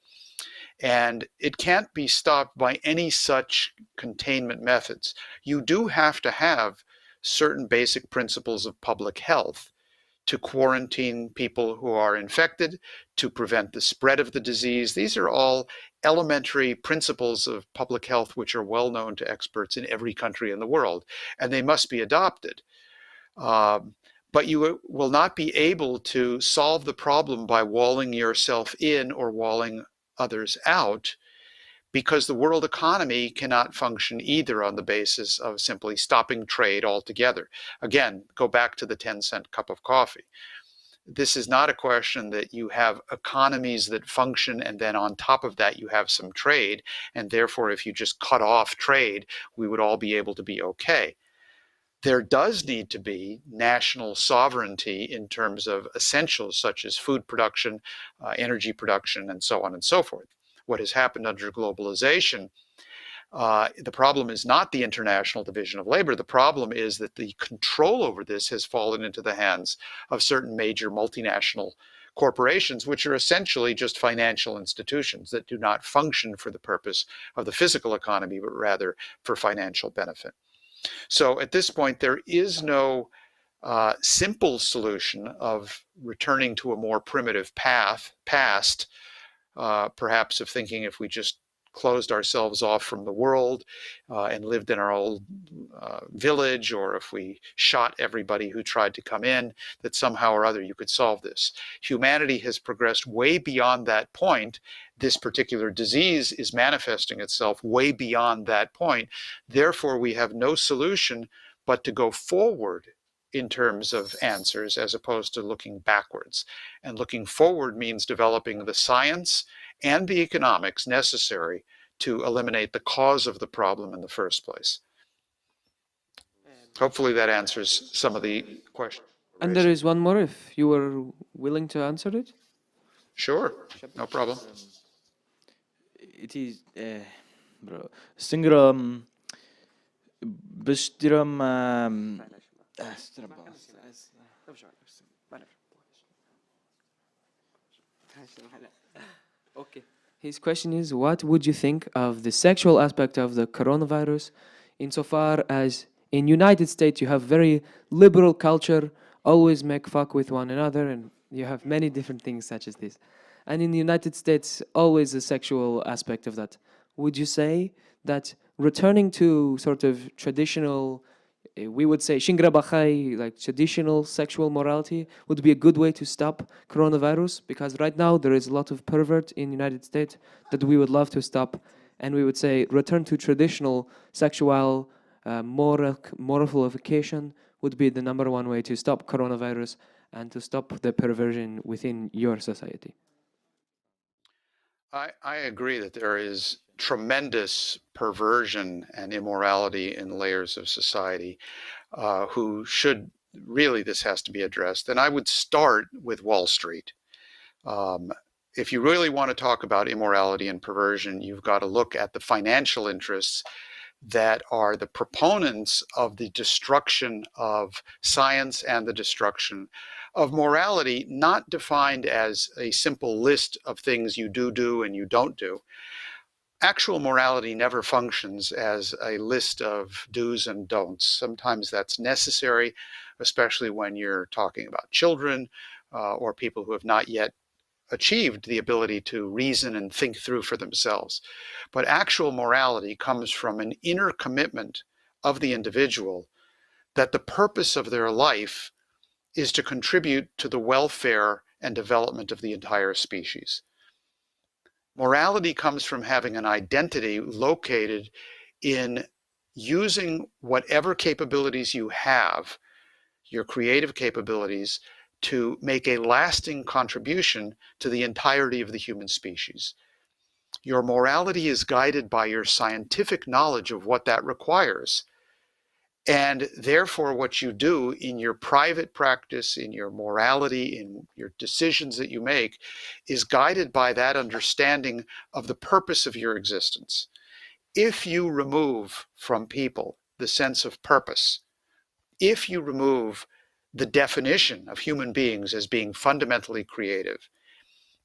and it can't be stopped by any such containment methods. You do have to have certain basic principles of public health to quarantine people who are infected, to prevent the spread of the disease. These are all elementary principles of public health which are well known to experts in every country in the world, and they must be adopted. But you will not be able to solve the problem by walling yourself in or walling others out, because the world economy cannot function either on the basis of simply stopping trade altogether. Again, go back to the 10-cent cup of coffee. This is not a question that you have economies that function and then on top of that you have some trade, and therefore if you just cut off trade, we would all be able to be okay. There does need to be national sovereignty in terms of essentials such as food production, energy production, and so on and so forth. What has happened under globalization, the problem is not the international division of labor. The problem is that the control over this has fallen into the hands of certain major multinational corporations, which are essentially just financial institutions that do not function for the purpose of the physical economy, but rather for financial benefit. So at this point, there is no simple solution of returning to a more primitive past, perhaps of thinking if we just closed ourselves off from the world and lived in our old village, or if we shot everybody who tried to come in, that somehow or other you could solve this. Humanity has progressed way beyond that point. This particular disease is manifesting itself way beyond that point. Therefore, we have no solution but to go forward in terms of answers as opposed to looking backwards. And looking forward means developing the science and the economics necessary to eliminate the cause of the problem in the first place. Hopefully that answers some of the questions. And there is one more, if you were willing to answer it. Sure, no problem. It is, bro. Stingram, bestiram, Okay. His question is, what would you think of the sexual aspect of the coronavirus, insofar as in United States you have very liberal culture, always make fuck with one another, and you have many different things such as this. And in the United States, always a sexual aspect of that. Would you say that returning to sort of traditional, we would say shingra bachai, like traditional sexual morality, would be a good way to stop coronavirus? Because right now there is a lot of pervert in the United States that we would love to stop, and we would say return to traditional sexual moralification would be the number one way to stop coronavirus and to stop the perversion within your society. I agree that there is tremendous perversion and immorality in layers of society who should really, this has to be addressed. And I would start with Wall Street. If you really want to talk about immorality and perversion, you've got to look at the financial interests that are the proponents of the destruction of science and the destruction of morality, not defined as a simple list of things you do and you don't do. Actual morality never functions as a list of do's and don'ts. Sometimes that's necessary, especially when you're talking about children or people who have not yet achieved the ability to reason and think through for themselves. But actual morality comes from an inner commitment of the individual that the purpose of their life is to contribute to the welfare and development of the entire species. Morality comes from having an identity located in using whatever capabilities you have, your creative capabilities, to make a lasting contribution to the entirety of the human species. Your morality is guided by your scientific knowledge of what that requires. And therefore, what you do in your private practice, in your morality, in your decisions that you make, is guided by that understanding of the purpose of your existence. If you remove from people the sense of purpose, if you remove the definition of human beings as being fundamentally creative,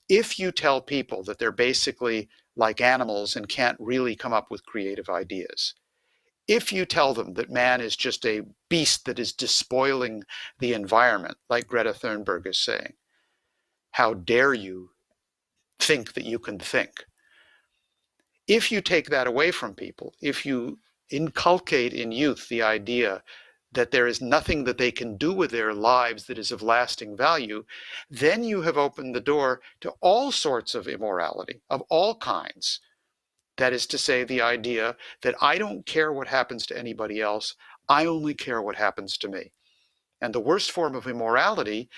if you tell people that they're basically like animals and can't really come up with creative ideas, if you tell them that man is just a beast that is despoiling the environment, like Greta Thunberg is saying, how dare you think that you can think? If you take that away from people, if you inculcate in youth the idea that there is nothing that they can do with their lives that is of lasting value, then you have opened the door to all sorts of immorality of all kinds. That is to say, the idea that I don't care what happens to anybody else, I only care what happens to me. And the worst form of immorality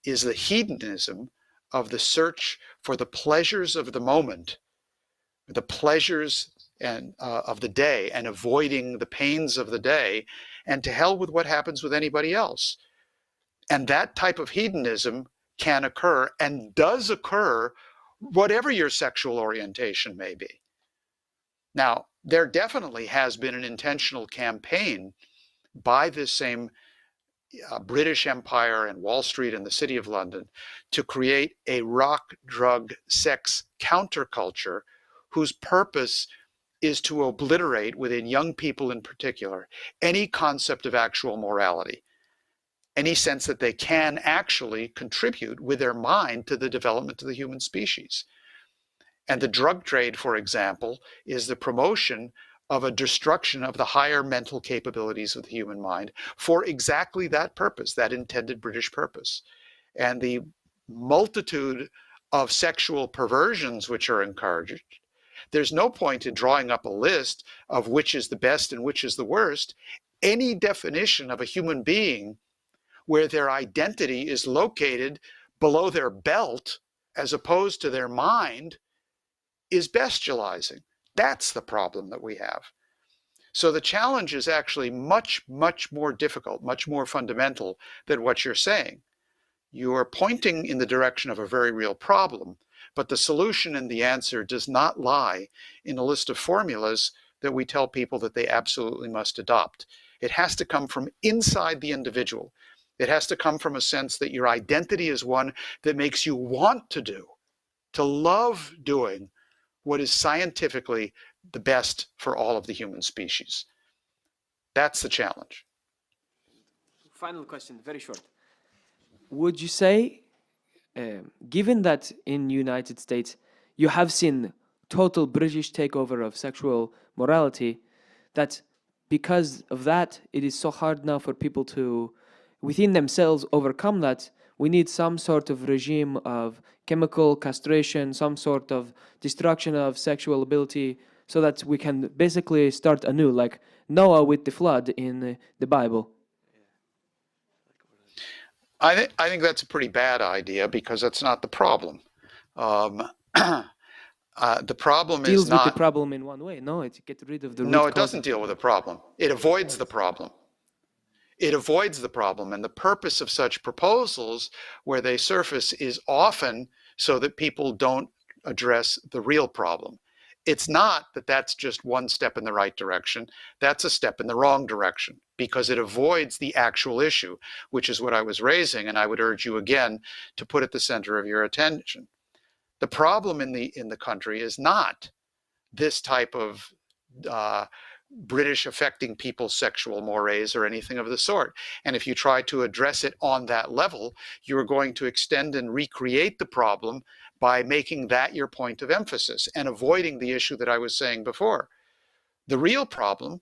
is the hedonism of the search for the pleasures of the moment, the pleasures of the day, and avoiding the pains of the day, and to hell with what happens with anybody else. And that type of hedonism can occur and does occur whatever your sexual orientation may be. Now, there definitely has been an intentional campaign by this same British Empire and Wall Street and the City of London to create a rock, drug, sex counterculture whose purpose is to obliterate, within young people in particular, any concept of actual morality, any sense that they can actually contribute with their mind to the development of the human species. And the drug trade, for example, is the promotion of a destruction of the higher mental capabilities of the human mind for exactly that purpose, that intended British purpose. And the multitude of sexual perversions which are encouraged, there's no point in drawing up a list of which is the best and which is the worst. Any definition of a human being where their identity is located below their belt as opposed to their mind is bestializing. That's the problem that we have. So the challenge is actually much, much more difficult, much more fundamental than what you're saying. You are pointing in the direction of a very real problem, but the solution and the answer does not lie in a list of formulas that we tell people that they absolutely must adopt. It has to come from inside the individual. It has to come from a sense that your identity is one that makes you want to love doing what is scientifically the best for all of the human species. That's the challenge. Final question, very short. Would you say, given that in United States you have seen total British takeover of sexual morality, that because of that it is so hard now for people to, within themselves, overcome that? We need some sort of regime of chemical castration, some sort of destruction of sexual ability, so that we can basically start anew, like Noah with the flood in the Bible. I think that's a pretty bad idea because that's not the problem. The problem Deals is not... with the problem in one way. No, it gets rid of the No, root it doesn't deal with the problem. It avoids the problem. It avoids the problem. And the purpose of such proposals where they surface is often so that people don't address the real problem. It's not that that's just one step in the right direction. That's a step in the wrong direction because it avoids the actual issue, which is what I was raising. And I would urge you again to put at the center of your attention. The problem in the country is not this type of British affecting people's sexual mores or anything of the sort. And if you try to address it on that level, you're going to extend and recreate the problem by making that your point of emphasis and avoiding the issue that I was saying before. The real problem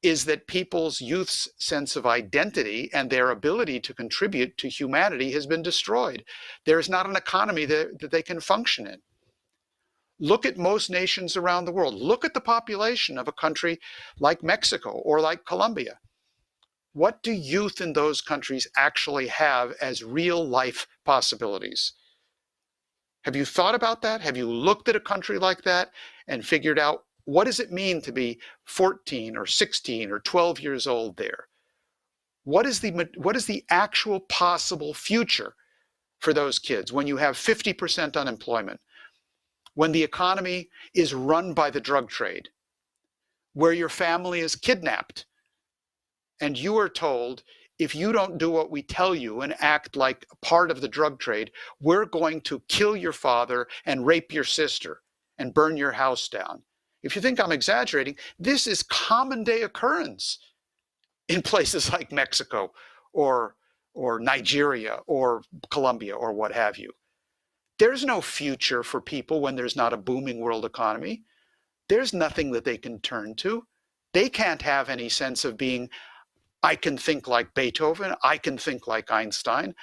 is that people's youth's sense of identity and their ability to contribute to humanity has been destroyed. There is not an economy that they can function in. Look at most nations around the world. Look at the population of a country like Mexico or like Colombia. What do youth in those countries actually have as real life possibilities? Have you thought about that? Have you looked at a country like that and figured out what does it mean to be 14 or 16 or 12 years old there? What is the actual possible future for those kids when you have 50% unemployment? When the economy is run by the drug trade, where your family is kidnapped, and you are told, if you don't do what we tell you and act like a part of the drug trade, we're going to kill your father and rape your sister and burn your house down. If you think I'm exaggerating, this is common day occurrence in places like Mexico or Nigeria or Colombia or what have you. There's no future for people when there's not a booming world economy. There's nothing that they can turn to. They can't have any sense of being, I can think like Beethoven, I can think like Einstein,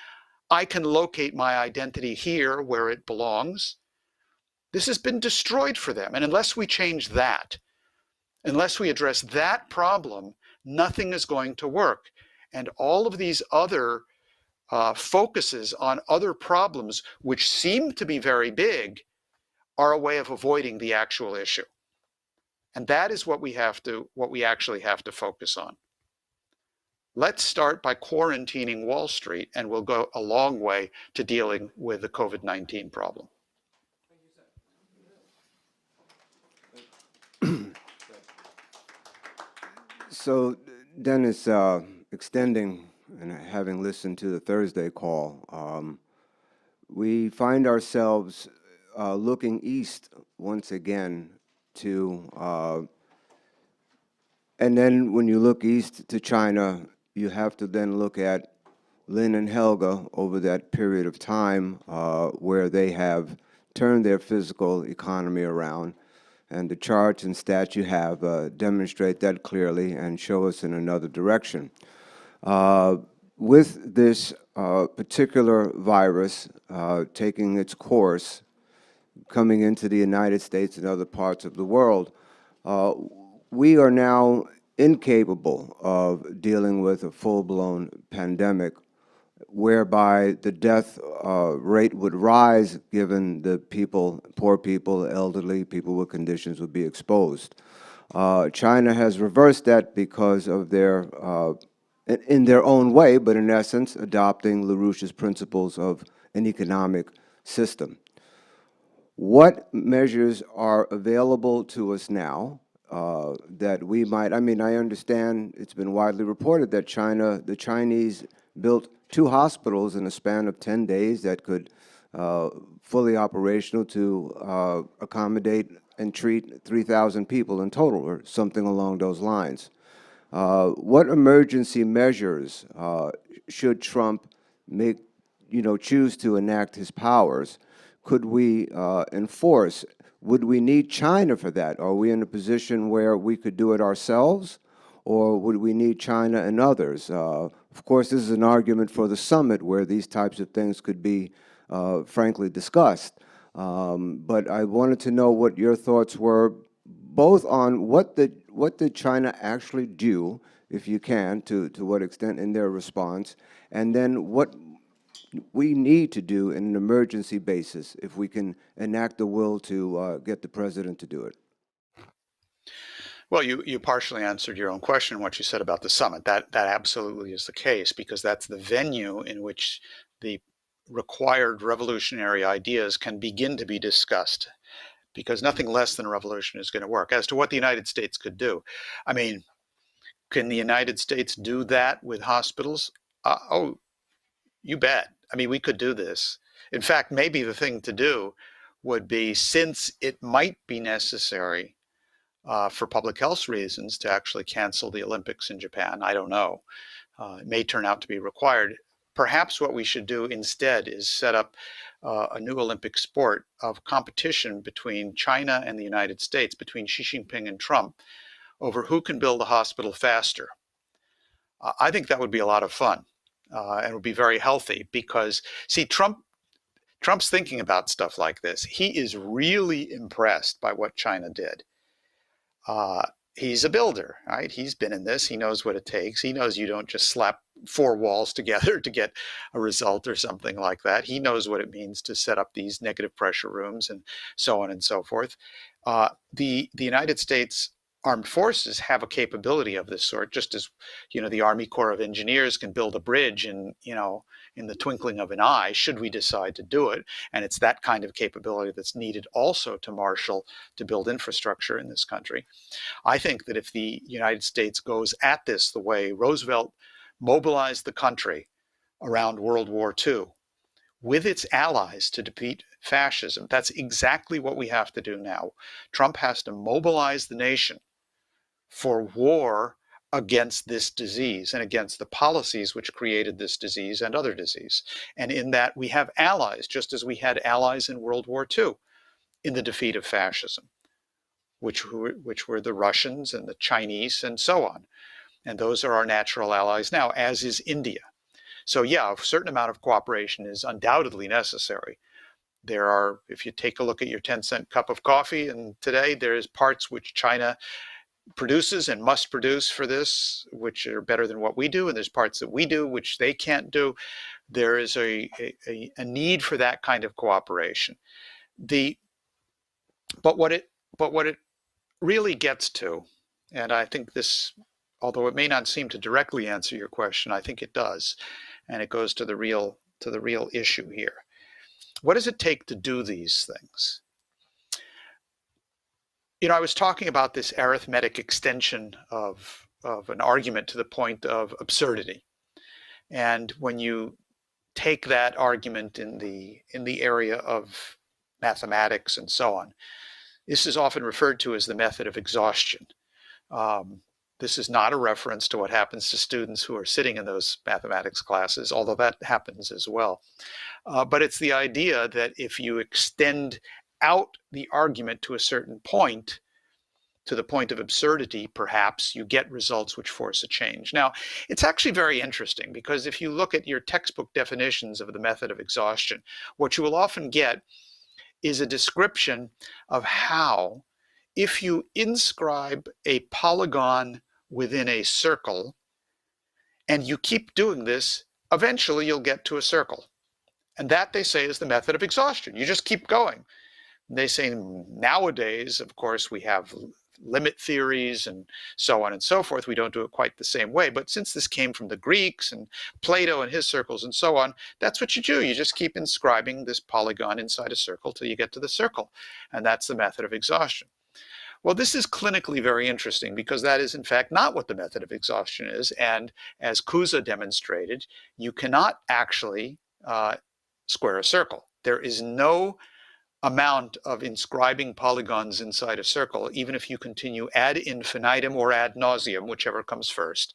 I can locate my identity here where it belongs. This has been destroyed for them. And unless we change that, unless we address that problem, nothing is going to work. And all of these other focuses on other problems, which seem to be very big, are a way of avoiding the actual issue. And that is what we actually have to focus on. Let's start by quarantining Wall Street, and we'll go a long way to dealing with the COVID-19 problem. So, Dennis, extending and having listened to the Thursday call, we find ourselves looking east once again to, and then when you look east to China, you have to then look at Lynn and Helga over that period of time where they have turn their physical economy around. And the charts and stats you have demonstrate that clearly and show us in another direction. With this particular virus taking its course, coming into the United States and other parts of the world, we are now incapable of dealing with a full-blown pandemic whereby the death rate would rise given the people, poor people, elderly, people with conditions would be exposed. China has reversed that because of their, in their own way, but in essence, adopting LaRouche's principles of an economic system. What measures are available to us now that we might, I mean, I understand it's been widely reported that the Chinese built 2 hospitals in a span of 10 days that could fully operational to accommodate and treat 3,000 people in total, or something along those lines. What emergency measures should Trump choose to enact his powers? Could we enforce? Would we need China for that? Are we in a position where we could do it ourselves, or would we need China and others? Of course, this is an argument for the summit where these types of things could be, frankly, discussed. But I wanted to know what your thoughts were, both on what did China actually do, if you can, to what extent in their response, and then what we need to do in an emergency basis if we can enact the will to get the president to do it. Well, you partially answered your own question, what you said about the summit. That absolutely is the case, because that's the venue in which the required revolutionary ideas can begin to be discussed, because nothing less than a revolution is going to work. As to what the United States could do, I mean, can the United States do that with hospitals? Oh, you bet. I mean, we could do this. In fact, maybe the thing to do would be, since it might be necessary for public health reasons to actually cancel the Olympics in Japan, I don't know. It may turn out to be required. Perhaps what we should do instead is set up a new Olympic sport of competition between China and the United States, between Xi Jinping and Trump, over who can build a hospital faster. I think that would be a lot of fun. And would be very healthy, because, see, Trump's thinking about stuff like this. He is really impressed by what China did. He's a builder, right? He's been in this. He knows what it takes. He knows you don't just slap 4 walls together to get a result or something like that. He knows what it means to set up these negative pressure rooms and so on and so forth. The United States Armed Forces have a capability of this sort, just as, the Army Corps of Engineers can build a bridge in the twinkling of an eye, should we decide to do it. And it's that kind of capability that's needed also to build infrastructure in this country. I think that if the United States goes at this the way Roosevelt mobilized the country around World War II, with its allies to defeat fascism, that's exactly what we have to do now. Trump has to mobilize the nation for war against this disease and against the policies which created this disease and other disease. And in that, we have allies, just as we had allies in World War II in the defeat of fascism, which were the Russians and the Chinese and so on. And those are our natural allies now, as is India. So yeah, a certain amount of cooperation is undoubtedly necessary. There are, if you take a look at your 10-cent cup of coffee, and today there's parts which China produces and must produce for this, which are better than what we do, and there's parts that we do which they can't do. There is a need for that kind of cooperation. But what it really gets to, and I think this, although it may not seem to directly answer your question, I think it does, and it goes to the real issue here. What does it take to do these things? I was talking about this arithmetic extension of an argument to the point of absurdity. And when you take that argument in the area of mathematics and so on, this is often referred to as the method of exhaustion. The This is not a reference to what happens to students who are sitting in those mathematics classes, although that happens as well. But it's the idea that if you extend out the argument to a certain point, to the point of absurdity, perhaps, you get results which force a change. Now, it's actually very interesting because if you look at your textbook definitions of the method of exhaustion, what you will often get is a description of how, if you inscribe a polygon within a circle, and you keep doing this, eventually you'll get to a circle. And that, they say, is the method of exhaustion. You just keep going. They say nowadays, of course, we have limit theories and so on and so forth. We don't do it quite the same way. But since this came from the Greeks and Plato and his circles and so on, that's what you do. You just keep inscribing this polygon inside a circle till you get to the circle. And that's the method of exhaustion. Well, this is clinically very interesting because that is, in fact, not what the method of exhaustion is. And as Kuza demonstrated, you cannot actually square a circle. There is no amount of inscribing polygons inside a circle, even if you continue ad infinitum or ad nauseum, whichever comes first,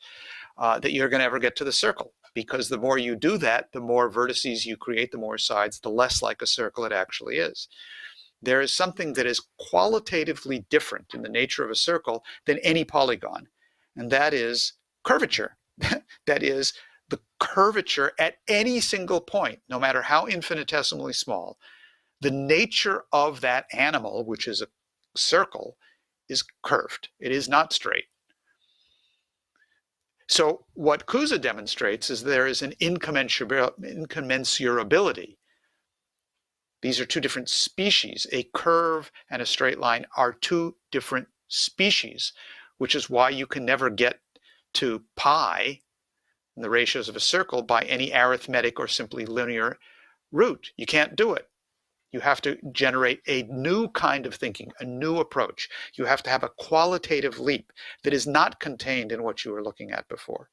that you're going to ever get to the circle. Because the more you do that, the more vertices you create, the more sides, the less like a circle it actually is. There is something that is qualitatively different in the nature of a circle than any polygon, and that is curvature. That is the curvature at any single point, no matter how infinitesimally small. The nature of that animal, which is a circle, is curved. It is not straight. So what Kuza demonstrates is there is an incommensurability. These are two different species. A curve and a straight line are two different species, which is why you can never get to pi, the ratios of a circle, by any arithmetic or simply linear route. You can't do it. You have to generate a new kind of thinking, a new approach. You have to have a qualitative leap that is not contained in what you were looking at before.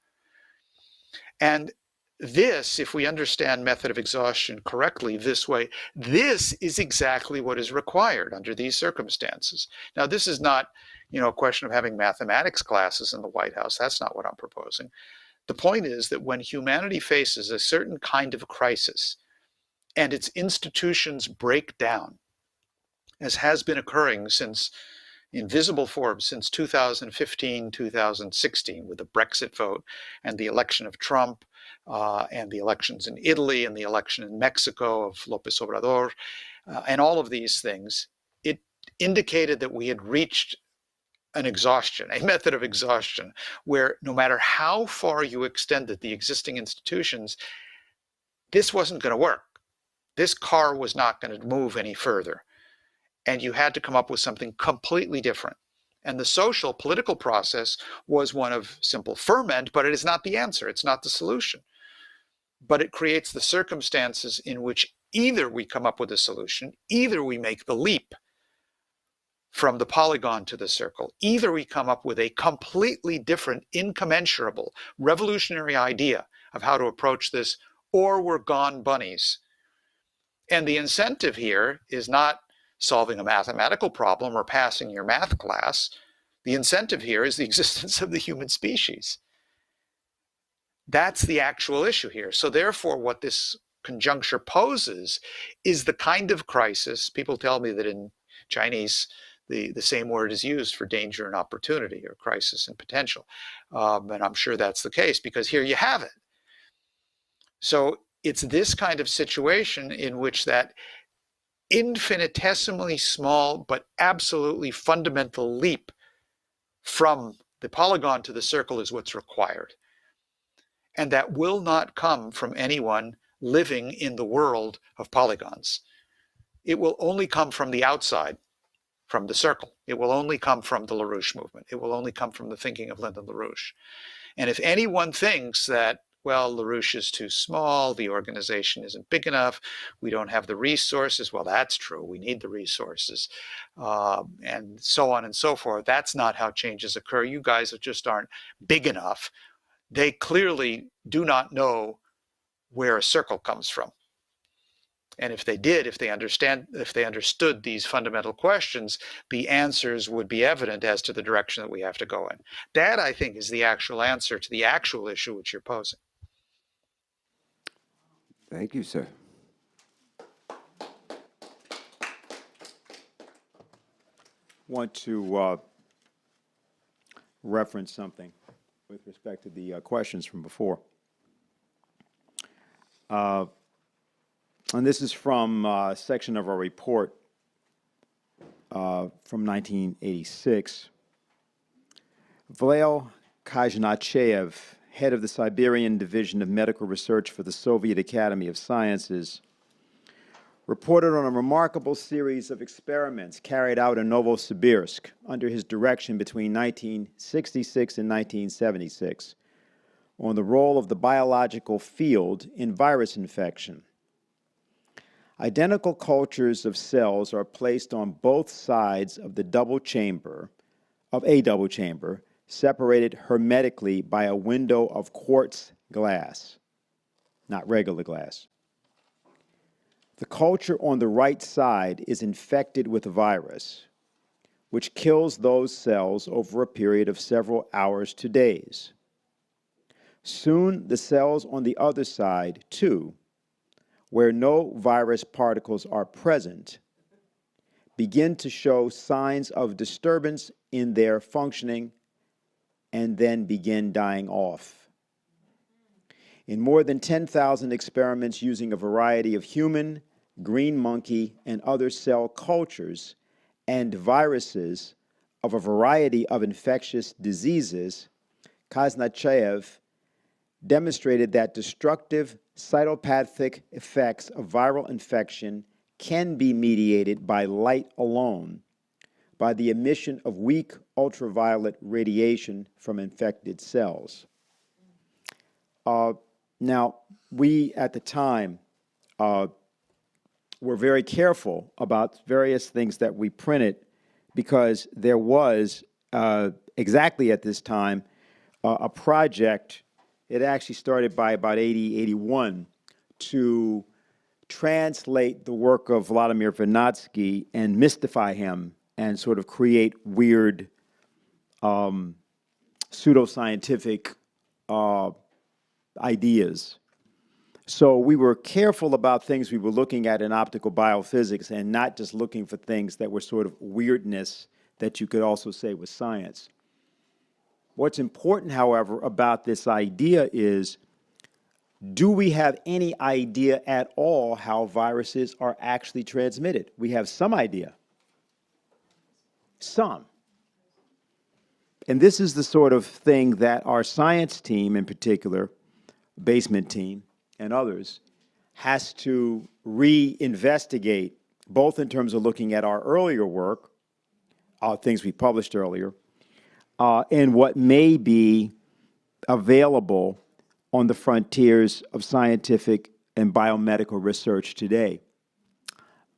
And this, if we understand method of exhaustion correctly this way, this is exactly what is required under these circumstances. Now, this is not, a question of having mathematics classes in the White House. That's not what I'm proposing. The point is that when humanity faces a certain kind of crisis, and its institutions break down, as has been occurring since, in visible form, since 2015, 2016, with the Brexit vote and the election of Trump, and the elections in Italy and the election in Mexico of López Obrador, and all of these things, it indicated that we had reached an exhaustion, a method of exhaustion, where no matter how far you extended the existing institutions, this wasn't going to work. This car was not going to move any further. And you had to come up with something completely different. And the social, political process was one of simple ferment, but it is not the answer. It's not the solution. But it creates the circumstances in which either we come up with a solution, either we make the leap from the polygon to the circle, either we come up with a completely different, incommensurable, revolutionary idea of how to approach this, or we're gone bunnies. And the incentive here is not solving a mathematical problem or passing your math class. The incentive here is the existence of the human species. That's the actual issue here. So therefore, what this conjuncture poses is the kind of crisis. People tell me that in Chinese, the same word is used for danger and opportunity, or crisis and potential. And I'm sure that's the case because here you have it. So it's this kind of situation in which that infinitesimally small but absolutely fundamental leap from the polygon to the circle is what's required. And that will not come from anyone living in the world of polygons. It will only come from the outside, from the circle. It will only come from the LaRouche movement. It will only come from the thinking of Lyndon LaRouche. And if anyone thinks that, well, LaRouche is too small, the organization isn't big enough, we don't have the resources. Well, that's true. We need the resources, and so on and so forth. That's not how changes occur. You guys just aren't big enough. They clearly do not know where a circle comes from. And if they did, if they understood these fundamental questions, the answers would be evident as to the direction that we have to go in. That, I think, is the actual answer to the actual issue which you're posing. Thank you, sir. Want to reference something with respect to the questions from before. And this is from a section of our report from 1986. Reveiw Konyndyk, head of the Siberian Division of Medical Research for the Soviet Academy of Sciences, reported on a remarkable series of experiments carried out in Novosibirsk under his direction between 1966 and 1976 on the role of the biological field in virus infection. Identical cultures of cells are placed on both sides of a double chamber, separated hermetically by a window of quartz glass, not regular glass. The culture on the right side is infected with a virus, which kills those cells over a period of several hours to days. Soon, the cells on the other side, too, where no virus particles are present, begin to show signs of disturbance in their functioning and then begin dying off. In more than 10,000 experiments using a variety of human, green monkey, and other cell cultures and viruses of a variety of infectious diseases, Konyndyk demonstrated that destructive cytopathic effects of viral infection can be mediated by light alone, by the emission of weak ultraviolet radiation from infected cells. Now, we at the time were very careful about various things that we printed because there was, exactly at this time, a project. It actually started by about 80, 81 to translate the work of Vladimir Vernadsky and mystify him and sort of create weird pseudoscientific ideas. So we were careful about things we were looking at in optical biophysics and not just looking for things that were sort of weirdness that you could also say was science. What's important, however, about this idea is, do we have any idea at all how viruses are actually transmitted? We have some idea. Some. And this is the sort of thing that our science team, in particular, basement team, and others, has to reinvestigate, both in terms of looking at our earlier work, things we published earlier, and what may be available on the frontiers of scientific and biomedical research today.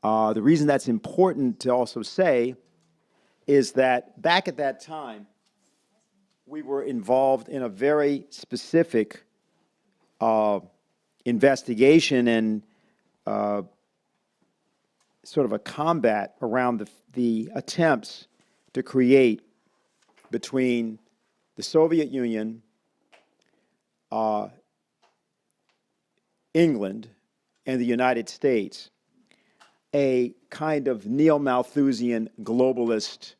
The reason that's important to also say is that back at that time, we were involved in a very specific investigation and sort of a combat around the attempts to create between the Soviet Union, England, and the United States, a kind of neo-Malthusian globalist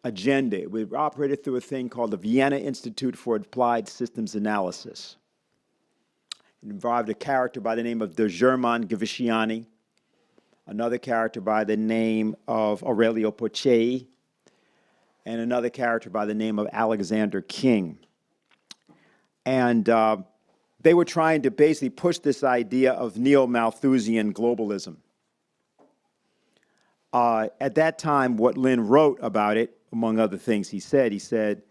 agenda. We operated through a thing called the Vienna Institute for Applied Systems Analysis. It involved a character by the name of German Gaviciani, another character by the name of Aurelio Poccei, and another character by the name of Alexander King. And they were trying to basically push this idea of neo-Malthusian globalism. At that time, what Lynn wrote about it, among other things he said,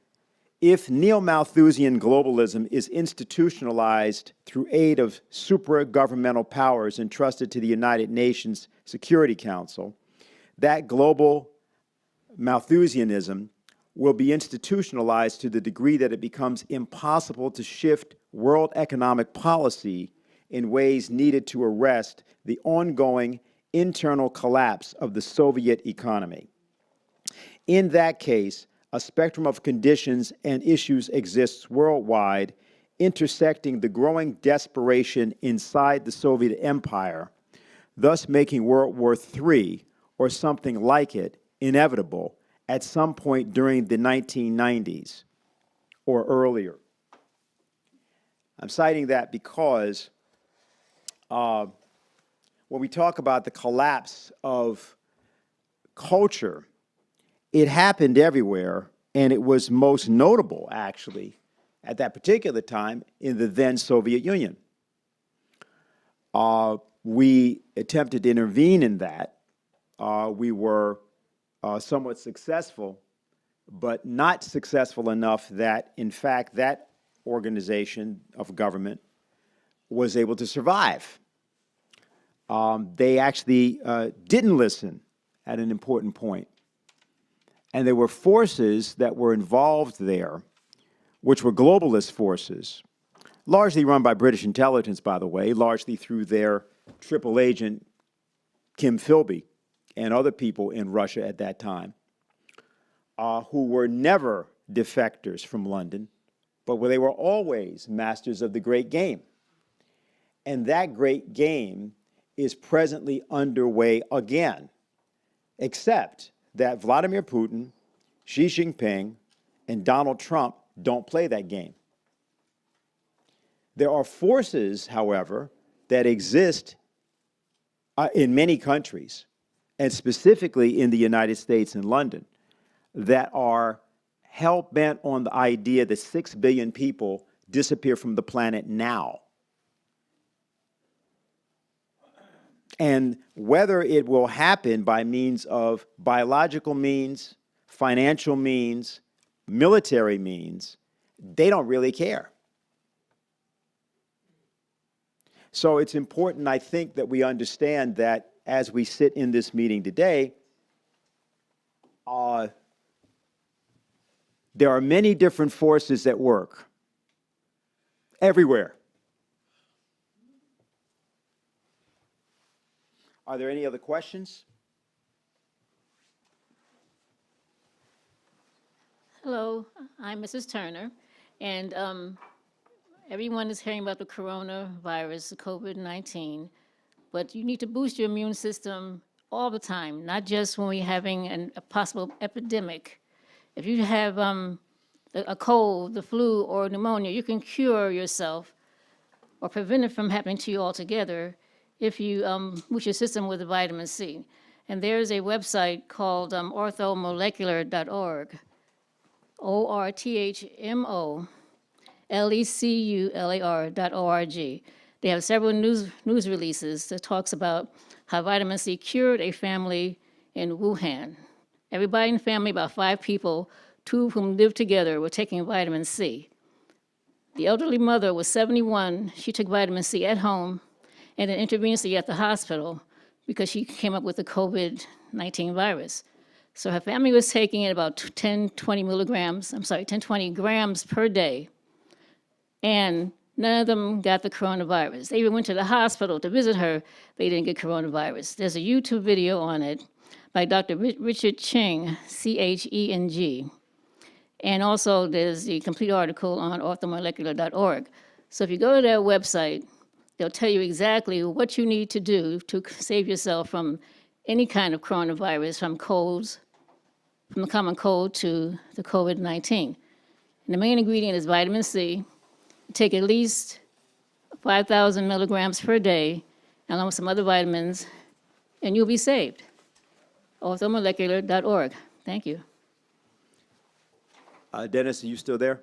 if neo-Malthusian globalism is institutionalized through aid of supra-governmental powers entrusted to the United Nations Security Council, that global Malthusianism will be institutionalized to the degree that it becomes impossible to shift world economic policy in ways needed to arrest the ongoing internal collapse of the Soviet economy. In that case, a spectrum of conditions and issues exists worldwide, intersecting the growing desperation inside the Soviet Empire, thus making World War III, or something like it, inevitable at some point during the 1990s or earlier. I'm citing that because when we talk about the collapse of culture, it happened everywhere, and it was most notable, actually, at that particular time in the then Soviet Union. We attempted to intervene in that. We were somewhat successful, but not successful enough that, in fact, that organization of government was able to survive. They actually didn't listen at an important point. And there were forces that were involved there, which were globalist forces, largely run by British intelligence, by the way, largely through their triple agent, Kim Philby, and other people in Russia at that time, who were never defectors from London, but they were always masters of the great game. And that great game is presently underway again, except that Vladimir Putin, Xi Jinping, and Donald Trump don't play that game. There are forces, however, that exist in many countries, and specifically in the United States and London, that are hell-bent on the idea that 6 billion people disappear from the planet now. And whether it will happen by means of biological means, financial means, military means, they don't really care. So it's important, I think, that we understand that as we sit in this meeting today, there are many different forces at work everywhere. Are there any other questions? Hello, I'm Mrs. Turner, and everyone is hearing about the coronavirus, the COVID-19, but you need to boost your immune system all the time, not just when we're having a possible epidemic. If you have a cold, the flu, or pneumonia, you can cure yourself or prevent it from happening to you altogether if you boost your system with vitamin C. And there's a website called orthomolecular.org, orthomolecular.org. They have several news releases that talks about how vitamin C cured a family in Wuhan. Everybody in the family, about 5 people, 2 of whom lived together, were taking vitamin C. The elderly mother was 71. She took vitamin C at home and then intravenously at the hospital because she came up with the COVID-19 virus. So her family was taking it about 10, 20 grams per day. And none of them got the coronavirus. They even went to the hospital to visit her. They didn't get coronavirus. There's a YouTube video on it by Dr. Richard Cheng, C-H-E-N-G. And also there's the complete article on orthomolecular.org. So if you go to their website, they'll tell you exactly what you need to do to save yourself from any kind of coronavirus, from colds, from the common cold to the COVID-19. And the main ingredient is vitamin C. Take at least 5,000 milligrams per day, along with some other vitamins, and you'll be saved. orthomolecular.org. Thank you. Dennis, are you still there?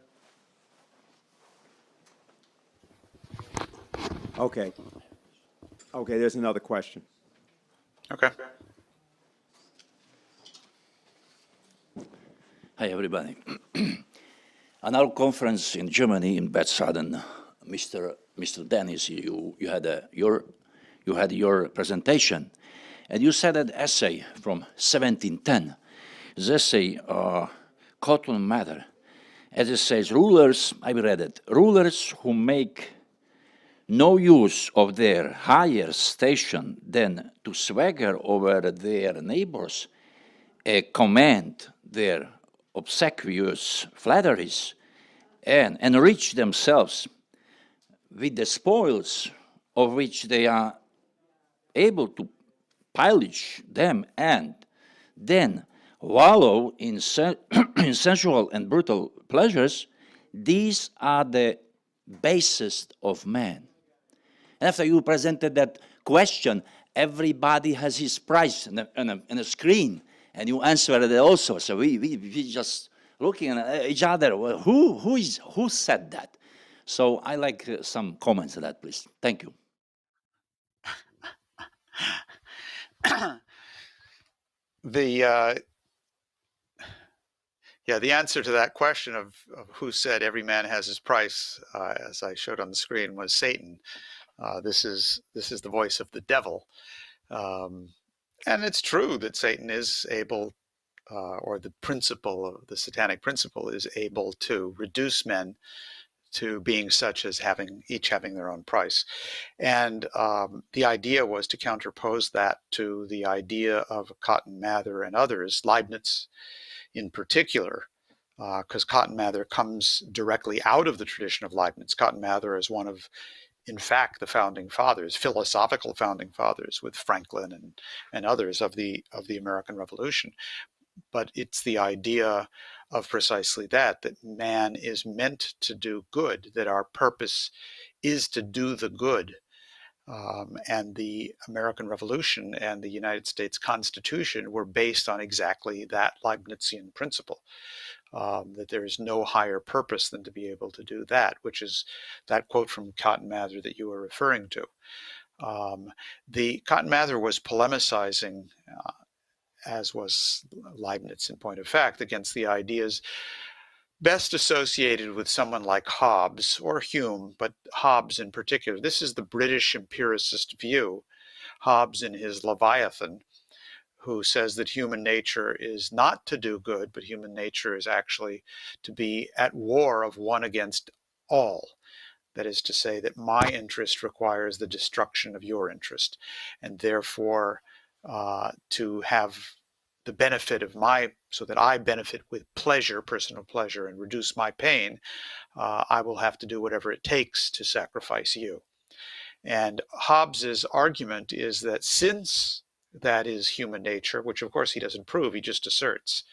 Okay. Okay, there's another question. Okay. Hi, everybody. On our conference in Germany, in Bad Southern, Mr. Dennis, you had your presentation, and you said an essay from 1710. This essay, Cotton Matter, as it says, rulers, I read it, rulers who make no use of their higher station than to swagger over their neighbors, command their obsequious flatteries, and enrich themselves with the spoils of which they are able to pillage them, and then wallow in, in sensual and brutal pleasures, these are the basest of man. And after you presented that question, everybody has his price on a screen, and you answered it also. So we just looking at each other. Well, who said that? So I like some comments on that, please. Thank you. The the answer to that question of who said every man has his price, as I showed on the screen, was Satan. This is the voice of the devil, and it's true that Satan is able, or the principle of the satanic principle is able to reduce men to being such as each having their own price. And the idea was to counterpose that to the idea of Cotton Mather and others, Leibniz in particular, because Cotton Mather comes directly out of the tradition of Leibniz. Cotton Mather is one of, in fact, the founding fathers, philosophical founding fathers, with Franklin and others of the American Revolution. But it's the idea of precisely that man is meant to do good, that our purpose is to do the good. And the American Revolution and the United States Constitution were based on exactly that Leibnizian principle, that there is no higher purpose than to be able to do that, which is that quote from Cotton Mather that you were referring to. The Cotton Mather was polemicizing, as was Leibniz in point of fact, against the ideas best associated with someone like Hobbes or Hume, but Hobbes in particular. This is the British empiricist view. Hobbes in his Leviathan, who says that human nature is not to do good, but human nature is actually to be at war of one against all. That is to say that my interest requires the destruction of your interest, and therefore to have the benefit of so that I benefit with pleasure, personal pleasure, and reduce my pain, I will have to do whatever it takes to sacrifice you. And Hobbes's argument is that since that is human nature, which of course he doesn't prove, he just asserts,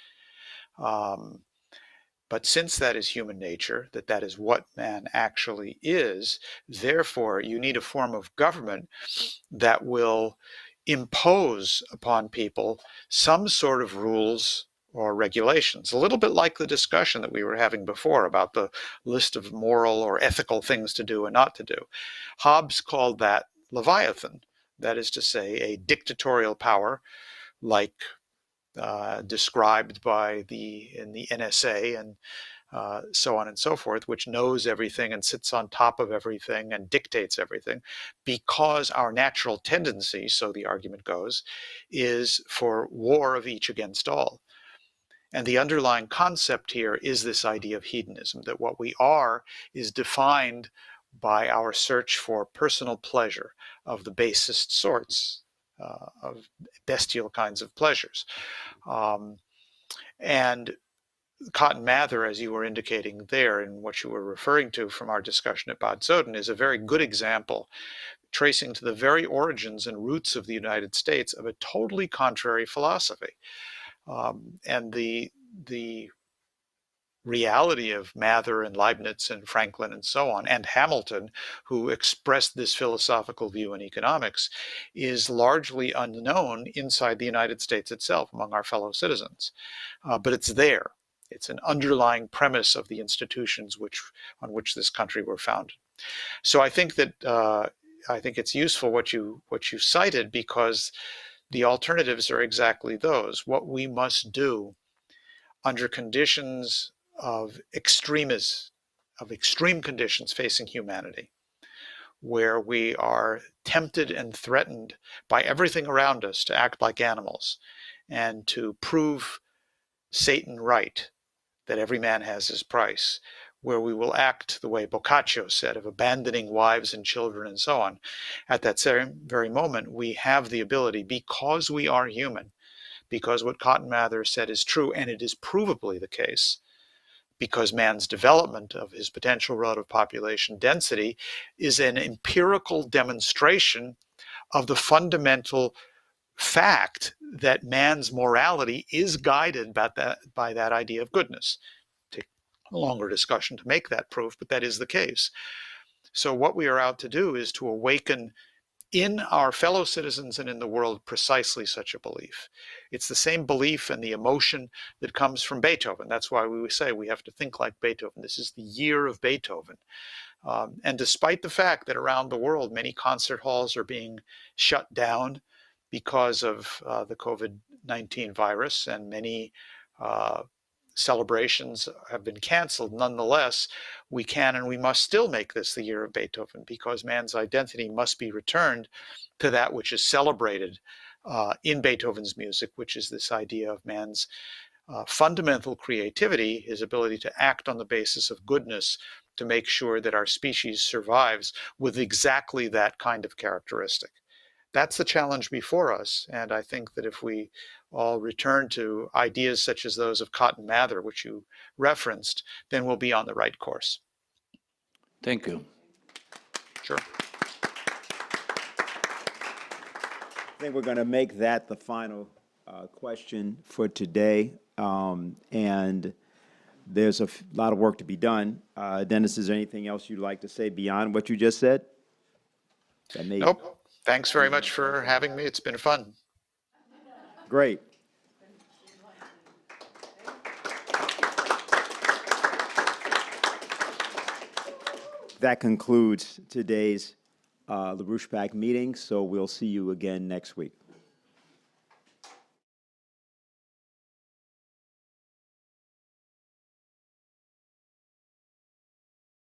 but since that is human nature, that is what man actually is, therefore you need a form of government that will impose upon people some sort of rules or regulations, a little bit like the discussion that we were having before about the list of moral or ethical things to do and not to do. Hobbes called that Leviathan, that is to say a dictatorial power like described by in the NSA and so on and so forth, which knows everything and sits on top of everything and dictates everything, because our natural tendency, so the argument goes, is for war of each against all. And the underlying concept here is this idea of hedonism, that what we are is defined by our search for personal pleasure of the basest sorts, of bestial kinds of pleasures. And Cotton Mather, as you were indicating there and what you were referring to from our discussion at Bad Soden, is a very good example, tracing to the very origins and roots of the United States of a totally contrary philosophy. And the reality of Mather and Leibniz and Franklin and so on, and Hamilton, who expressed this philosophical view in economics, is largely unknown inside the United States itself among our fellow citizens. But it's there. It's an underlying premise of the institutions on which this country were founded. So I think that I think it's useful what you cited, because the alternatives are exactly those. What we must do under conditions of extreme conditions facing humanity, where we are tempted and threatened by everything around us to act like animals and to prove Satan right, that every man has his price. where we will act the way Boccaccio said, of abandoning wives and children and so on. At that very moment, we have the ability, because we are human, because what Cotton Mather said is true, and it is provably the case, because man's development of his potential relative population density is an empirical demonstration of the fundamental fact that man's morality is guided by that idea of goodness. Take a longer discussion to make that proof, but that is the case. So what we are out to do is to awaken in our fellow citizens and in the world precisely such a belief. It's the same belief and the emotion that comes from Beethoven. That's why we say we have to think like Beethoven. This is the year of Beethoven. And despite the fact that around the world many concert halls are being shut down because of the COVID-19 virus, and many celebrations have been canceled, nonetheless, we can and we must still make this the year of Beethoven, because man's identity must be returned to that which is celebrated in Beethoven's music, which is this idea of man's fundamental creativity, his ability to act on the basis of goodness to make sure that our species survives with exactly that kind of characteristic. That's the challenge before us, and I think that if we all return to ideas such as those of Cotton Mather, which you referenced, then we'll be on the right course. Thank you. Sure. I think we're going to make that the final question for today, and there's a lot of work to be done. Dennis, is there anything else you'd like to say beyond what you just said? Nope. Thanks very much for having me. It's been fun. Great. That concludes today's LaRouchePAC meeting, so we'll see you again next week.